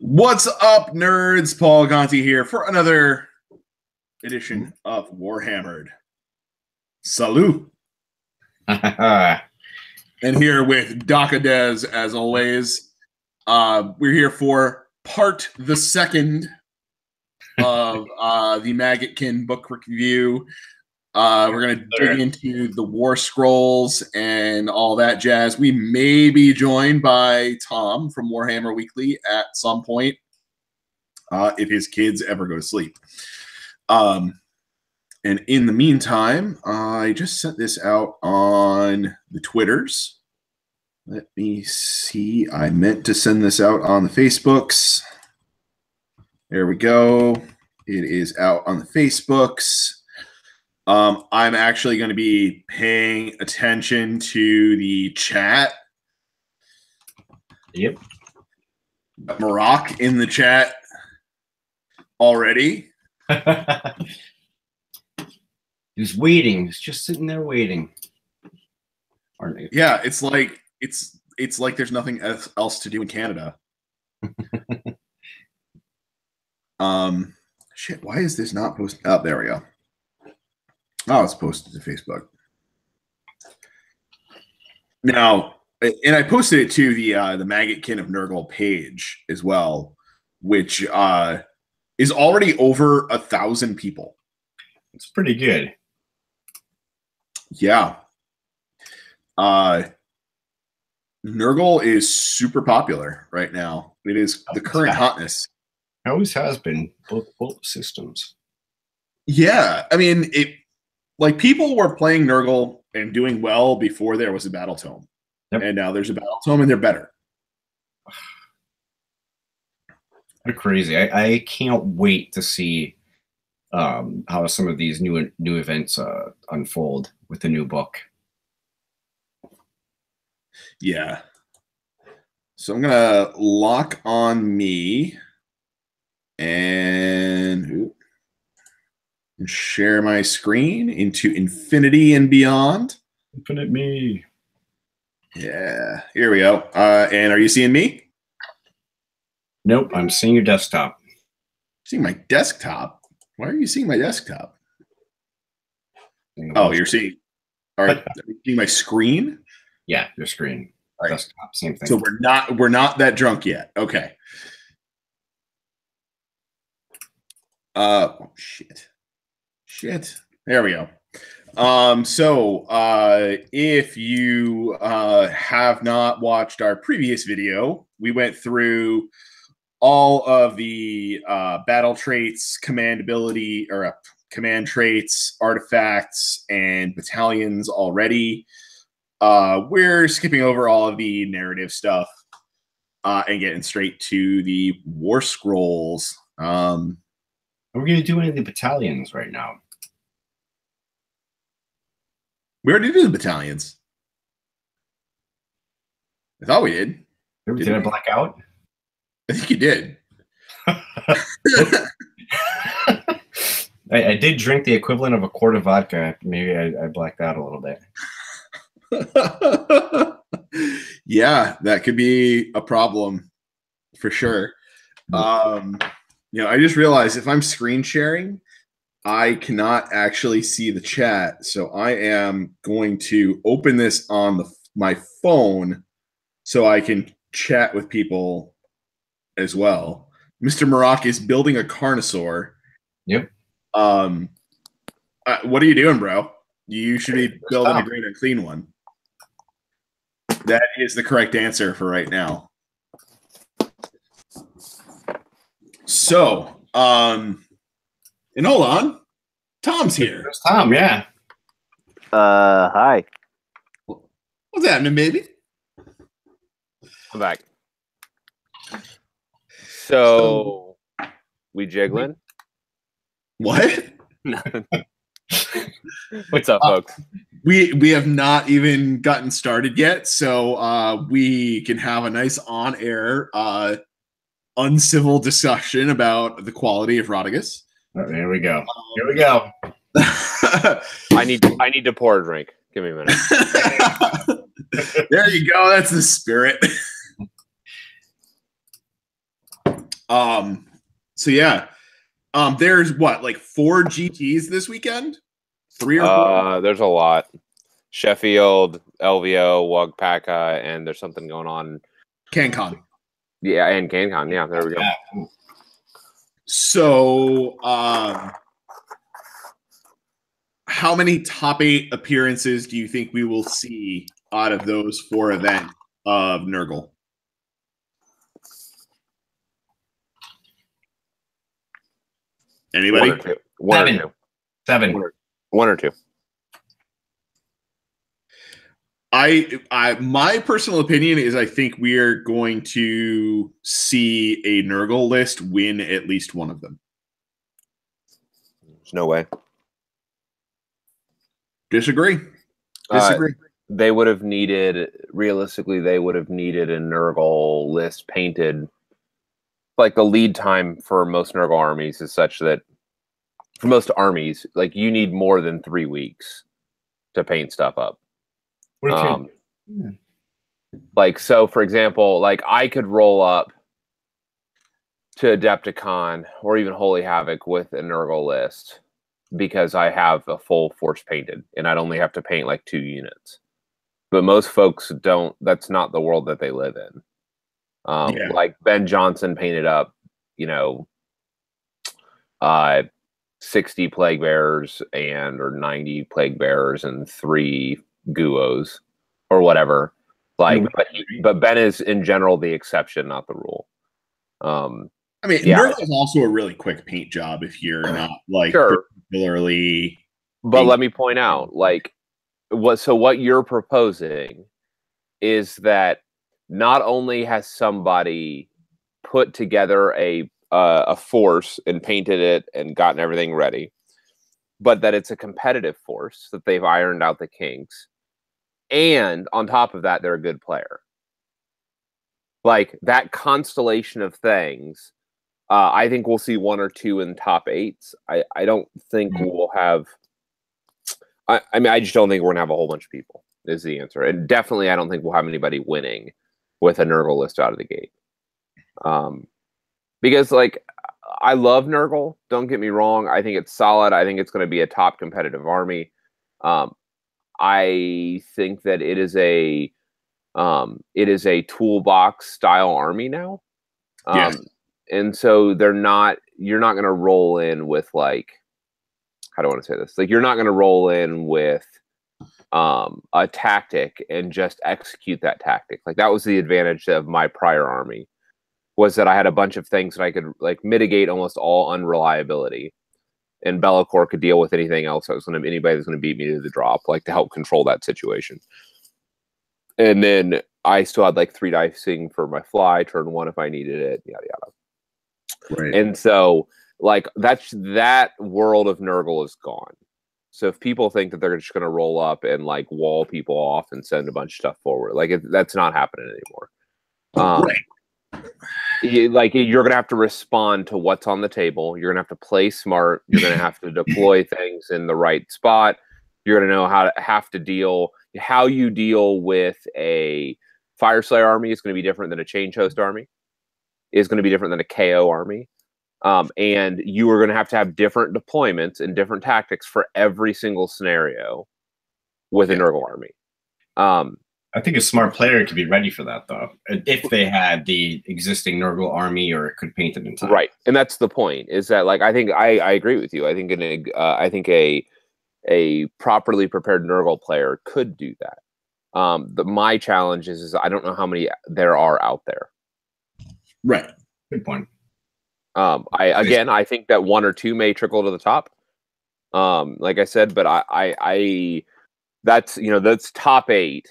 What's up, nerds? PaulMConti here for another edition of WarHAMMERED. Salute! And here with Dakadez, as always. We're here for part the second of the Maggotkin book review. We're going to dig into the War Scrolls and all that jazz. We may be joined by Tom from Warhammer Weekly at some point, if his kids ever go to sleep. And in the meantime, I just sent this out on the Twitters. Let me see. I meant to send this out on the Facebooks. There we go. It is out on the Facebooks. I'm actually going to be paying attention to the chat. Yep. Maroc in the chat already. He's waiting. He's just sitting there waiting. Yeah, it's like there's nothing else to do in Canada. Shit, why is this not posted? Oh, there we go. Oh, it's posted to Facebook. Now, and I posted it to the Maggotkin of Nurgle page as well, which is already over 1,000 people. It's pretty good. Yeah. Nurgle is super popular right now. It is the current hotness. It always has been, both systems. Yeah, I mean, like people were playing Nurgle and doing well before there was a battle tome. Yep. And now there's a battle tome and they're better. They're crazy. I can't wait to see how some of these new events unfold with the new book. Yeah. So I'm gonna lock on me and share my screen into infinity and beyond. Infinite me. Yeah, here we go. And are you seeing me? Nope, I'm seeing your desktop. Seeing my desktop? Why are you seeing my desktop? Oh, you're seeing. All right, are you seeing my screen? Yeah, your screen. All right. Desktop, same thing. So we're not that drunk yet. Okay. Oh shit. There we go. So if you have not watched our previous video, we went through all of the battle traits, command ability, or command traits, artifacts, and battalions already. We're skipping over all of the narrative stuff and getting straight to the War Scrolls. Are we going to do any of the battalions right now? We already did the battalions. I thought we did. Did I black out? I think you did. I did drink the equivalent of a quart of vodka. Maybe I blacked out a little bit. Yeah, that could be a problem for sure. I just realized if I'm screen sharing, I cannot actually see the chat. So I am going to open this on my phone so I can chat with people as well. Mr. Maroc is building a Carnosaur. Yep. What are you doing, bro? You should be building a green and clean one. That is the correct answer for right now. So, and hold on. Tom's here. There's Tom, yeah. Hi. What's happening, baby? I'm back. So we jiggling? What? What's up, folks? We have not even gotten started yet, so we can have a nice on-air uncivil discussion about the quality of Rodigus. Oh, there we go. Here we go. I need to pour a drink. Give me a minute. There you go. That's the spirit. So yeah. There's what, like 4 GTs this weekend? 3 or 4? There's a lot. Sheffield, LVO, Wagpaka, and there's something going on. CanCon. Yeah, and CanCon. Yeah, there we go. So, how many top 8 appearances do you think we will see out of those 4 events of Nurgle? Anybody? One or two. Seven. One or two. My personal opinion is I think we are going to see a Nurgle list win at least one of them. There's no way. Disagree. They would have needed, realistically, they would have needed a Nurgle list painted. Like the lead time for most Nurgle armies is such that for most armies, like you need more than 3 weeks to paint stuff up. Like, so for example, like I could roll up to Adepticon or even Holy Havoc with a Nurgle list because I have a full force painted and I'd only have to paint like 2 units. But most folks don't, that's not the world that they live in. Like Ben Johnson painted up, 60 Plague Bearers or 90 Plague Bearers and 3 Guos or whatever. Like, but Ben is in general the exception, not the rule. Nurgle is also a really quick paint job if you're not like particularly. But let me point out, like, what you're proposing is that not only has somebody put together a force and painted it and gotten everything ready, but that it's a competitive force that they've ironed out the kinks. And on top of that, they're a good player. Like that constellation of things, I think we'll see 1 or 2 in top 8s. I don't think we'll have. I just don't think we're gonna have a whole bunch of people. Is the answer, and definitely I don't think we'll have anybody winning with a Nurgle list out of the gate. Because like I love Nurgle. Don't get me wrong. I think it's solid. I think it's going to be a top competitive army. I think that it is a toolbox style army now. And so you're not going to roll in with like, how do I want to say this? Like you're not going to roll in with a tactic and just execute that tactic. Like that was the advantage of my prior army, was that I had a bunch of things that I could like mitigate almost all unreliability, and Be'lakor could deal with anything else. Anybody that's going to beat me to the drop, like to help control that situation. And then I still had like 3 dicing for my fly, turn 1 if I needed it, yada yada. Right. And so like that world of Nurgle is gone. So if people think that they're just going to roll up and like wall people off and send a bunch of stuff forward, like that's not happening anymore. Like you're going to have to respond to what's on the table. You're going to have to play smart. You're going to have to deploy things in the right spot. You're going to know how you deal with a Fire Slayer army is going to be different than a Change Host army. Is going to be different than a KO army. And you are going to have different deployments and different tactics for every single scenario with a Nurgle army. I think a smart player could be ready for that, though, if they had the existing Nurgle army or could paint it in time. Right, and that's the point. Is that like I think I agree with you. I think a properly prepared Nurgle player could do that. My challenge is I don't know how many there are out there. Right. Good point. I think that 1 or 2 may trickle to the top. Like I said, but that's top 8.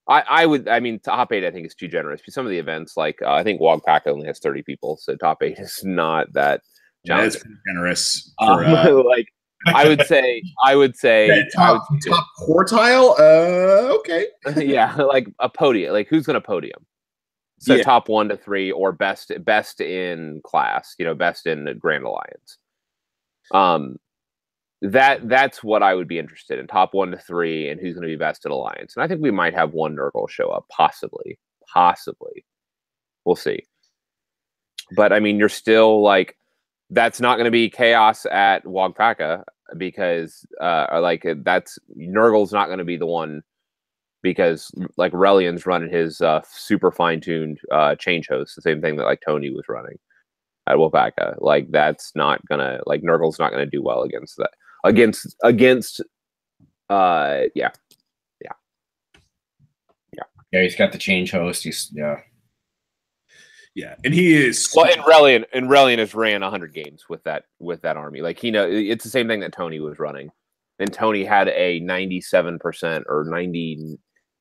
Top 8 I think is too generous. Some of the events, like I think Wagpaka only has 30 people, so top 8 is not that challenging. That's generous. Like I would say top quartile. Okay. Yeah, like a podium. Like who's going to podium? So top 1 to 3 or best in class, best in Grand Alliance. That's what I would be interested in. Top 1 to 3 and who's going to be best in Alliance. And I think we might have 1 Nurgle show up, possibly. We'll see. But I mean, you're still like, that's not going to be chaos at Wagpaka because that's Nurgle's not going to be the one, because like Relian's running his super fine-tuned change host, the same thing that like Tony was running at Wagpaka. Like that's not gonna, like Nurgle's not gonna do well against that. Against yeah. Yeah, he's got the change host. Yeah, and he is and Relian has ran 100 games with that army. Like he know it's the same thing that Tony was running, and Tony had a 97% or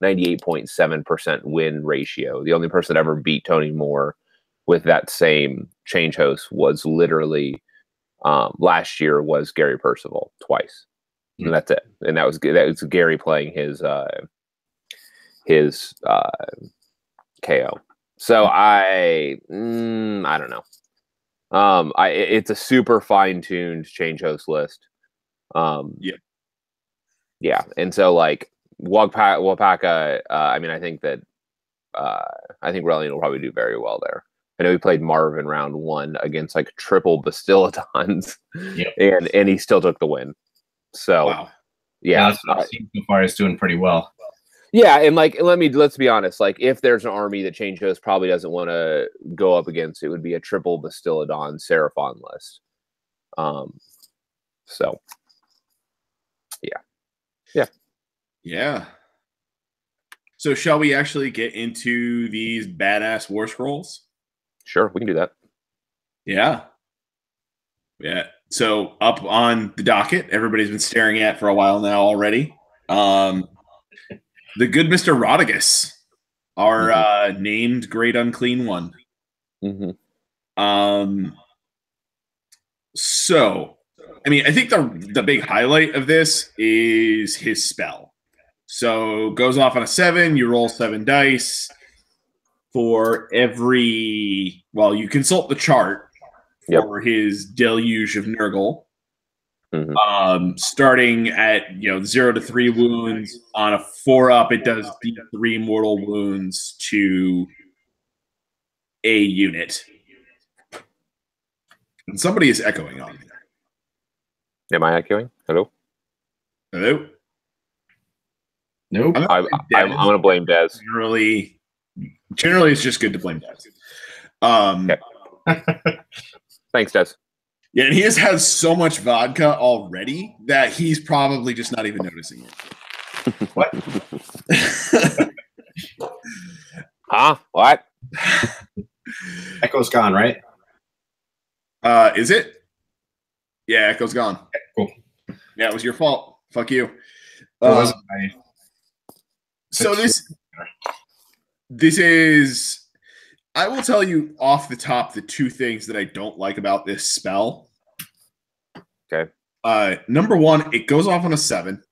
98.7% win ratio. The only person that ever beat Tony Moore with that same change host was literally last year was Gary Percival twice, and that's it. And that was Gary playing his KO. So I don't know. It's a super fine-tuned change host list. Yeah, and so like Wagpaka, I mean, I think Relian will probably do very well there. I know he played Marv in round 1 against like triple Bastiladons, and he still took the win. So wow. Yeah, that's what I've seen so far. Is doing pretty well. Yeah, and like let's be honest. Like, if there's an army that Change Host probably doesn't want to go up against, it would be a triple Bastiladon Seraphon list. So yeah. So shall we actually get into these badass war scrolls? Sure, we can do that. Yeah. So up on the docket, everybody's been staring at for a while now already. The good Mr. Rodigus, our named Great Unclean One. So, I mean, I think the big highlight of this is his spell. So goes off on a 7, you roll 7 dice for every, well, you consult the chart for his Deluge of Nurgle. Starting at 0 to 3 wounds. On a 4-up, it does D3 mortal wounds to a unit. And somebody is echoing on me. Am I echoing? Hello? Hello? Nope. I'm going to blame Dez. Generally, it's just good to blame Dez. Thanks, Dez. Yeah, and he has had so much vodka already that he's probably just not even noticing it. What? Huh? What? Echo's gone, right? Is it? Yeah, Echo's gone. Cool. Yeah, it was your fault. Fuck you. So this is... I will tell you off the top the 2 things that I don't like about this spell. Okay. Number 1, it goes off on a 7,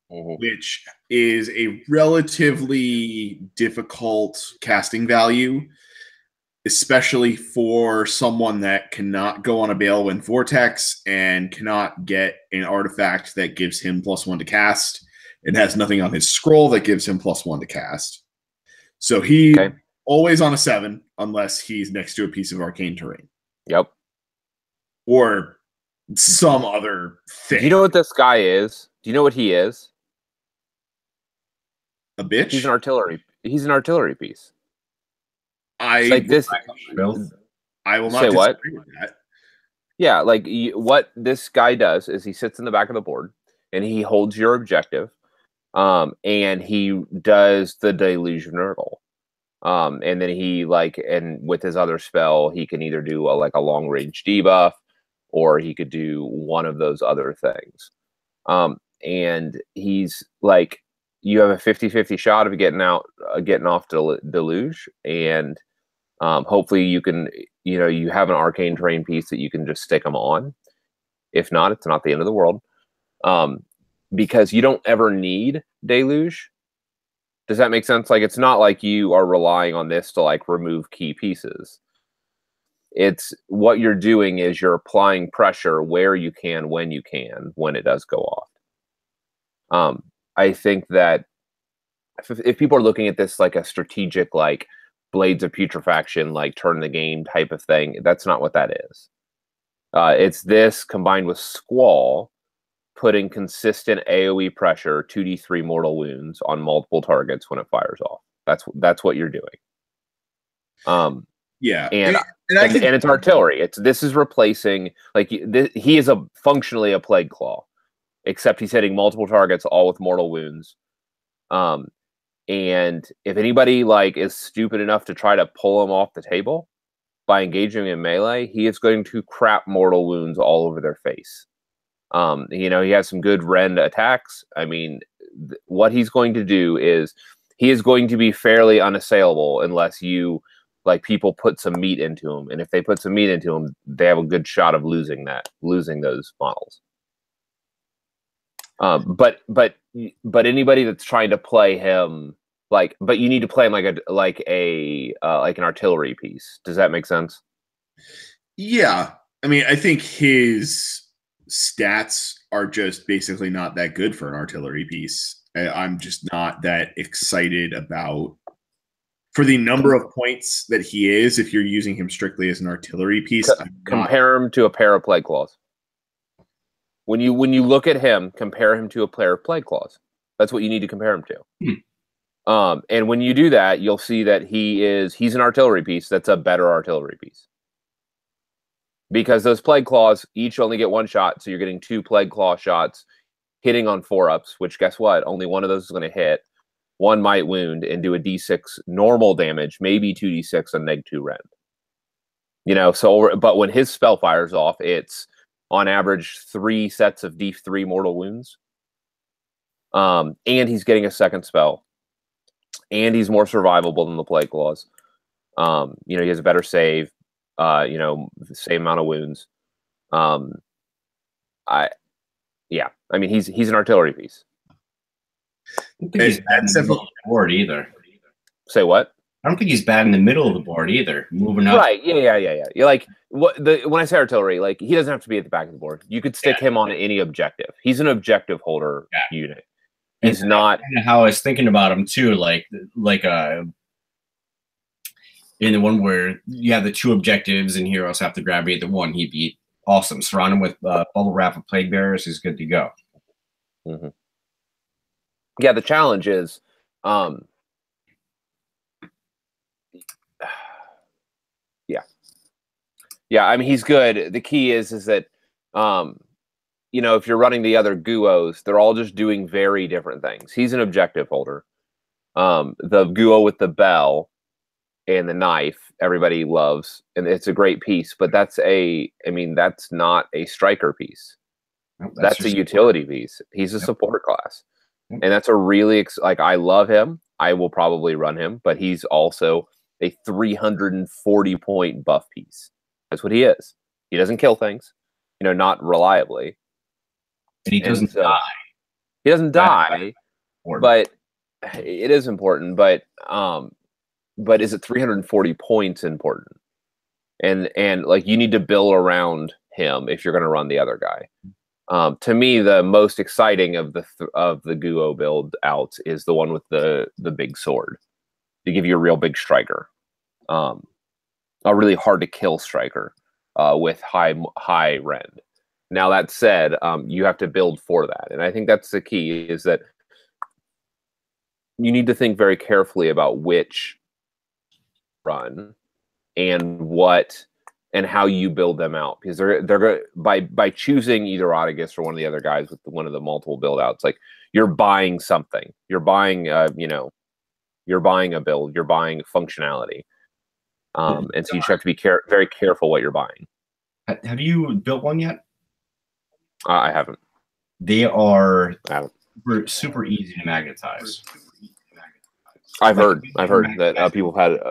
which is a relatively difficult casting value, especially for someone that cannot go on a Balewind Vortex and cannot get an artifact that gives him +1 to cast. It has nothing on his scroll that gives him +1 to cast. So he... Okay. Always on a 7, unless he's next to a piece of arcane terrain. Yep. Or some other thing. Do you know what this guy is? Do you know what he is? A bitch? He's an artillery piece. I will not say what? With that. Yeah, like what this guy does is he sits in the back of the board and he holds your objective, and he does the Deluge of Nurgle. And then he and with his other spell, he can either do a long range debuff, or he could do one of those other things. And he's like, you have a 50-50 shot of getting off Deluge, and hopefully you can, you have an arcane terrain piece that you can just stick them on. If not, it's not the end of the world, because you don't ever need Deluge. Does that make sense? Like, it's not like you are relying on this to remove key pieces. It's what you're doing is you're applying pressure where you can, when you can, when it does go off. I think that if people are looking at this like a strategic, Blades of Putrefaction, like turn the game type of thing. That's not what that is. It's this combined with Squall, putting consistent AoE pressure, 2d3 mortal wounds on multiple targets when it fires off. That's what you're doing. Yeah, and it's artillery. This is replacing, like, he is functionally a Plague Claw, except he's hitting multiple targets, all with mortal wounds. And if anybody like is stupid enough to try to pull him off the table by engaging in melee, he is going to crap mortal wounds all over their face. He has some good rend attacks. I mean, what he's going to do is he is going to be fairly unassailable unless people put some meat into him. And if they put some meat into him, they have a good shot of losing those models. But anybody that's trying to play him but you need to play him like an artillery piece. Does that make sense? Yeah, I mean, I think his stats are just basically not that good for an artillery piece. I'm just not that excited about for the number of points that he is. If you're using him strictly as an artillery piece, compare him to a pair of Plague Claws. When you look at him, compare him to a pair of Plague Claws. That's what you need to compare him to. And when you do that, you'll see that he's an artillery piece that's a better artillery piece. Because those Plague Claws each only get one shot, so you're getting 2 Plague Claw shots hitting on 4-ups, which guess what? Only one of those is going to hit. One might wound and do a d6 normal damage, maybe 2d6 on -2 rend. But when his spell fires off, it's on average 3 sets of d3 mortal wounds. And he's getting a second spell. And he's more survivable than the Plague Claws. He has a better save. The same amount of wounds. I mean, he's an artillery piece. I don't think he's bad in the middle of the board either. Say what? I don't think he's bad in the middle of the board either. Moving up. Right. Yeah. You're like, when I say artillery, like, he doesn't have to be at the back of the board. You could stick him on any objective. He's an objective holder unit. He's not how I was thinking about him too, like in the one where you have the 2 objectives and heroes have to grab either one. He'd be awesome. Surround him with bubble wrap of plague bearers is good to go. Mm-hmm. Yeah, the challenge is, yeah. I mean, he's good. The key is that, if you're running the other Guos, they're all just doing very different things. He's an objective holder. The Guo with the bell and the knife, everybody loves, and it's a great piece. But that's not a striker piece. No, that's a utility piece. He's a support class, and that's a really I love him. I will probably run him, but he's also a 340 point buff piece. That's what he is. He doesn't kill things, not reliably. And he doesn't die. He doesn't die, but it is important. But is it 340 points important? And you need to build around him if you're going to run the other guy. To me, the most exciting of the Guo build outs is the one with the big sword to give you a real big striker, a really hard to kill striker with high rend. Now, that said, you have to build for that. And I think that's the key, is that you need to think very carefully about which run and what and how you build them out. Because they're going by choosing either Otigus or one of the other guys with one of the multiple build outs, like, you're buying something. You're buying, you're buying a build. You're buying functionality. And so you just have to be very careful what you're buying. Have you built one yet? I haven't. They are super easy to magnetize. I've heard that people have had.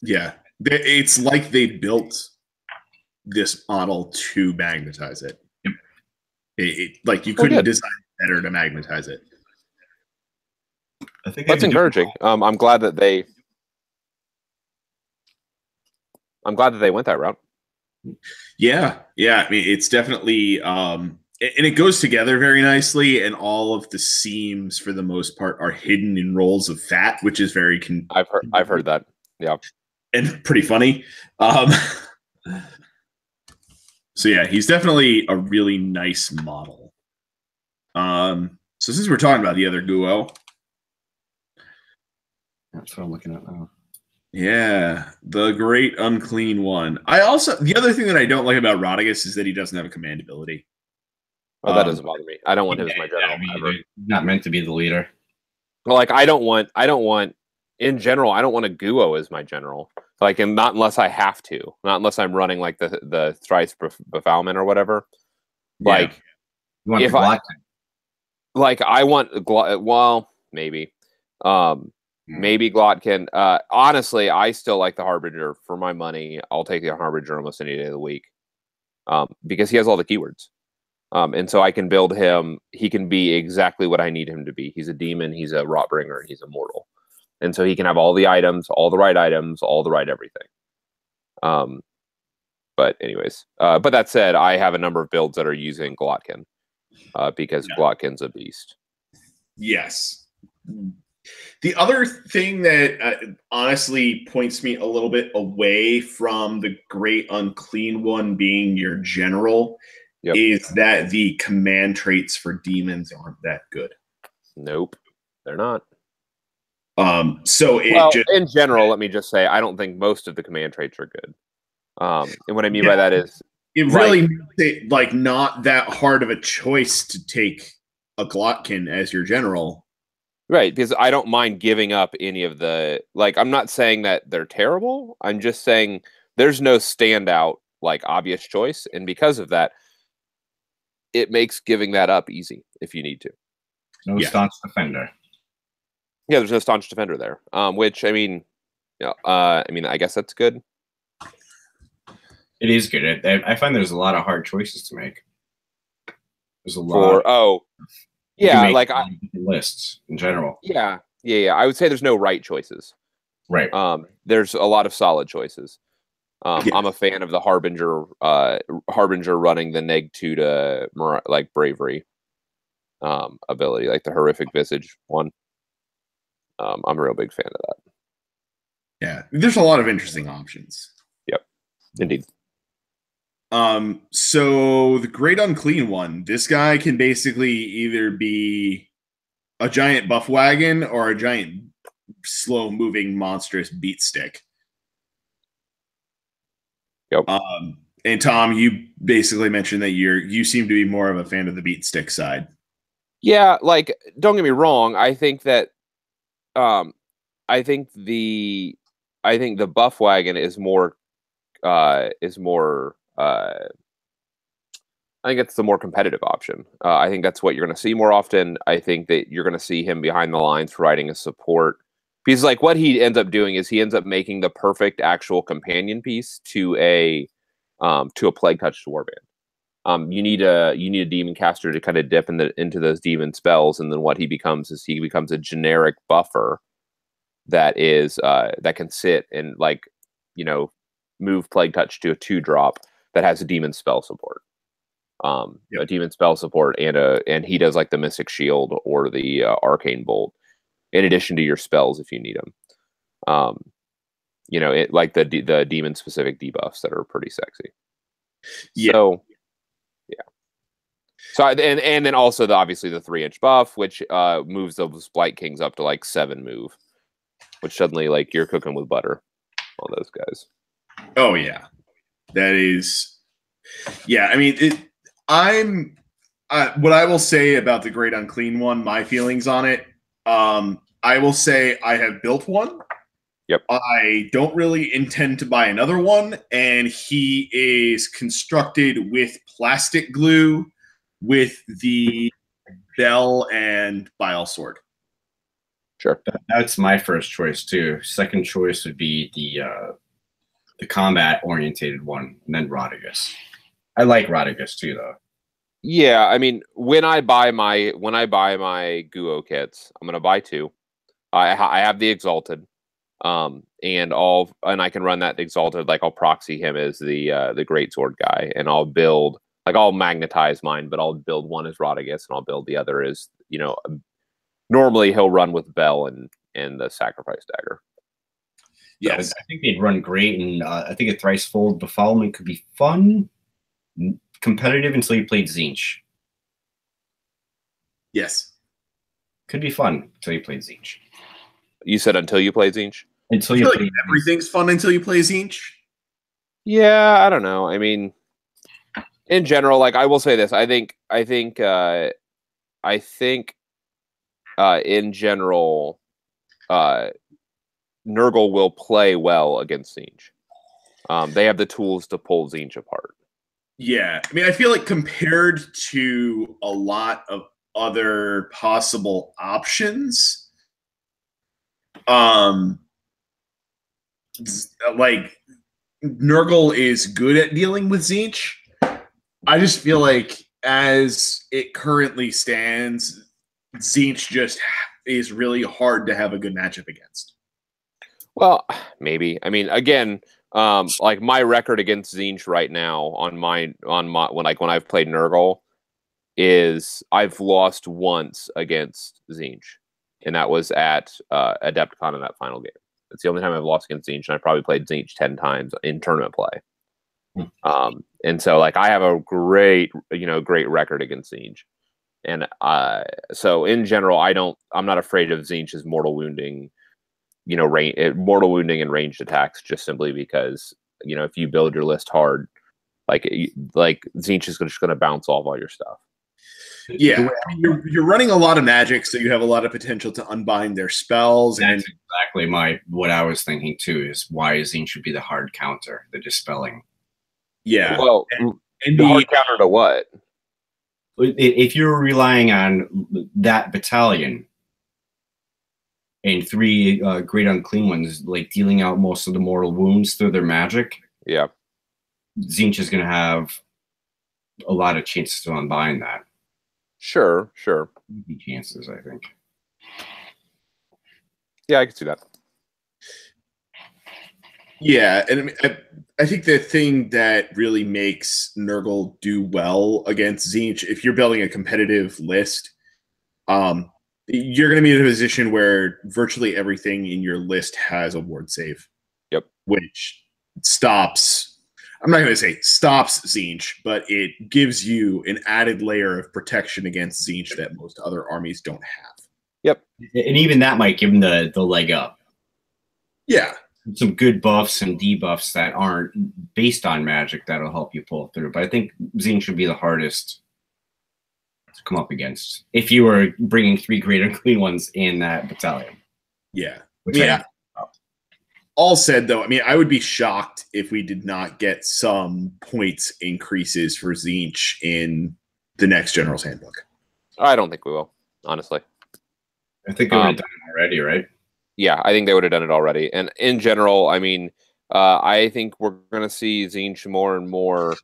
Yeah, it's like they built this model to magnetize it. Like, you couldn't design better to magnetize it. I think that's encouraging. I'm glad that they went that route. Yeah. I mean, it's definitely and it goes together very nicely, and all of the seams for the most part are hidden in rolls of fat, which is very I've heard that. Yeah. And pretty funny. Um, so yeah, he's definitely a really nice model. So since we're talking about the other Guo, that's what I'm looking at now. Yeah, the great unclean one. The other thing that I don't like about Rodigus is that he doesn't have a command ability. Well, that doesn't bother me. I don't want him as my general. Not meant to be the leader. Well, like I don't want in general, I don't want a Guo as my general. Like, and not unless I have to, not unless I'm running like the thrice befoulment or whatever. Like, you want if I want well, maybe. Maybe Glotkin. Honestly, I still like the Harbinger for my money. I'll take the Harbinger almost any day of the week, because he has all the keywords, and so I can build him. He can be exactly what I need him to be. He's a demon. He's a Rotbringer. He's a mortal, and so he can have all the items, all the right items, all the right everything. But anyways, but that said, I have a number of builds that are using Glotkin, because Glotkin's a beast. Yes. The other thing that honestly points me a little bit away from the great unclean one being your general is that the command traits for demons aren't that good. Nope, they're not. So in general, let me just say, I don't think most of the command traits are good. And what I mean by that is it really makes it like not that hard of a choice to take a Glotkin as your general. Right, because I don't mind giving up any of the, like, I'm not saying that they're terrible. I'm just saying there's no standout, like, obvious choice. And because of that, it makes giving that up easy if you need to. No staunch defender. Yeah, there's no staunch defender there. Which, I mean, I guess that's good. It is good. I find there's a lot of hard choices to make. There's a lot. Yeah, like lists in general. Yeah. I would say there's no right choices. Right. There's a lot of solid choices. I'm a fan of the Harbinger running the -2 to like bravery ability, like the horrific visage one. I'm a real big fan of that. Yeah, there's a lot of interesting options. Yep, indeed. So the great unclean one, this guy can basically either be a giant buff wagon or a giant slow moving monstrous beat stick. Yep. And Tom, you basically mentioned that you seem to be more of a fan of the beat stick side. Yeah, like, don't get me wrong, I think that I think the buff wagon is more I think it's the more competitive option. I think that's what you're going to see more often. I think that you're going to see him behind the lines providing a support. Because like what he ends up doing is he ends up making the perfect actual companion piece to a plague touch warband. You need a demon caster to kind of dip into those demon spells, and then what he becomes is he becomes a generic buffer that is that can sit and, like, move plague touch to a 2-drop that has a demon spell support. A demon spell support, and he does like the Mystic Shield or the Arcane Bolt in addition to your spells if you need them. It like the demon specific debuffs that are pretty sexy. Yeah. So yeah. So and then also obviously the 3-inch buff, which moves those Blight Kings up to like 7 move, which suddenly, like, you're cooking with butter on those guys. Oh yeah, that is. Yeah, I mean it. What I will say about the great unclean one, my feelings on it. I will say I have built one. Yep. I don't really intend to buy another one, and he is constructed with plastic glue with the bell and bile sword. Sure. That's my first choice too. Second choice would be the combat orientated one, and then Rodigus. I like Rodigus too, though. Yeah, I mean, when I buy my Guo kits, I'm gonna buy 2. I have the Exalted, and I can run that Exalted, like I'll proxy him as the Great Sword guy, and I'll build Like I'll magnetize mine, but I'll build one as Rodriguez, and I'll build the other as normally he'll run with Bell and the Sacrifice Dagger. Yes, I think they'd run great, and I think a thrice-fold Befoulment could be fun, competitive until you played Tzeentch. Yes, could be fun until you played Tzeentch. You said until you played Tzeentch? Until you played everything's fun until you play Tzeentch. Yeah, I don't know. I mean, in general, like I will say this, I think in general, Nurgle will play well against Tzeentch. They have the tools to pull Tzeentch apart. Yeah, I mean, I feel like compared to a lot of other possible options, like Nurgle is good at dealing with Tzeentch. I just feel like as it currently stands, Tzeentch just is really hard to have a good matchup against. Well, maybe. I mean, again, like my record against Tzeentch right now on my when I've played Nurgle is I've lost once against Tzeentch, and that was at Adepticon in that final game. It's the only time I've lost against Tzeentch, and I probably played Tzeentch 10 times in tournament play. And so like I have a great record against Tzeentch. And so in general, I'm not afraid of Tzeentch's mortal wounding, mortal wounding and ranged attacks, just simply because, if you build your list hard, like Tzeentch is just going to bounce off all your stuff. Yeah, you're running a lot of magic, so you have a lot of potential to unbind their spells. That's exactly what I was thinking too. Is why Tzeentch should be the hard counter, the dispelling. Yeah. Well, and the hard counter to what? If you're relying on that battalion and 3 great unclean ones, like dealing out most of the mortal wounds through their magic, yeah, Tzeentch is going to have a lot of chances to unbind that. Sure. Chances, I think. Yeah, I can see that. Yeah, and I mean, I think the thing that really makes Nurgle do well against Tzeentch, if you're building a competitive list, you're going to be in a position where virtually everything in your list has a ward save. Yep. Which stops. I'm not going to say stops Tzeentch, but it gives you an added layer of protection against Tzeentch that most other armies don't have. Yep. And even that might give them the leg up. Yeah. Some good buffs and debuffs that aren't based on magic that'll help you pull through. But I think Tzeentch should be the hardest to come up against if you were bringing 3 great unclean ones in that battalion. Yeah. All said, though, I mean, I would be shocked if we did not get some points increases for Tzeentch in the next General's Handbook. I don't think we will, honestly. I think they would have done it already, right? Yeah, I think they would have done it already. And in general, I mean, I think we're going to see Tzeentch more and more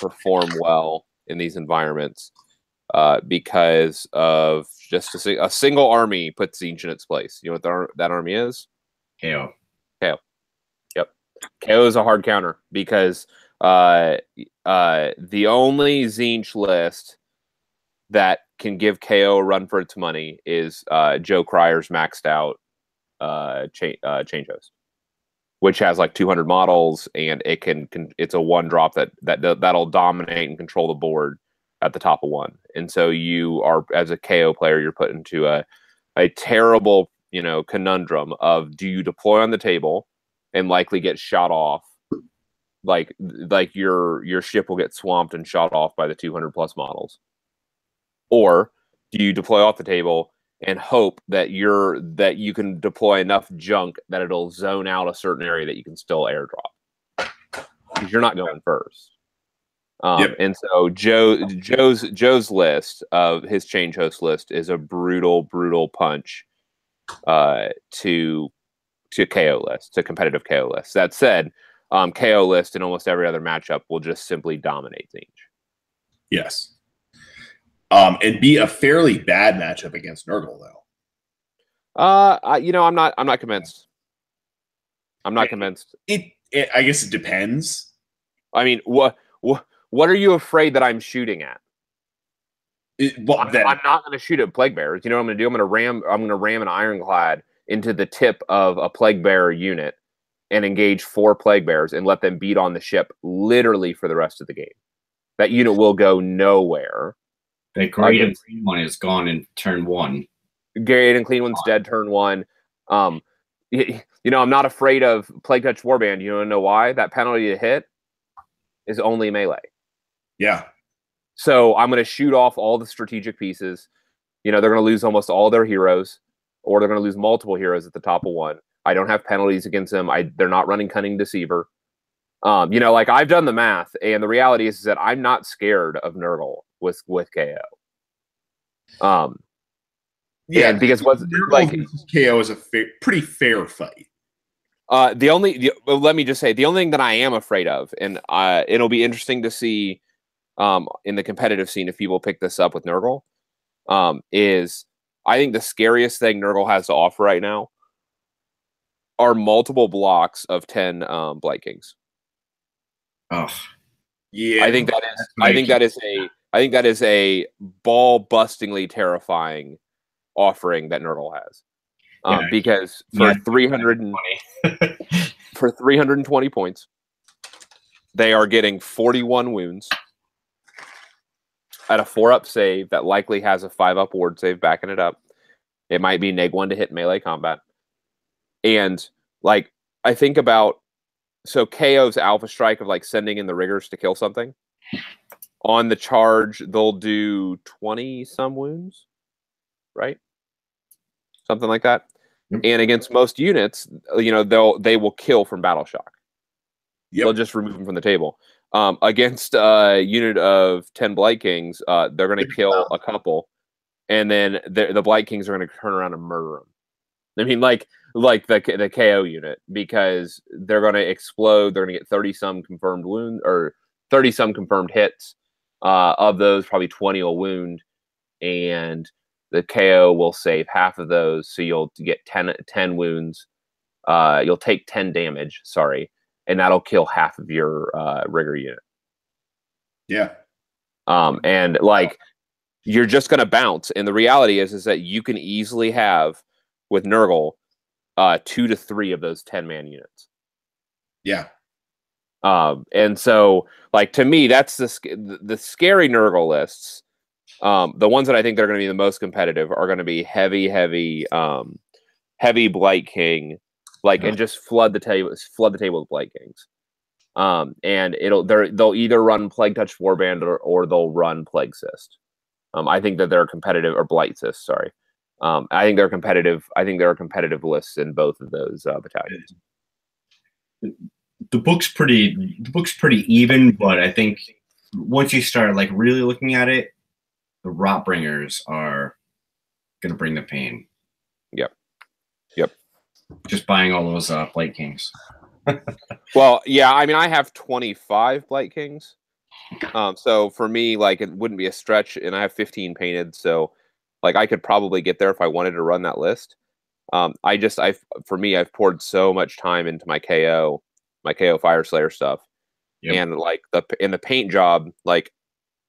perform well in these environments because of just a single army puts Tzeentch in its place. You know what that army is? KO. Yep. KO is a hard counter because the only Tzeentch list that can give KO a run for its money is Joe Cryer's maxed out Change Host, which has like 200 models, and it's a 1-drop that'll dominate and control the board at the top of 1. And so you are, as a KO player, you're put into a terrible conundrum of, do you deploy on the table and likely get shot off, like your ship will get swamped and shot off by the 200 plus models, or do you deploy off the table and hope that you can deploy enough junk that it'll zone out a certain area that you can still airdrop, because you're not going first. Yep. And so Joe's list of his Change Host list is a brutal punch to KO list, to competitive KO list. That said, KO list in almost every other matchup will just simply dominate Tzeentch. Yes. And be a fairly bad matchup against Nurgle, though. I'm not convinced. I'm not convinced. I guess it depends. I mean, What are you afraid that I'm shooting at? I'm not going to shoot at plague bears. You know what I'm going to do? I'm going to ram an ironclad into the tip of a plague bear unit and engage 4 plague bears and let them beat on the ship literally for the rest of the game. That unit will go nowhere. The great and clean one is gone in turn 1. Great and clean one's dead turn 1. You know, I'm not afraid of Plague Touch Warband. You don't know why? That penalty to hit is only melee. Yeah. So I'm going to shoot off all the strategic pieces. You know, they're going to lose almost all their heroes, or they're going to lose multiple heroes at the top of one. I don't have penalties against them. They're not running Cunning Deceiver. You know, like I've done the math, and the reality is that I'm not scared of Nurgle with KO. Yeah, and because what's Nurgle like KO is a pretty fair fight. Let me just say, the only thing that I am afraid of, and it'll be interesting to see in the competitive scene if people pick this up with Nurgle, is I think the scariest thing Nurgle has to offer right now are multiple blocks of 10 Blight Kings. Oh, yeah. I think that is a ball-bustingly terrifying offering that Nurgle has. Because for 320 points, they are getting 41 wounds at a 4-up save that likely has a 5-up ward save backing it up. It might be -1 to hit melee combat. And like I think about, so KO's Alpha Strike of like sending in the riggers to kill something. On the charge, they'll do 20 some wounds, right? Something like that. And against most units, you know, they will kill from battle shock. They'll just remove them from the table. Against a unit of 10 Blight Kings, they're going to kill a couple, and then the Blight Kings are going to turn around and murder them. I mean, like the KO unit, because they're going to explode. They're going to get 30 some confirmed wound, or 30 some confirmed hits. Of those, probably 20 will wound, and the KO will save half of those, so you'll get 10 wounds. You'll take 10 damage, sorry, and that'll kill half of your rigger unit. Yeah. And like you're just gonna bounce. And the reality is that you can easily have with Nurgle 2 to 3 of those 10-man units. Yeah. And so like to me, that's the scary Nurgle lists. The ones that I think they're going to be the most competitive are going to be heavy Blight King, and just flood the table with Blight Kings. And they'll either run Plague Touch Warband or they'll run Plague Cyst. I think that they're competitive, or Blight Cyst, sorry. I think they're competitive. I think there are competitive lists in both of those battalions. The book's pretty even, but I think once you start like really looking at it, the Rotbringers are gonna bring the pain. Yep. Just buying all those Blight Kings. Well, yeah, I mean, I have 25 Blight Kings. So for me, like, it wouldn't be a stretch, and I have 15 painted, so like I could probably get there if I wanted to run that list. I've poured so much time into my KO Fire Slayer stuff. Yep. And like the paint job, like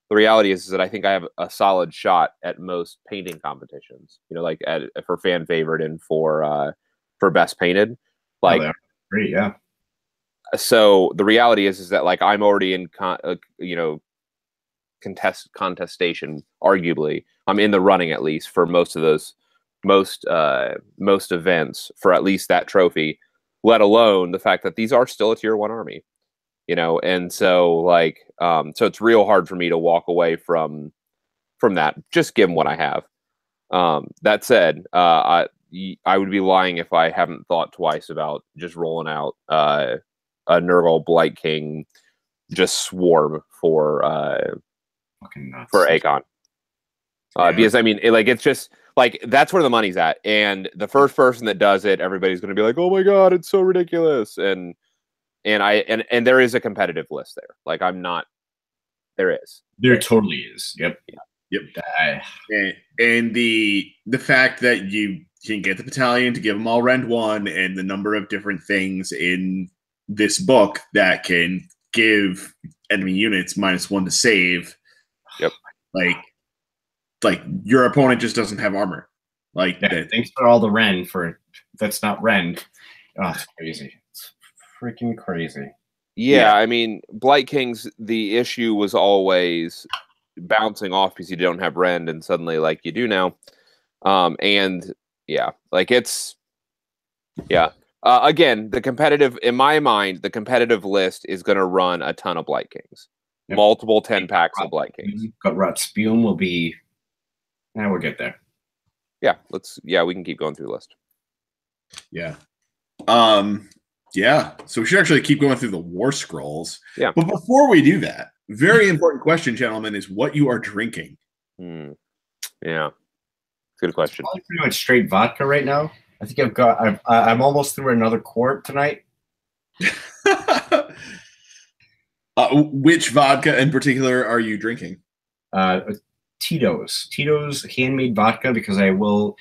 the reality is that I think I have a solid shot at most painting competitions, you know, like for fan favorite and for best painted. Like, great, yeah. So the reality is that like I'm already in contestation. Arguably, I'm in the running at least for most of those most events for at least that trophy. Let alone the fact that these are still a tier 1 army, you know, and so like so it's real hard for me to walk away from that, just given what I have. That said, I would be lying if I haven't thought twice about just rolling out a Nurgle Blight King just swarm for Akon. Because I mean, it's just like that's where the money's at, and the first person that does it, everybody's going to be like, "Oh my god, it's so ridiculous!" And there is a competitive list there. Like there is. There totally is. Yep. Yep. And the fact that you can get the battalion to give them all Rend 1, and the number of different things in this book that can give enemy units -1 to save. Yep. Like your opponent just doesn't have armor. Like thanks for all the Ren for that's not Ren. Oh, it's crazy. It's freaking crazy. Yeah, I mean, Blight Kings, the issue was always bouncing off because you don't have Rend, and suddenly, like, you do now. And, yeah, like, it's... Yeah. Again, in my mind, the competitive list is going to run a ton of Blight Kings. Yep. Multiple 10 packs of Blight Kings. Gut Spume will be... Now we'll get there. Yeah, we can keep going through the list. Yeah. Yeah, so we should actually keep going through the War Scrolls. Yeah. But before we do that, very important question, gentlemen, is what you are drinking. Yeah. Good question. It's pretty much straight vodka right now. I think I'm almost through another quart tonight. Which vodka in particular are you drinking? Tito's handmade vodka, because I will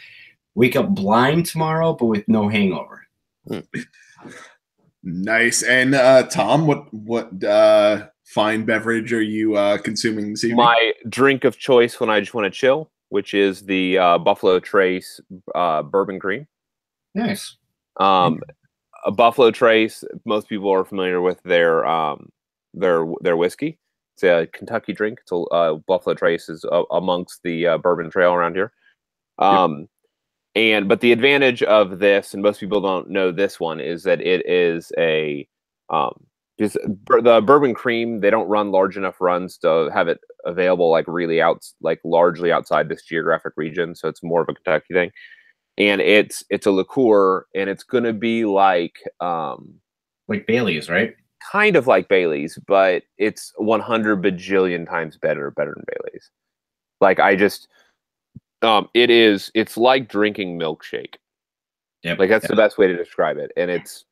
wake up blind tomorrow, but with no hangover. Nice. And Tom, what fine beverage are you consuming this evening? My drink of choice when I just want to chill, which is the Buffalo Trace bourbon cream. Nice. A Buffalo Trace, most people are familiar with their whiskey. It's a Kentucky drink. It's Buffalo Trace is amongst the bourbon trail around here. But the advantage of this, and most people don't know this one, is that it is a just the bourbon cream. They don't run large enough runs to have it available largely outside this geographic region. So it's more of a Kentucky thing, and it's a liqueur, and it's going to be like Bailey's, right? Kind of like Bailey's, but it's 100 bajillion times better than Bailey's. It's like drinking milkshake. Yep. Like that's the best way to describe it. And it's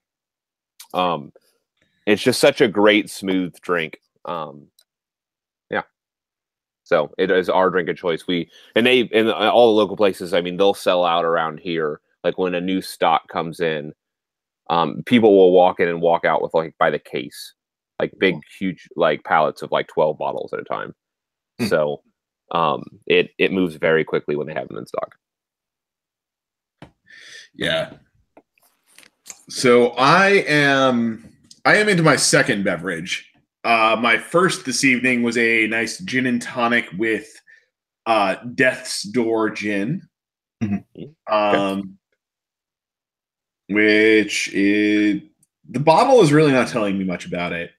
just such a great smooth drink. Yeah. So it is our drink of choice. In all the local places, I mean, they'll sell out around here. Like when a new stock comes in, people will walk in and walk out with by the case, like big, huge, pallets of 12 bottles at a time. So, it moves very quickly when they have them in stock. Yeah. So I am into my second beverage. My first this evening was a nice gin and tonic with Death's Door gin. Okay. Which is, the bottle is really not telling me much about it.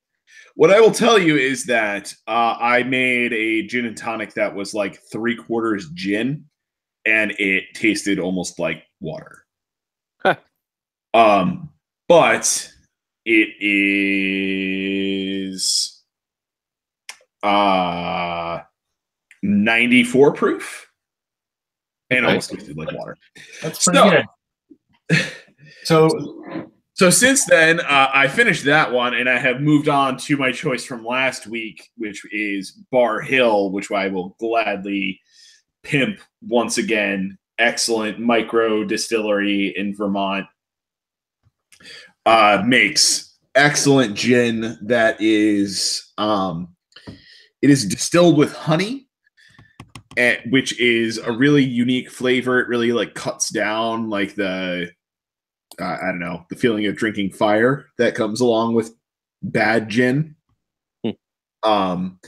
What I will tell you is that I made a gin and tonic that was 3/4 gin, and it tasted almost like water. Huh. But it is 94 proof, and almost tasted like water. That's pretty good. So since then, I finished that one, and I have moved on to my choice from last week, which is Bar Hill, which I will gladly pimp once again. Excellent micro distillery in Vermont. Makes excellent gin that is it is distilled with honey, which is a really unique flavor. It really cuts down the I don't know, the feeling of drinking fire that comes along with bad gin. And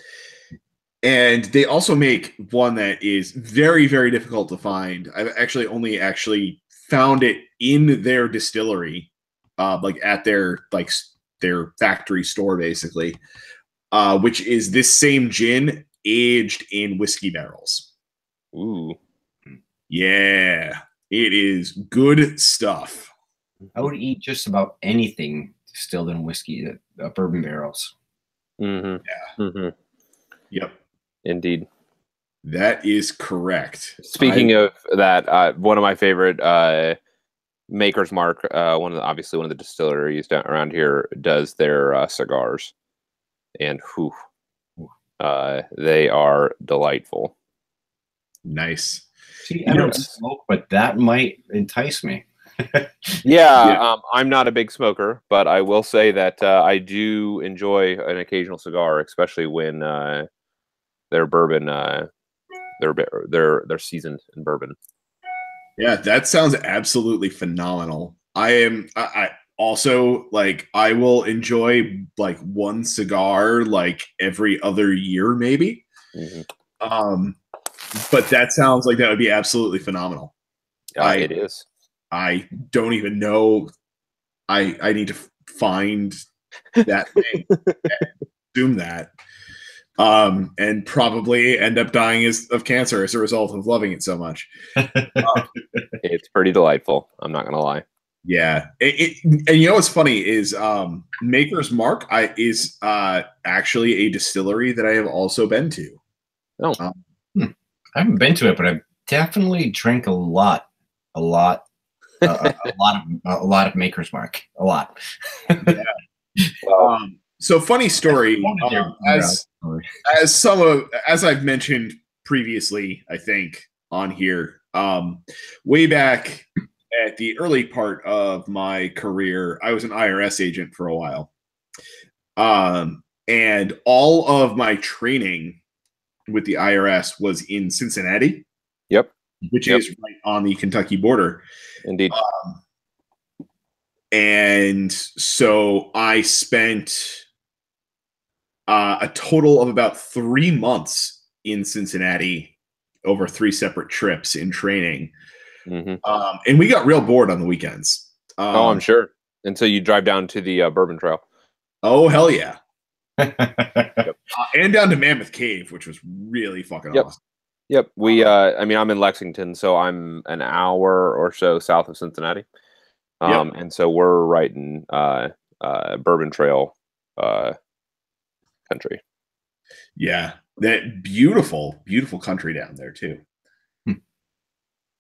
they also make one that is very, very difficult to find. I've actually only found it in their distillery, at their factory store, basically, which is this same gin aged in whiskey barrels. Ooh. Yeah, it is good stuff. I would eat just about anything distilled in whiskey, bourbon barrels. Mm-hmm. Yeah. Mm-hmm. Yep. Indeed. That is correct. Speaking of that, one of my favorite Maker's Mark, one of the distilleries down around here, does their cigars, and they are delightful. Nice. See, I don't smoke, but that might entice me. Yeah, I'm not a big smoker, but I will say that I do enjoy an occasional cigar, especially when they're bourbon, they're seasoned in bourbon. Yeah, that sounds absolutely phenomenal. I also like I will enjoy like one cigar like every other year maybe. Mm-hmm. But that sounds like that would be absolutely phenomenal. It is. I don't even know. I need to find that thing and consume that. And probably end up dying of cancer as a result of loving it so much. It's pretty delightful. I'm not gonna lie. Yeah, and you know what's funny is Maker's Mark is actually a distillery that I have also been to. Oh, I haven't been to it, but I've definitely drank a lot of Maker's Mark, a lot. Yeah. well, So funny story. As I've mentioned previously, I think on here, way back at the early part of my career, I was an IRS agent for a while, and all of my training with the IRS was in Cincinnati. Yep. Which is right on the Kentucky border. Indeed. And so I spent a total of about 3 months in Cincinnati over 3 separate trips in training. Mm-hmm. And we got real bored on the weekends. I'm sure. And so you drive down to the Bourbon Trail. Oh, hell yeah. Yep. And down to Mammoth Cave, which was really fucking awesome. Yep. I mean, I'm in Lexington, so I'm an hour or so south of Cincinnati. And so we're right in Bourbon Trail country. Yeah. That beautiful, beautiful country down there too.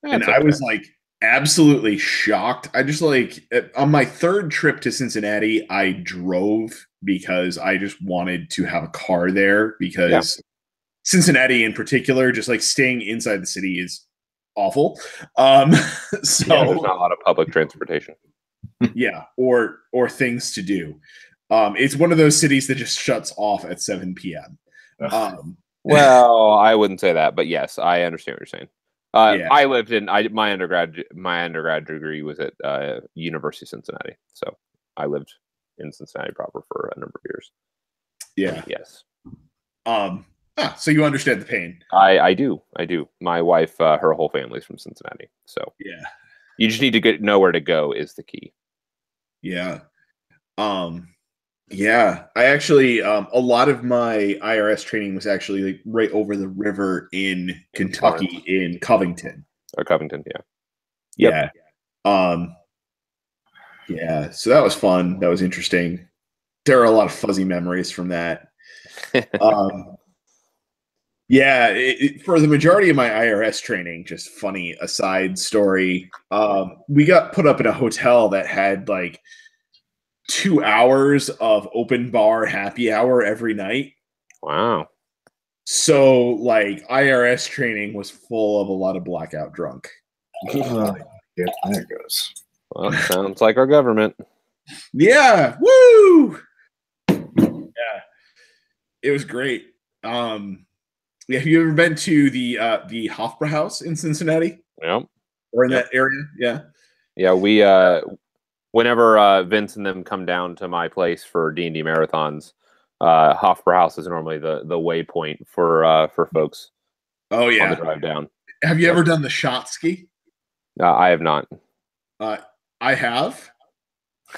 And I was like absolutely shocked. I just like on my 3rd trip to Cincinnati, I drove because I just wanted to have a car there because Cincinnati in particular, just like staying inside the city is awful. So there's not a lot of public transportation. Yeah, or things to do. It's one of those cities that just shuts off at 7 p.m. Well, I wouldn't say that, but yes, I understand what you're saying. I lived in my undergrad degree was at University of Cincinnati, so I lived in Cincinnati proper for a number of years. Yeah. Yes. So you understand the pain. I do. My wife, her whole family's from Cincinnati, so yeah, you just need to know where to go is the key. Yeah. Yeah, I actually a lot of my IRS training was actually like right over the river in Kentucky in Covington. Or Covington, yeah. Yep. Yeah. Yeah, so that was fun. That was interesting. There are a lot of fuzzy memories from that. Yeah, for the majority of my IRS training, just funny aside story, we got put up in a hotel that had like 2 hours of open bar happy hour every night. Wow. So like IRS training was full of a lot of blackout drunk. Yeah, there it goes. Well, sounds like our government. Yeah. Woo! Yeah. It was great. Have you ever been to the Hofbrauhaus in Cincinnati? Yep. Or in that area? Yeah. Yeah, we whenever Vince and them come down to my place for D&D marathons, Hofbrauhaus is normally the waypoint for folks. Oh yeah. On the drive down. Have you ever done the shot ski? I have not. I have.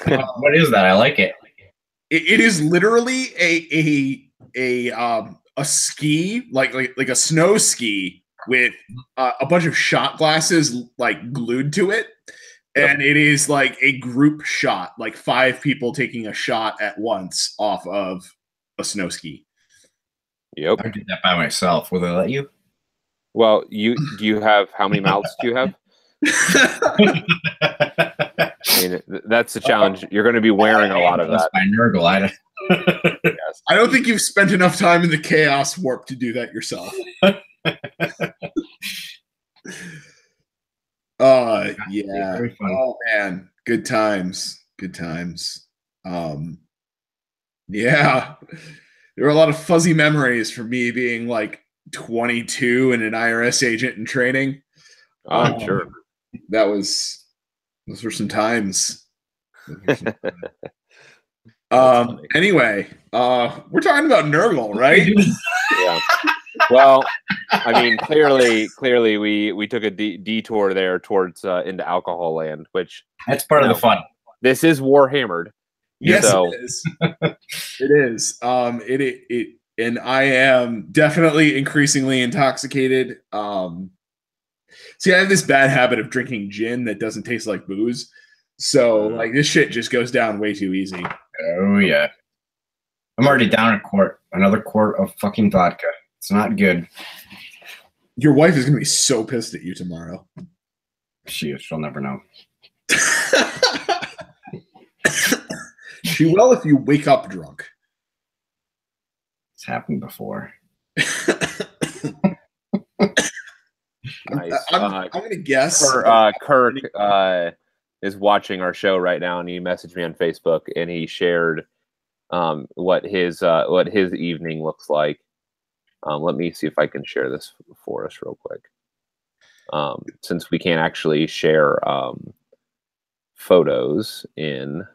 What is that? I like it. It is literally a ski, like a snow ski with a bunch of shot glasses like glued to it. And it is like a group shot, like 5 people taking a shot at once off of a snow ski. Yep. I did that by myself. Will they let you? Well, do you have how many mouths do you have? I mean, that's the challenge. You're going to be wearing a lot of that. By Nurgle, yes. I don't think you've spent enough time in the Chaos Warp to do that yourself. Yeah. Very fun. Oh man, good times. Good times. Yeah. There were a lot of fuzzy memories for me being like 22 and an IRS agent in training. I'm sure. Those were some times. Anyway, we're talking about Nurgle, right? Yeah. Well, I mean, clearly, we took a detour there towards into alcohol land, which that's part of the fun. This is WarHAMMERED. Yes, so. It is. It is. And I am definitely increasingly intoxicated. See, I have this bad habit of drinking gin that doesn't taste like booze. So, like, this shit just goes down way too easy. Oh, yeah. I'm already down a quart. Another quart of fucking vodka. It's not good. Your wife is going to be so pissed at you tomorrow. She'll never know. She will if you wake up drunk. It's happened before. Nice. I'm going to guess. Kirk is watching our show right now, and he messaged me on Facebook, and he shared what his evening looks like. Let me see if I can share this for us real quick. Since we can't actually share photos in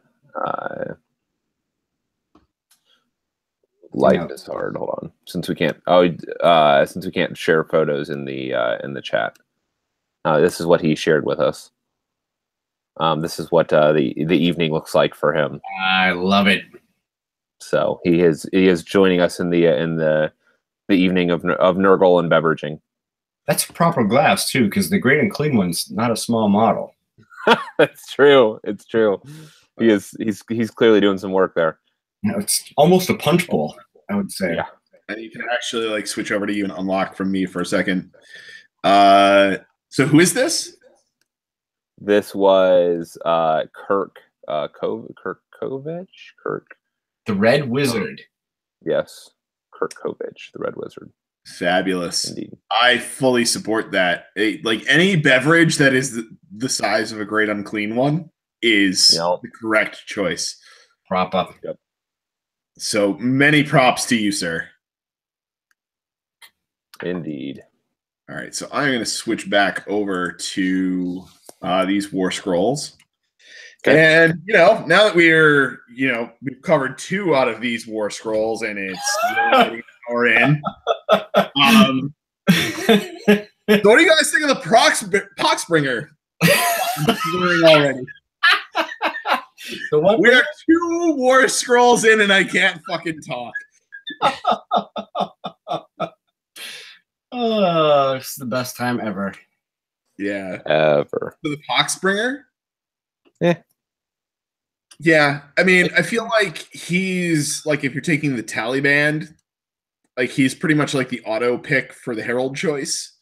life is hard. Hold on. Since we can't share photos in the chat. This is what he shared with us. This is what the evening looks like for him. I love it. So he is joining us in the evening of Nurgle and beveraging. That's proper glass too, because the Great and Clean one's not a small model. That's true. It's true. He's clearly doing some work there. No, it's almost a punch bowl, I would say. Yeah. And you can actually like switch over to you and unlock from me for a second. So who is this? This was Kirk Kovich. Kirk. The Red Wizard. Yes. Kirk Kovich, the Red Wizard. Fabulous. Indeed. I fully support that. Like any beverage that is the size of a Great Unclean one is the correct choice. Prop up. Yep. So many props to you, sir. Indeed. All right, so I'm going to switch back over to these War Scrolls. Okay. And, now that we've covered 2 out of these War Scrolls and it's an hour in, so what do you guys think of the Poxbringer? Already. We are 2 War Scrolls in and I can't fucking talk. Oh, it's the best time ever. Yeah. Ever. So the Poxbringer? Yeah. Yeah. I mean, I feel like he's like, if you're taking the Taliban, like he's pretty much like the auto pick for the Herald choice.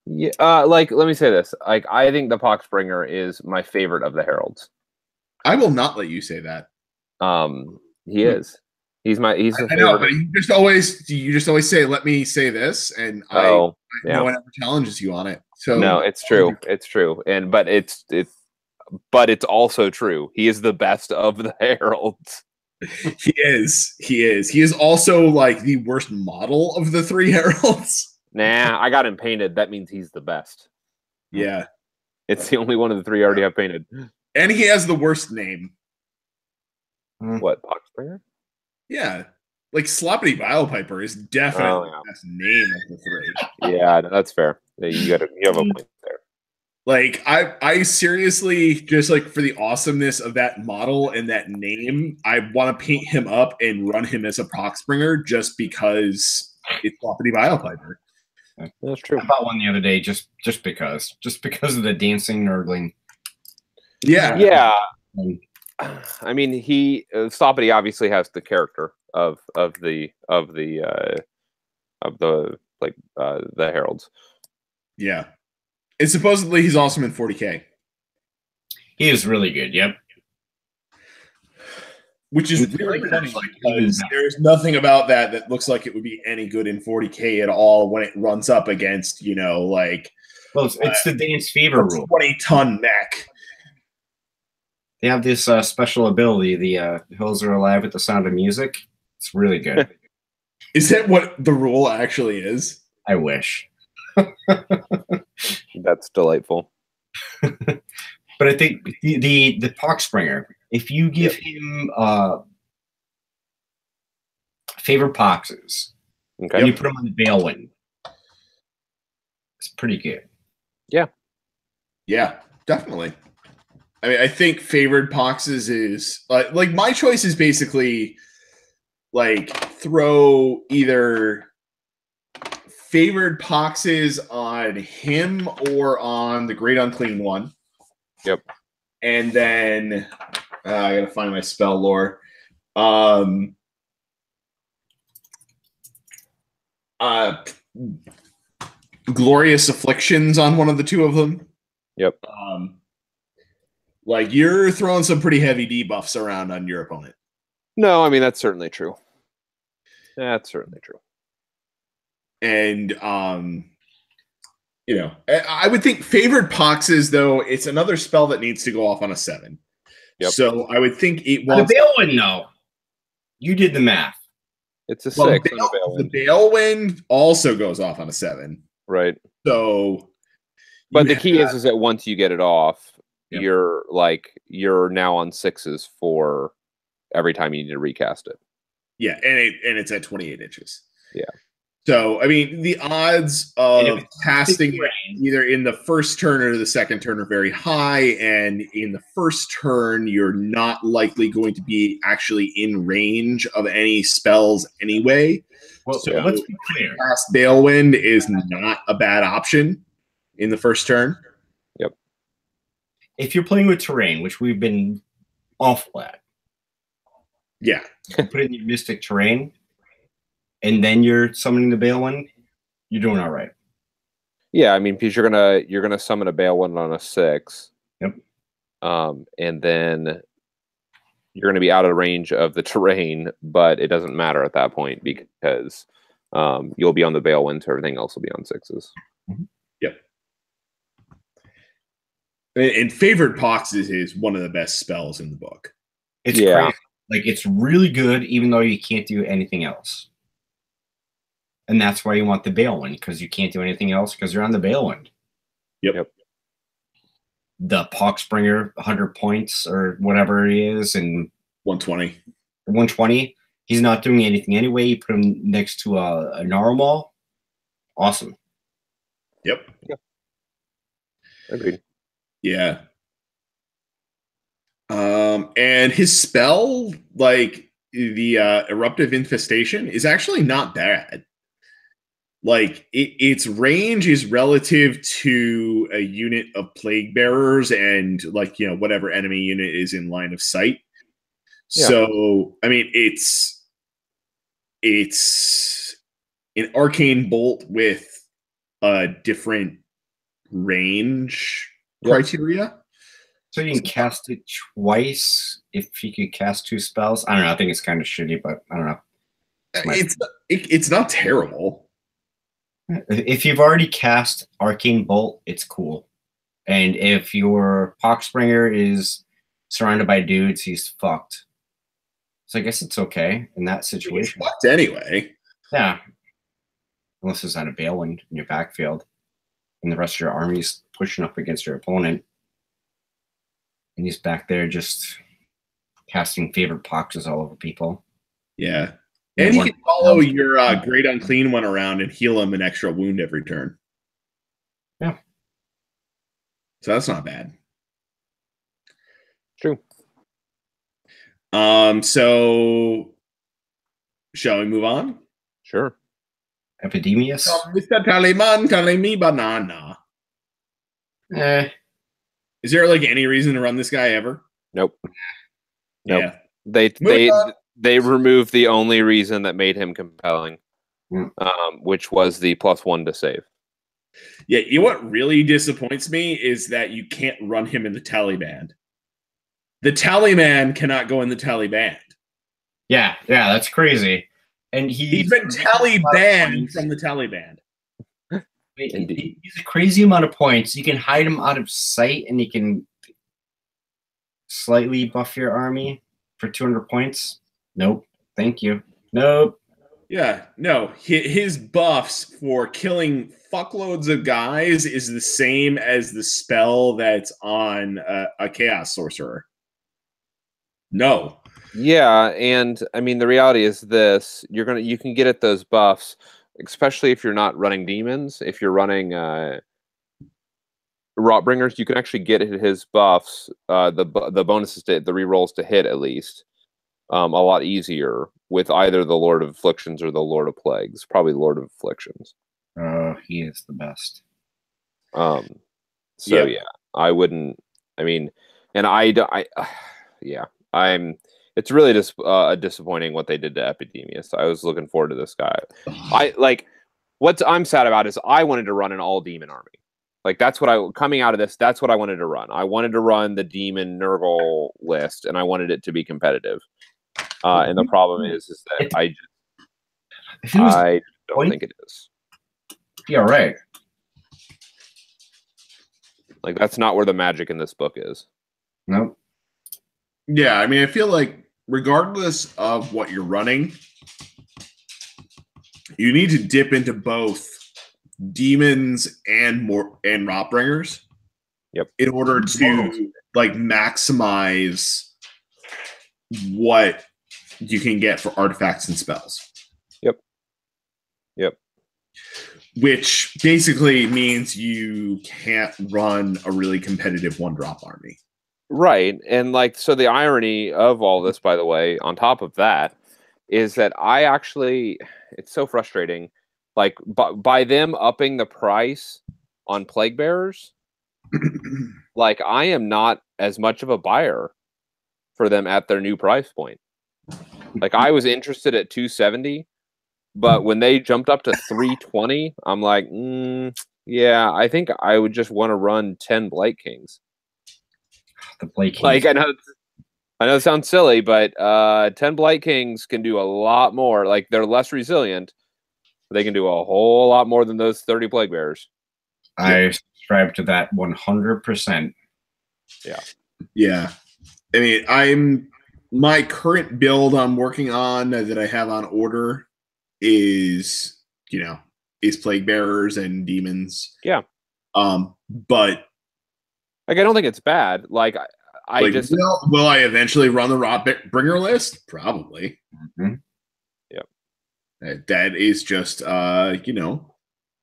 Yeah. Let me say this. Like, I think the Poxbringer is my favorite of the Heralds. I will not let you say that. He is. He's I know, but you just always say, "Let me say this," and no one ever challenges you on it. So no, it's true. It's true, but it's also true. He is the best of the Heralds. He is. He is also like the worst model of the 3 Heralds. Nah, I got him painted. That means he's the best. Yeah, it's the only one of the 3 I already have painted. And he has the worst name. What, Poxbringer? Yeah. Like Sloppity Bilepiper is definitely the best name of the 3. Yeah, that's fair. You have a point there. Like I seriously just like for the awesomeness of that model and that name, I want to paint him up and run him as a Poxbringer just because it's Sloppity Bilepiper. That's true. I bought one the other day just because of the dancing nurgling. Yeah. I mean, Sloppity obviously has the character of the Heralds. Yeah. And supposedly he's awesome in 40K. He is really good, yep. Which is really funny because there's nothing about that looks like it would be any good in 40K at all when it runs up against, like Well, it's the dance fever rule. 20-ton mech. They have this special ability. The hills are alive with the sound of music. It's really good. Is that what the rule actually is? I wish. That's delightful. But I think the Poxbringer, if you give him favorite poxes, and you put him on the Balewind, it's pretty good. Yeah, definitely. I mean, I think favored poxes is like my choice is basically like throw either favored poxes on him or on the Great Unclean One. Yep. And then I gotta find my spell lore. Glorious Afflictions on one of the two of them. Yep. Like you're throwing some pretty heavy debuffs around on your opponent. No, I mean that's certainly true. That's certainly true. And you know, I would think favored poxes though. It's another spell that needs to go off on a 7. Yep. So I would think it was the Balewind. No, you did the math. It's a 6 on the Balewind. The Balewind also goes off on a 7. Right. So, but the key is that once you get it off, Yep. you're now on 6s for every time you need to recast it. Yeah, and it's at 28 inches. Yeah. So I mean, the odds of casting either in the first turn or the second turn are very high, and in the first turn, you're not likely going to be actually in range of any spells anyway. Well, so let's be clear. Cast Balewind is not a bad option in the first turn. Yep. If you're playing with terrain, which we've been awful at, yeah, you put in your mystic terrain, and then you're summoning the Balewind, you're doing all right. Yeah, I mean, because you're gonna summon a Balewind on a 6. Yep. And then you're gonna be out of range of the terrain, but it doesn't matter at that point because you'll be on the Balewind, so everything else will be on 6s. Mm-hmm. Yep. And favored poxes is one of the best spells in the book. It's crazy. Like it's really good, even though you can't do anything else. And that's why you want the Balewind, because you can't do anything else because you're on the Balewind. Yep. The Poxbringer, 100 points or whatever it is, and 120. 120. He's not doing anything anyway. You put him next to a normal. Awesome. Yep. Agreed. Yeah. And his spell, like the Eruptive Infestation, is actually not bad. Like its range is relative to a unit of Plague Bearers and like, you know, whatever enemy unit is in line of sight. Yeah. So, I mean, it's an arcane bolt with a different range criteria. So you can cast it twice if you could cast 2 spells. I don't know. I think it's kind of shitty, but I don't know. It's not terrible. If you've already cast Arcane Bolt, it's cool. And if your Poxbringer is surrounded by dudes, he's fucked. So I guess it's okay in that situation. He's fucked anyway. Yeah. Unless it's on a Balewind in your backfield and the rest of your army's pushing up against your opponent. And he's back there just casting favorite poxes all over people. Yeah. And he can follow your Great Unclean One around and heal him an extra wound every turn. Yeah. So that's not bad. True. So shall we move on? Sure. Epidemius. Mr. Taliman telling me banana. Is there like any reason to run this guy ever? Nope. Yeah. They removed the only reason that made him compelling, which was the +1 to save. Yeah, you know what really disappoints me is that you can't run him in the Taliban. The Taliban cannot go in the Taliban. Yeah, that's crazy. And he's been Taliban from the Taliban. Indeed. He's a crazy amount of points. You can hide him out of sight, and you can slightly buff your army for 200 points. Nope. Thank you. Nope. Yeah, no. His buffs for killing fuckloads of guys is the same as the spell that's on a Chaos Sorcerer. No. Yeah, and I mean the reality is this: you can get at those buffs, especially if you're not running demons. If you're running Rotbringers, you can actually get his buffs, the bonuses to the rerolls to hit at least, a lot easier with either the Lord of Afflictions or the Lord of Plagues. Probably the Lord of Afflictions. Oh, he is the best. So yeah, I wouldn't. I mean, and yeah, It's really just disappointing what they did to Epidemius. I was looking forward to this guy. What I'm sad about is I wanted to run an all demon army. Like that's what coming out of this. That's what I wanted to run. I wanted to run the demon Nurgle list, and I wanted it to be competitive. And the problem is that I don't think it is. Yeah, right. Like that's not where the magic in this book is. Nope. Yeah, I mean, I feel like regardless of what you're running, you need to dip into both demons and Rotbringers. Yep. In order to like maximize what you can get for artifacts and spells. Yep. Which basically means you can't run a really competitive 1-drop army. Right. And like, so the irony of all this, by the way, on top of that, is that it's so frustrating. Like by them upping the price on Plague Bearers, like I am not as much of a buyer for them at their new price point. Like I was interested at 270, but when they jumped up to 320, I'm like, yeah, I think I would just want to run 10 Blight Kings. The Blight Kings. Like I know it sounds silly, but 10 Blight Kings can do a lot more. Like they're less resilient. They can do a whole lot more than those 30 Plague Bearers. I subscribe to that 100%. Yeah. Yeah. I mean, my current build I'm working on that I have on order is Plague Bearers and Demons. Yeah. But like I don't think it's bad. Like I just will I eventually run the Rotbringer list? Probably. Mm-hmm. That is just at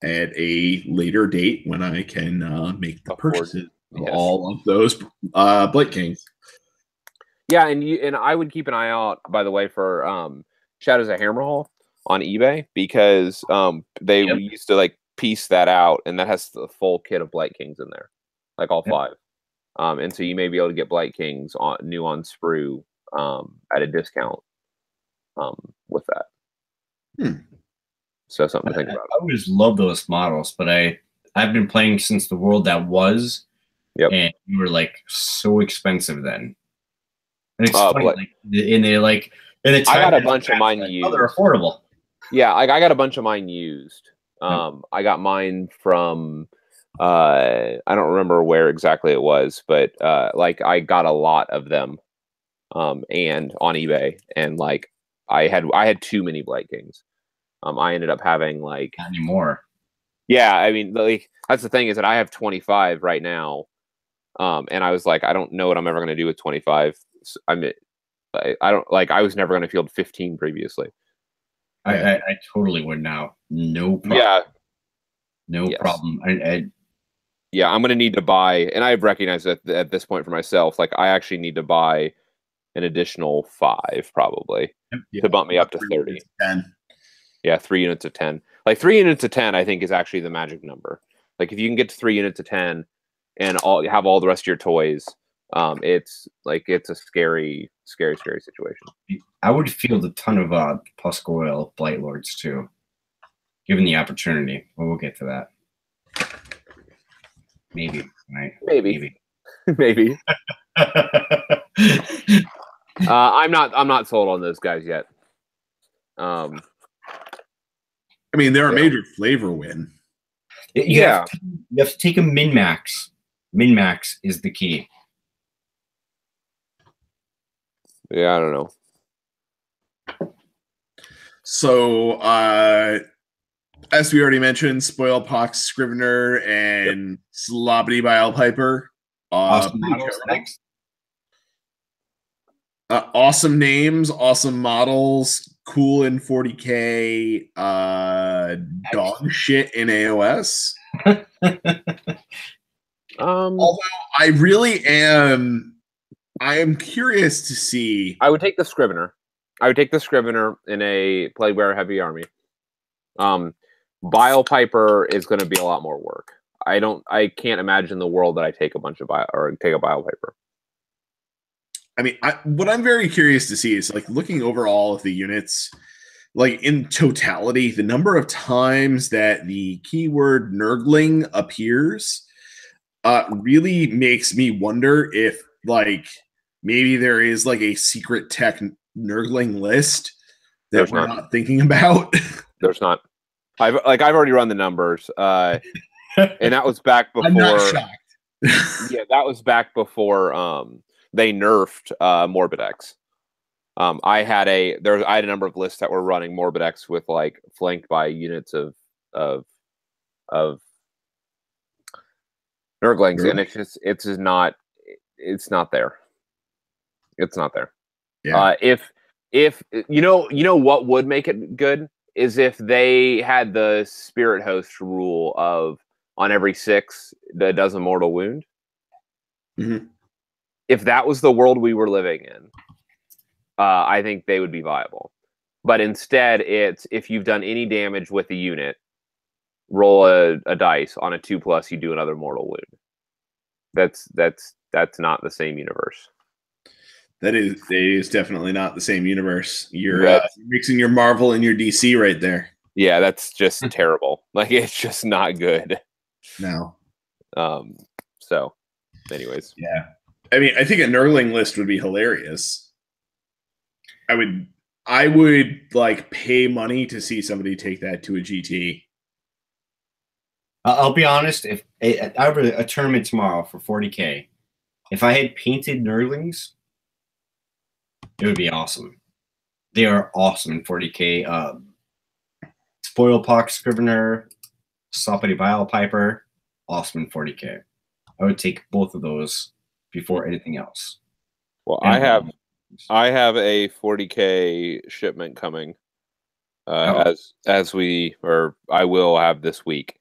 a later date when I can make the purchases of all of those Blight Kings. Yeah, and I would keep an eye out, by the way, for Shadows of Hammerhall on eBay, because they used to like piece that out, and that has the full kit of Blight Kings in there, like all 5. And so you may be able to get Blight Kings new on sprue at a discount with that. So something to think about. I always love those models, but I've been playing since the world that was, and you were like so expensive then. And it's funny, I got a bunch of mine used. They're affordable. Yeah, I got a bunch of mine used. I got mine from I don't remember where exactly it was, but I got a lot of them and on eBay, and like I had too many Blight Kings. I ended up having like not anymore. Yeah, I mean, like that's the thing is that I have 25 right now, and I was like, I don't know what I'm ever going to do with 25. I don't like. I was never going to field 15 previously. I totally would now. No problem. Yeah, no problem. Yeah, I'm going to need to buy, and I've recognized that at this point for myself, like I actually need to buy an additional 5 probably to bump me up to 30. 10. Yeah, 3 units of 10. Like 3 units of 10, I think is actually the magic number. Like if you can get to 3 units of 10 and have all the rest of your toys, it's a scary situation. I would field a ton of Puscoil Blight Lords too, given the opportunity. But we'll get to that. Maybe. Right? Maybe. I'm not sold on those guys yet. I mean, they're a major flavor win. You have to take a min-max. Min-max is the key. Yeah, I don't know. So, as we already mentioned, Spoilpox, Scrivener, and Sloppity Bilepiper. Awesome models next. Awesome names, awesome models, cool in 40K, dog shit in AOS. Although I am curious to see. I would take the Scrivener. I would take the Scrivener in a Plaguebearer heavy army. Bilepiper is going to be a lot more work. I can't imagine the world that I take a bunch of take a Bilepiper. I mean, what I'm very curious to see is like looking over all of the units, like in totality, the number of times that the keyword Nurgling appears really makes me wonder if like maybe there is like a secret tech Nurgling list that we're not thinking about. There's not. I've already run the numbers, and that was back before. I'm not shocked. Yeah, that was back before they nerfed Morbidex. I had a number of lists that were running Morbidex with like flanked by units of Nurglings, and it's not there. It's not there. Yeah. If you know what would make it good is if they had the Spirit Host rule of on every 6 that does a mortal wound. Mm-hmm. If that was the world we were living in, I think they would be viable. But instead, it's if you've done any damage with a unit, roll a dice. On a 2+, you do another mortal wound. That's not the same universe. That is definitely not the same universe. You're mixing your Marvel and your DC right there. Yeah, that's just terrible. Like it's just not good. No. So, anyways. Yeah. I mean, I think a Nurgling list would be hilarious. I would like pay money to see somebody take that to a GT. I'll be honest. If I have a tournament tomorrow for 40K, if I had painted Nurglings, it would be awesome. They are awesome in 40K. Spoilpox, Scrivener, Sloppity Bilepiper, awesome in 40K. I would take both of those before anything else. Well, I have a 40K shipment coming I will have this week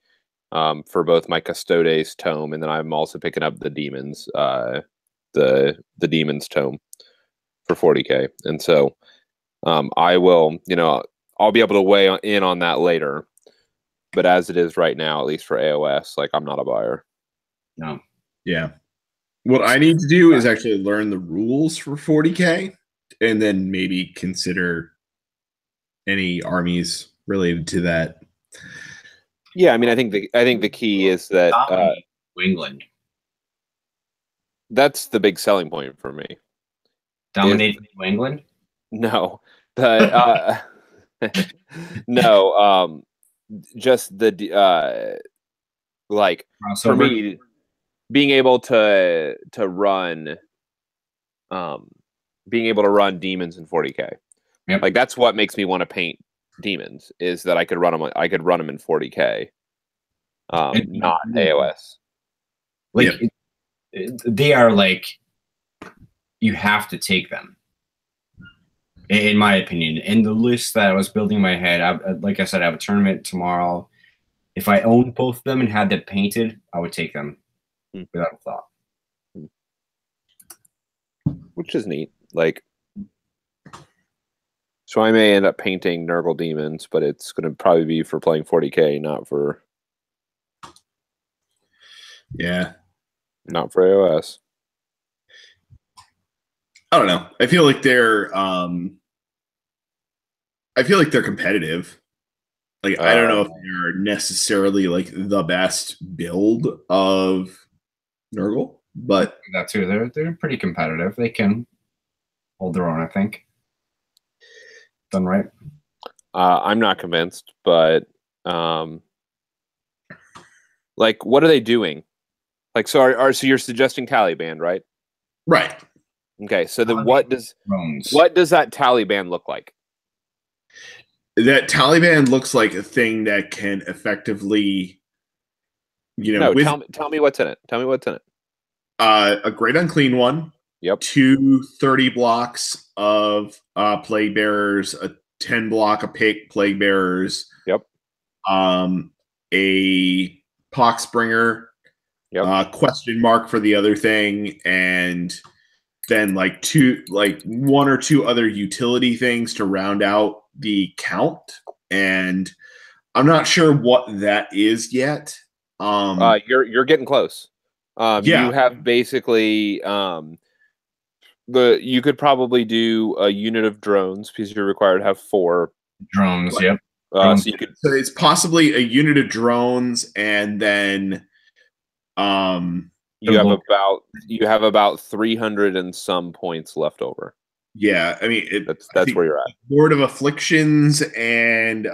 for both my Custodes tome, and then I'm also picking up the Demons the Demons tome for 40K. And so I will, I'll be able to weigh in on that later. But as it is right now, at least for AOS, like I'm not a buyer. No. Yeah. What I need to do is actually learn the rules for 40K and then maybe consider any armies related to that. Yeah, I mean, I think the key is that New England. That's the big selling point for me. Dominating New England? No, no. Just the like crossover. For me, being able to run, demons in 40K. Yep. Like that's what makes me want to paint demons is that I could run them. I could run them in 40K, not AOS. Like they are like you have to take them. In my opinion, in the list that I was building in my head, like I said, I have a tournament tomorrow. If I owned both of them and had them painted, I would take them without a thought. Which is neat. Like, so I may end up painting Nurgle demons, but it's going to probably be for playing 40K, not for. Yeah. Not for AOS. I don't know. I feel like they're competitive. Like I don't know if they're necessarily like the best build of Nurgle, but that too. They're pretty competitive. They can hold their own, I think. Done right. I'm not convinced, but Like, what are they doing? Like, so so you're suggesting Taliban, right? Right. Okay, so then Drones. what does that Taliban look like? That Taliban looks like a thing that can effectively, tell me what's in it. Tell me what's in it. A great unclean one. Yep. 2 30 blocks of plague bearers, a 10 block of plague bearers. Yep. A poxbringer. Yep. Question mark for the other thing, and then like 1 or 2 other utility things to round out the count. And I'm not sure what that is yet. You're getting close. Yeah. You have basically you could probably do a unit of drones because you're required to have 4 drones. Yep. So you could. So it's possibly a unit of drones, and then you have about 300 and some points left over. Yeah, I mean that's where you're at. Lord of Afflictions and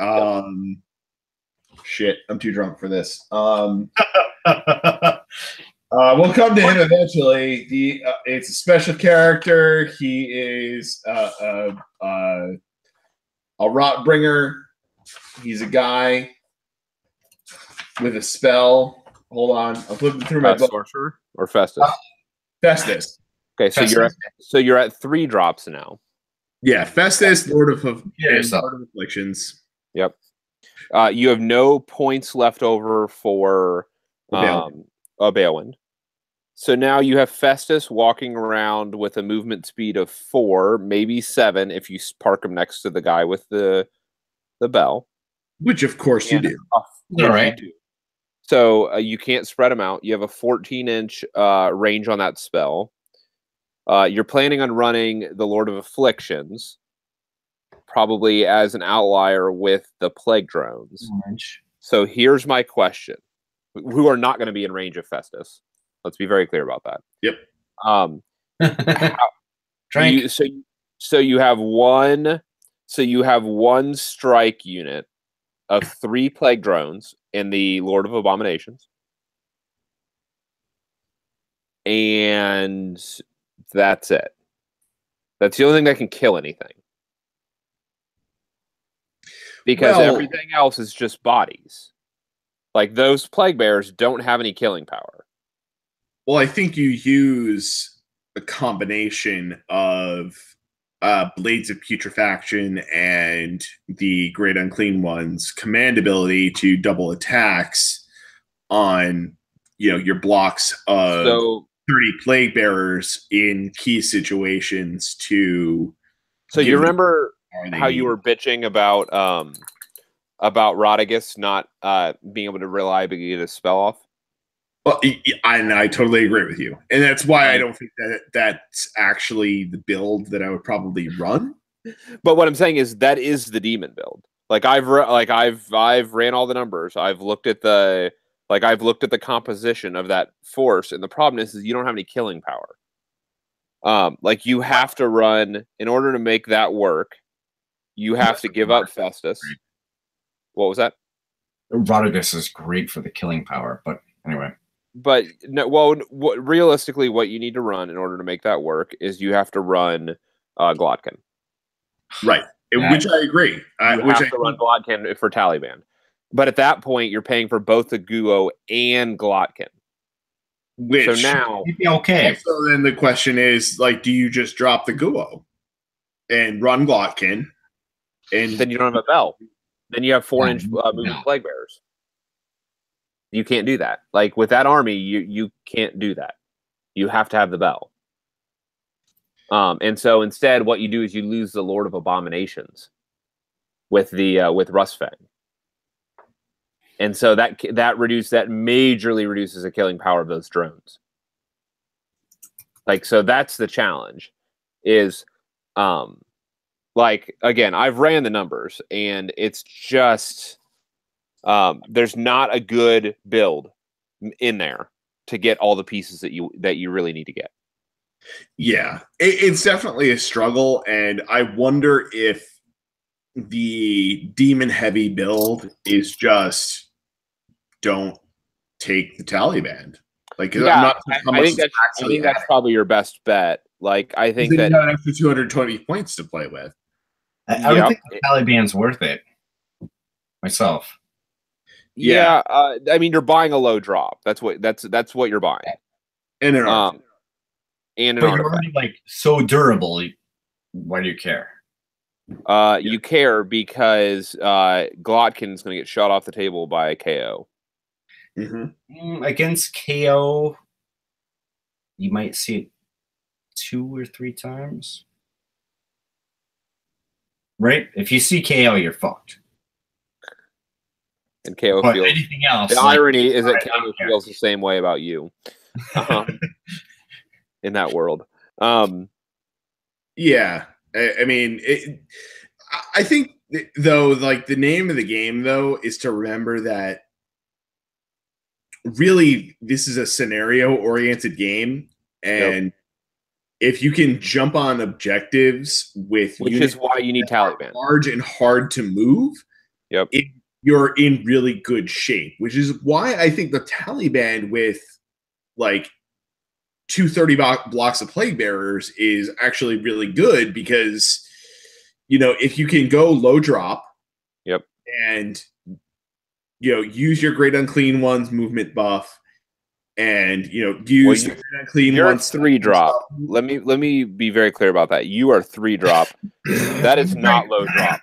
shit, I'm too drunk for this. We'll come to him eventually. It's a special character. He is a Rotbringer. He's a guy with a spell. Hold on, I'm flipping through my book. Sorcerer or Festus? Festus. Okay, so you're at 3 drops now. Yeah, Festus, Lord of Afflictions. Yep. You have no points left over for a Balewind. So now you have Festus walking around with a movement speed of 4, maybe 7 if you park him next to the guy with the bell. Which, of course, you do. All right. So you can't spread them out. You have a 14-inch range on that spell. You're planning on running the Lord of Afflictions, probably as an outlier with the Plague Drones. So here's my question. Who are not going to be in range of Festus. Let's be very clear about that. Yep. So you have one strike unit of 3 Plague Drones in the Lord of Abominations. And that's it. That's the only thing that can kill anything. Because everything else is just bodies. Like, those Plague Bearers don't have any killing power. Well, I think you use a combination of Blades of Putrefaction and the Great Unclean One's command ability to double attacks on, your blocks of 30 Plague Bearers in key situations to... So you remember how you were bitching about Rodigus not being able to reliably get a spell off? Well, I totally agree with you, and that's why I don't think that's actually the build that I would probably run. But what I'm saying is that is the demon build. Like I've ran all the numbers. I've looked at the composition of that force, and the problem is you don't have any killing power. Like you have to run in order to make that work. You have to give up Festus. What was that? Rodigus is great for the killing power, but anyway. But no, realistically, what you need to run in order to make that work is you have to run Glotkin. Right, which I agree. You have to run Glotkin for Taliban. But at that point, you're paying for both the Guo and Glotkin. So now, okay. So then the question is, do you just drop the Guo and run Glotkin, and then you don't have a bell? Then you have 4-inch moving Plague Bearers. You can't do that. Like with that army, you can't do that. You have to have the bell. And so instead, what you do is you lose the Lord of Abominations with Rustfang. And so that majorly reduces the killing power of those drones. So that's the challenge. Is again, I've ran the numbers, and it's just. There's not a good build in there to get all the pieces that you really need to get. Yeah, it's definitely a struggle, and I wonder if the demon heavy build is just don't take the Taliban. Like, Yeah, I'm not I think that's probably your best bet. Like, I think that you got an extra 220 points to play with. I don't think the Taliban's worth it myself. Yeah, I mean, you're buying a low drop. That's what you're buying. And an artifact. And an but artifact. You're already like so durable. Why do you care? You care because Glotkin's going to get shot off the table by a KO. Against KO, you might see it 2 or 3 times. Right? If you see KO, you're fucked. And KO but feels anything else. The irony is that KO feels the same way about you. In that world. Yeah. I mean, I think, though, like, the name of the game, though, is to remember that really this is a scenario-oriented game, and if you can jump on objectives with which is why you need Taliban. Large and hard to move, you're in really good shape, which is why I think the Taliban with, like, 230 blocks of Plague Bearers is actually really good because, you know, if you can go low drop, and, you know, use your Great Unclean Ones movement buff, and, you know, use the Great Unclean Ones 3 drop. Let me be very clear about that. You are 3 drop. That is not low drop.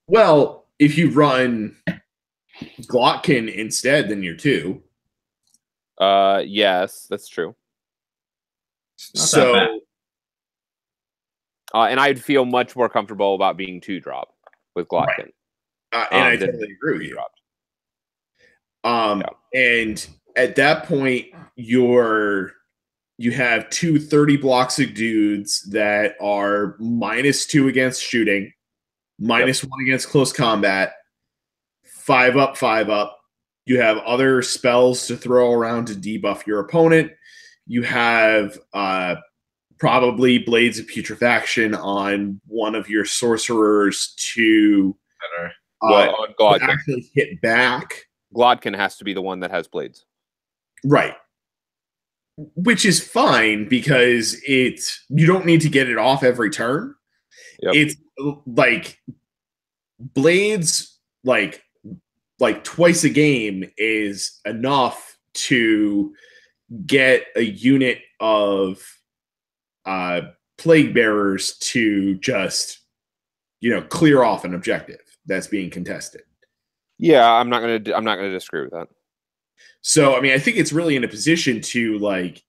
Well, if you run Glotkin instead, then you're 2. Yes, that's true. So, and I'd feel much more comfortable about being 2 drop with Glotkin. Right. And I totally agree with you. And at that point, you have 2 30 blocks of dudes that are -2 against shooting, -1 against close combat, 5 up, 5 up. You have other spells to throw around to debuff your opponent. You have probably Blades of Putrefaction on one of your sorcerers to actually hit back. Glotkin has to be the one that has blades. Right. Which is fine because you don't need to get it off every turn. It's like blades, like twice a game is enough to get a unit of Plague Bearers to just, you know, clear off an objective that's being contested. Yeah, I'm not gonna disagree with that. So, I mean, I think it's really in a position to, like,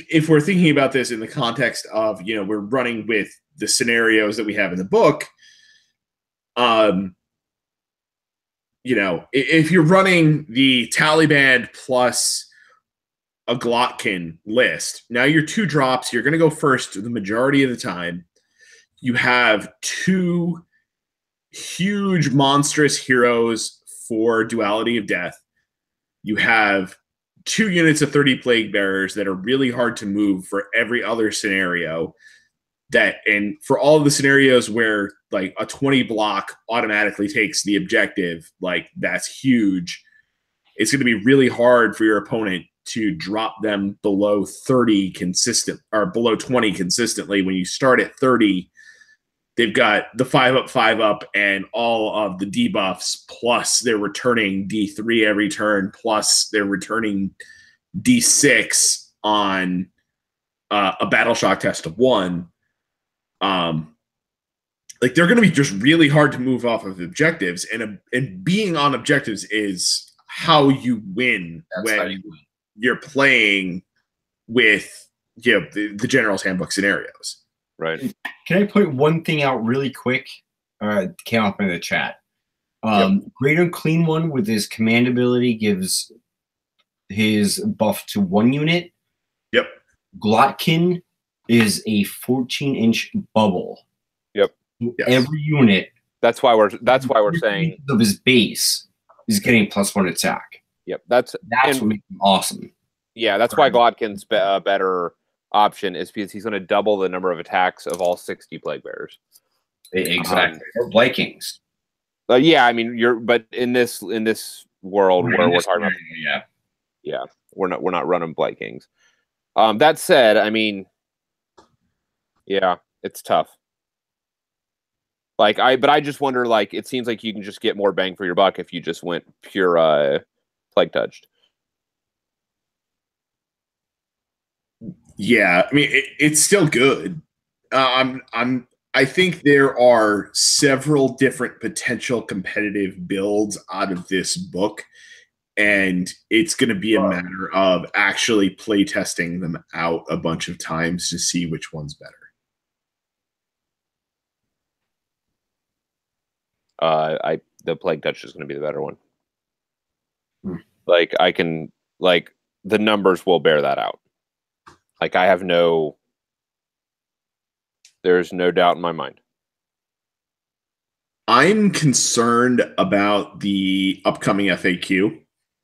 if we're thinking about this in the context of, you know, we're running with the scenarios that we have in the book, you know, if you're running the Taliban plus a Glotkin list, now you're 2 drops, you're going to go first the majority of the time. You have 2 huge monstrous heroes for Duality of Death. You have 2 units of 30 Plague Bearers that are really hard to move for every other scenario. And for all of the scenarios where, like, a 20 block automatically takes the objective, like, that's huge. It's going to be really hard for your opponent to drop them below 30 consistent or below 20 consistently. When you start at 30, they've got the 5 up, 5 up, and all of the debuffs, plus they're returning D3 every turn, plus they're returning D6 on a battle shock test of 1. Like, they're going to be just really hard to move off of objectives, and being on objectives is how you win. That's when you're playing with, you know, the General's Handbook scenarios. Right. Can I point one thing out really quick? Came up in the chat. Great Unclean One with his command ability gives his buff to 1 unit. Yep. Glotkin is a 14-inch bubble. Yep. Yes. Every unit. That's why we're saying of his base is getting +1 attack. Yep. That's what makes him awesome. Yeah, that's why Glotkin's a better option, is because he's going to double the number of attacks of all 60 Plague Bearers. Exactly. Or Vikings. Yeah, I mean, but in this world where we're talking about. Yeah, we're not running Blight Kings. That said, I mean, yeah, it's tough. But I just wonder, like, it seems like you can just get more bang for your buck if you just went pure Plague Touched. Yeah, I mean, it's still good. I think there are several different potential competitive builds out of this book, and it's going to be a matter of actually play testing them out a bunch of times to see which one's better. The Plague Touch is going to be the better one. Like, the numbers will bear that out. Like, there's no doubt in my mind. I'm concerned about the upcoming FAQ.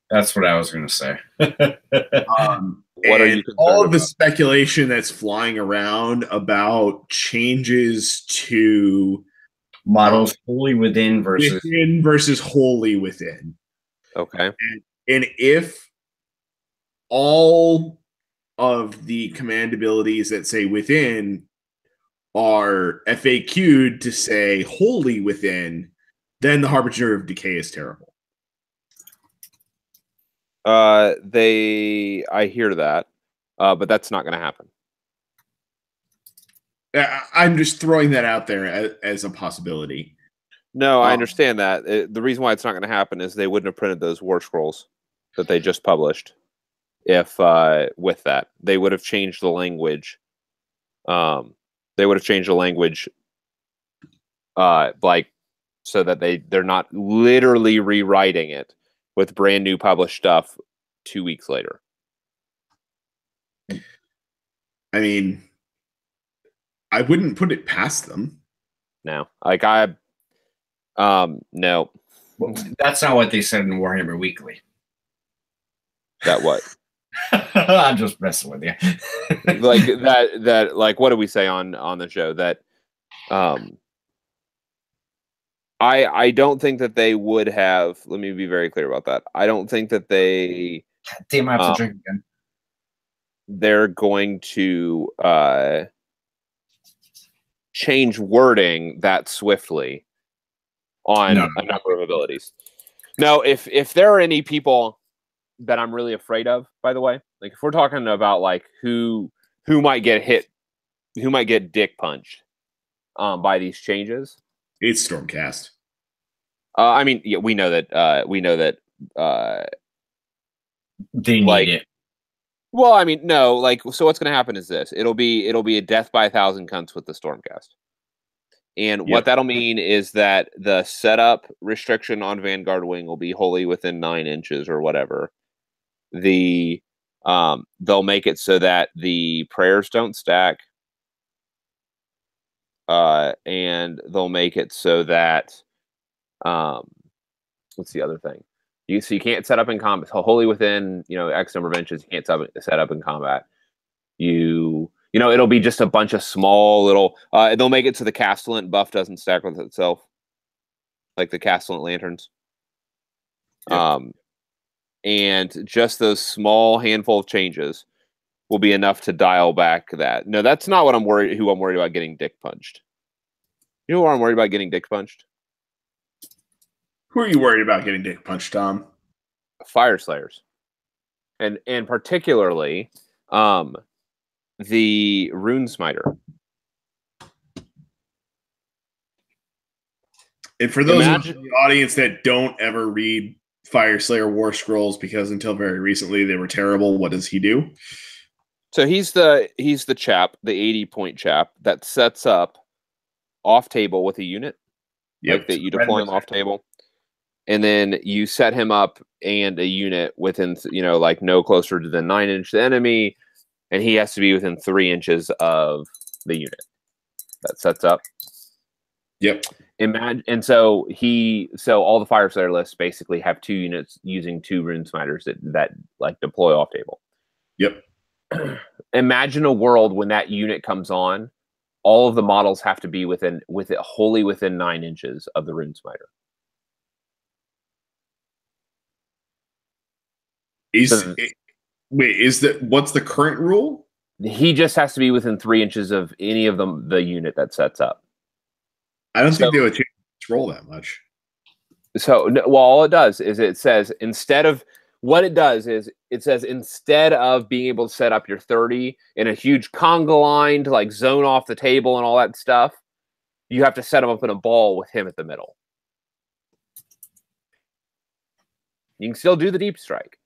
That's what I was going to say. What are you concerned all of the speculation that's flying around about changes to models wholly within versus wholly within. Okay. And if all of the command abilities that say within are FAQ'd to say wholly within, then the Harbinger of Decay is terrible. I hear that, but that's not going to happen. I'm just throwing that out there as a possibility. No, I understand that. The reason why it's not going to happen is they wouldn't have printed those war scrolls that they just published. If with that, they would have changed the language. They would have changed the language, like, so that they're not literally rewriting it with brand new published stuff 2 weeks later. I mean, I wouldn't put it past them. No, like no. Well, that's not what they said in Warhammer Weekly. That what? I'm just messing with you. Like that like, what do we say on the show? That I don't think that they would have. Let me be very clear about that. I don't think that they. Damn, I have to drink again. They're going to change wording that swiftly on a number of abilities. No, if there are any people that I'm really afraid of, by the way, like, if we're talking about, like, who might get hit, who might get dick punched by these changes, it's Stormcast. I mean, yeah, we know that they need it. Well, I mean, no, like, so what's going to happen is this: it'll be a death by 1,000 cunts with the Stormcast, and what that'll mean is that the setup restriction on Vanguard Wing will be wholly within 9 inches or whatever. They'll make it so that the prayers don't stack, and they'll make it so that what's the other thing? So you can't set up in combat. So wholly within, X number of inches, you can't set up in combat. It'll be just a bunch of small little. They'll make it so the Castellant buff doesn't stack with itself, like the Castellant lanterns. Yep. And just those small handful of changes will be enough to dial back that. No, that's not what I'm worried. Who I'm worried about getting dick punched. You know who I'm worried about getting dick punched? Who are you worried about getting dick punched, Tom? Fire Slayers, and particularly the Rune Smiter. And for those in the audience that don't ever read Fire Slayer War Scrolls, because until very recently they were terrible, what does he do? So he's the chap, the 80-point chap that sets up off table with a unit. Yep. Like that you deploy him off table. And then you set him up and a unit within, like no closer to the 9 inch the enemy, and he has to be within 3 inches of the unit that sets up. Yep. And so all the Fire Slayer lists basically have 2 units using 2 Rune Smiters that like deploy off table. Yep. Imagine a world when that unit comes on, all of the models have to be wholly within 9 inches of the Rune Smiter. What's the current rule? He just has to be within 3 inches of any of the unit that sets up. I don't think they would change its roll that much. So, well, all it does is it says instead of being able to set up your 30 in a huge conga line to like zone off the table and all that stuff, you have to set him up in a ball with him at the middle. You can still do the deep strike.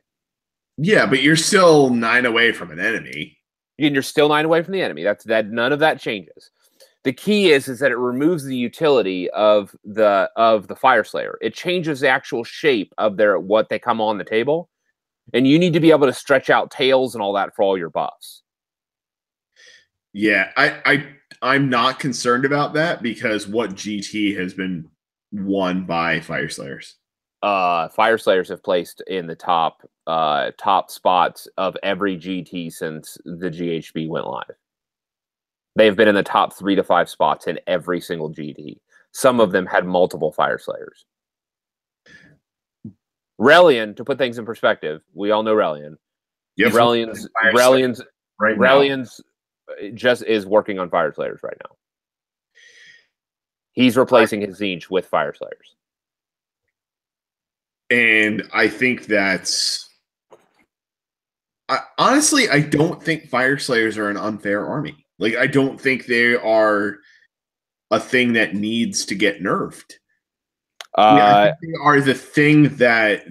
Yeah, but you're still 9 away from an enemy. And you're still 9 away from the enemy. None of that changes. The key is that it removes the utility of the Fire Slayer. It changes the actual shape of what they come on the table, and you need to be able to stretch out tails and all that for all your buffs. Yeah, I'm not concerned about that because what GT has been won by Fire Slayers. Fire Slayers have placed in the top spots of every GT since the GHB went live. They've been in the top 3 to 5 spots in every single GT. Some of them had multiple Fire Slayers. Relian, to put things in perspective, we all know Relian. Yep. Relian's just is working on Fire Slayers right now. He's replacing his Tzeentch with Fire Slayers. And I think honestly, I don't think Fire Slayers are an unfair army. Like, I don't think they are a thing that needs to get nerfed. I think they are the thing that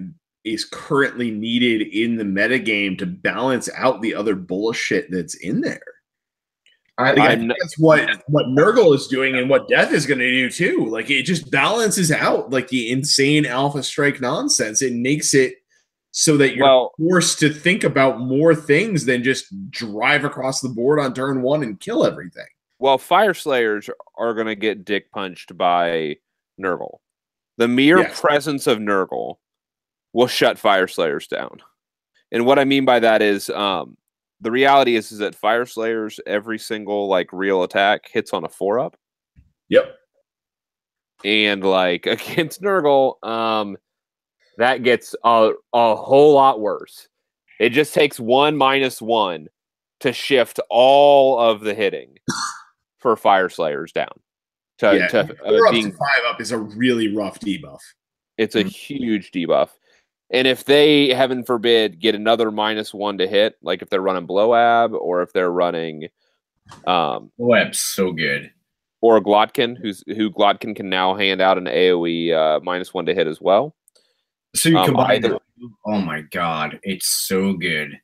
is currently needed in the metagame to balance out the other bullshit that's in there. I think that's what Nurgle is doing and what Death is going to do too. Like, it just balances out like the insane Alpha Strike nonsense. It makes it so that you're forced to think about more things than just drive across the board on turn 1 and kill everything. Well, Fire Slayers are going to get dick punched by Nurgle. The mere presence of Nurgle will shut Fire Slayers down. And what I mean by that is the reality is that Fire Slayers, every single like real attack hits on a 4-up. Yep. And like against Nurgle, that gets a whole lot worse. It just takes 1/-1 to shift all of the hitting for Fire Slayers down. Being 5 up is a really rough debuff. It's a huge debuff. And if they, heaven forbid, get another -1 to hit, like if they're running Blowab or if they're running Blowab's so good. Or Glotkin, who Glotkin can now hand out an AoE -1 to hit as well. So you combine them. Oh my god, it's so good.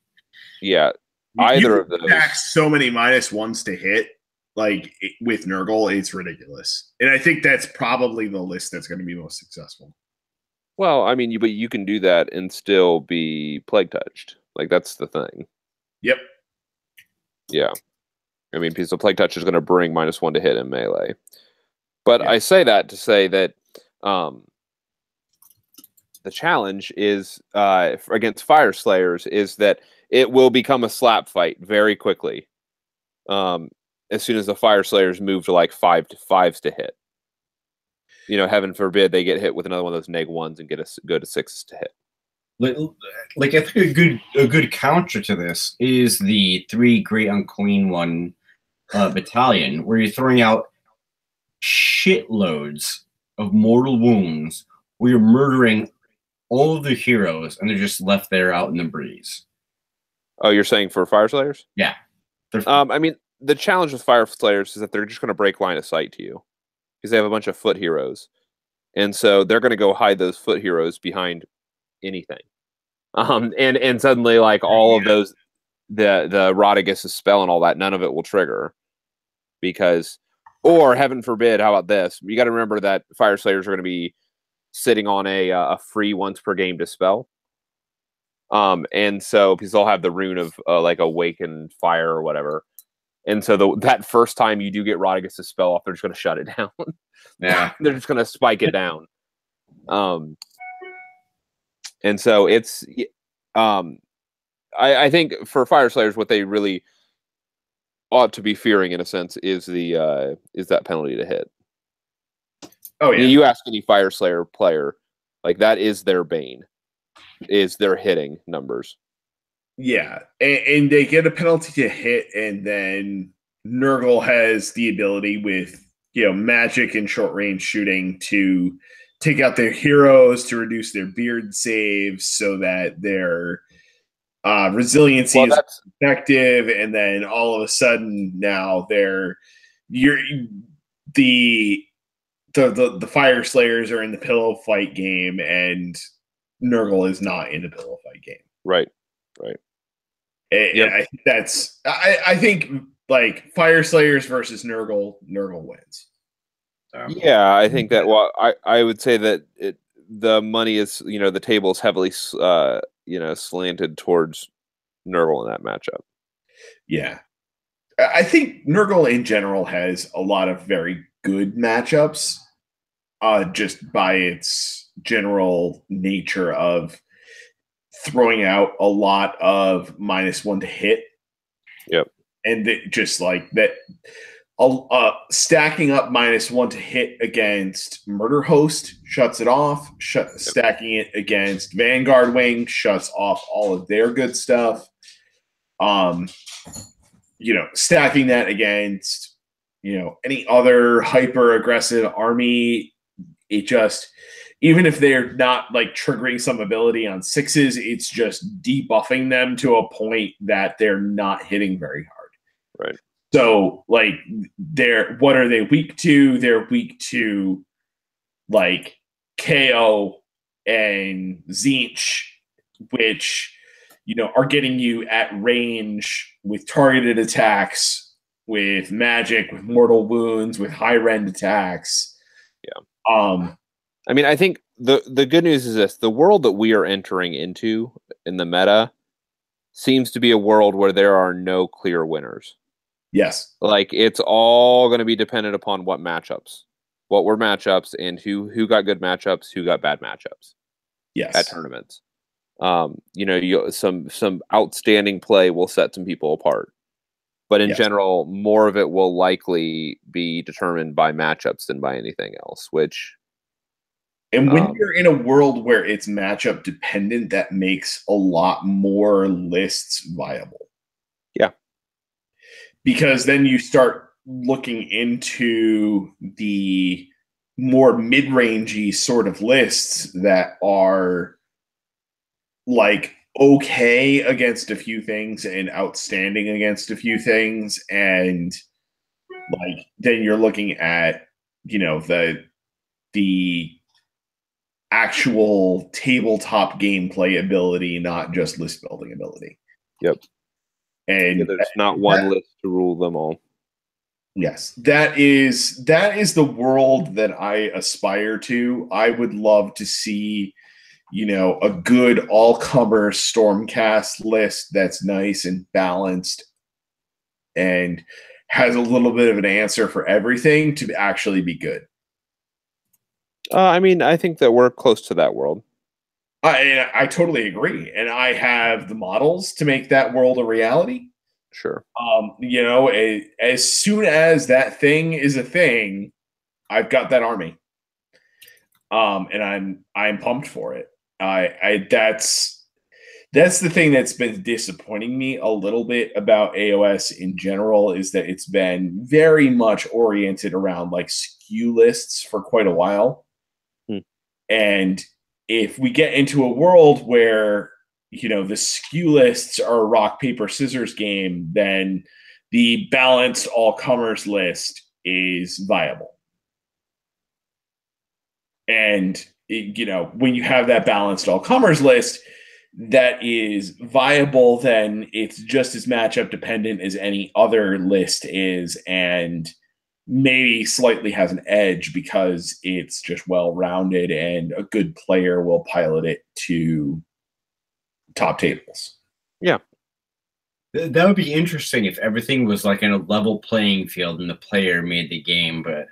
Yeah, either of those. Attack so many -1s to hit, like with Nurgle, it's ridiculous. And I think that's probably the list that's going to be most successful. Well, I mean, but you can do that and still be plague touched. Like, that's the thing. Yep. Yeah. I mean, because the plague touch is going to bring -1 to hit in melee. But I say that to say that the challenge is against Fire Slayers is that it will become a slap fight very quickly. As soon as the Fire Slayers move to like 5s to hit. You know, heaven forbid they get hit with another one of those -1s and go to 6s to hit. Like I think a good counter to this is the 3 Great Unclean One battalion, where you're throwing out shitloads of mortal wounds, where you're murdering all of the heroes, and they're just left there out in the breeze. Oh, you're saying for Fire Slayers? Yeah. I mean, the challenge with Fire Slayers is that they're just going to break line of sight to you. Because they have a bunch of foot heroes. And so they're going to go hide those foot heroes behind anything. And suddenly, like, all of those, the Rodriguez' spell and all that, none of it will trigger. Because, or heaven forbid, how about this? You got to remember that Fire Slayers are going to be sitting on a free once per game dispel. And so, because they'll have the rune of like Awaken Fire or whatever. And so that first time you do get Rodriguez' spell off, they're just going to shut it down. Yeah. They're just going to spike it down. And so it's, I think for Fire Slayers, what they really ought to be fearing, in a sense, is that penalty to hit. Oh yeah. You ask any Fire Slayer player, like, that is their bane. is their hitting numbers. Yeah, and they get a penalty to hit, and then Nurgle has the ability with magic and short range shooting to take out their heroes to reduce their beard saves so that their resiliency is effective, and then all of a sudden now the Fire Slayers are in the pillow fight game, and Nurgle is not in the pillow fight game. Right. And I think like Fire Slayers versus Nurgle wins. Yeah, I think that. Well, I would say that the money is the table is heavily slanted towards Nurgle in that matchup. Yeah, I think Nurgle in general has a lot of very good matchups, just by its general nature of throwing out a lot of -1 to hit. Yep. And just like that, stacking up -1 to hit against Murder Host shuts it off. Stacking it against Vanguard Wing shuts off all of their good stuff. Stacking that against any other hyper aggressive army, it just, even if they're not like triggering some ability on 6s, it's just debuffing them to a point that they're not hitting very hard. Right. So like what are they weak to? They're weak to like KO and Tzeentch, which are getting you at range with targeted attacks, with magic, with mortal wounds, with high rend attacks. Yeah. I mean, I think the good news is this: the world that we are entering into in the meta seems to be a world where there are no clear winners. Yes. Like, it's all going to be dependent upon what were matchups, and who got good matchups, who got bad matchups. Yes. At tournaments. Some outstanding play will set some people apart. But in general, more of it will likely be determined by matchups than by anything else, And when you're in a world where it's matchup dependent, that makes a lot more lists viable. Yeah. Because then you start looking into the more mid-rangey sort of lists that are like okay against a few things and outstanding against a few things. And like then you're looking at, the actual tabletop gameplay ability, not just list building ability. Yep. And there's not one list to rule them all. Yes, that is the world that I aspire to. I would love to see, a good all-comer Stormcast list that's nice and balanced and has a little bit of an answer for everything to actually be good. I mean, I think that we're close to that world. I totally agree. And I have the models to make that world a reality. Sure. As soon as that thing is a thing, I've got that army. And I'm pumped for it. That's the thing that's been disappointing me a little bit about AOS in general, is that it's been very much oriented around like SKU lists for quite a while. And if we get into a world where, the SKU lists are a rock, paper, scissors game, then the balanced all-comers list is viable. And, when you have that balanced all-comers list that is viable, then it's just as matchup dependent as any other list is, and maybe slightly has an edge because it's just well-rounded and a good player will pilot it to top tables. Yeah. That would be interesting if everything was like in a level playing field and the player made the game, but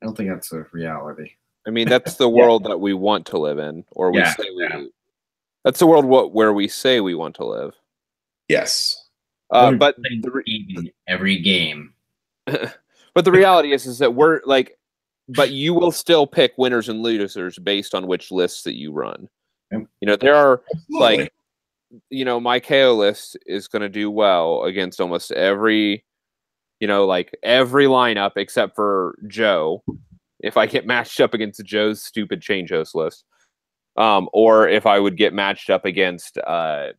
I don't think that's a reality. I mean, that's the world that we want to live in, or we say we. That's the world where we say we want to live. Yes. But every game. But the reality is that we're like, but you will still pick winners and losers based on which lists that you run. You know, there are Absolutely. like, you know, my KO list is going to do well against almost every, you know, like every lineup except for Joe. If I get matched up against Joe's stupid change host list, or if I would get matched up against the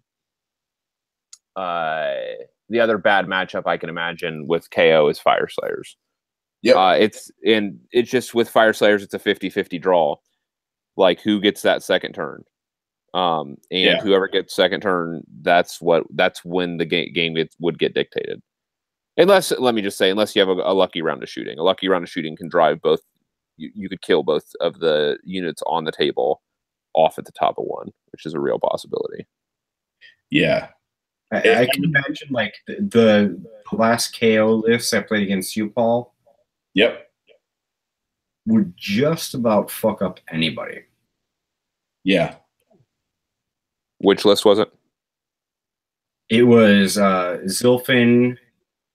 other bad matchup I can imagine with KO is Fire Slayers. Yep. It's just with Fire Slayers, it's a 50-50 draw. Like who gets that second turn. Whoever gets second turn, that's when the game would get dictated. Unless, let me just say, unless you have a lucky round of shooting. A lucky round of shooting can drive both. You could kill both of the units on the table off at the top of one, which is a real possibility. Yeah. I can imagine like the last KO list I played against you, Paul. Yep. Would just about fuck up anybody. Yeah. Which list was it? It was Zilfin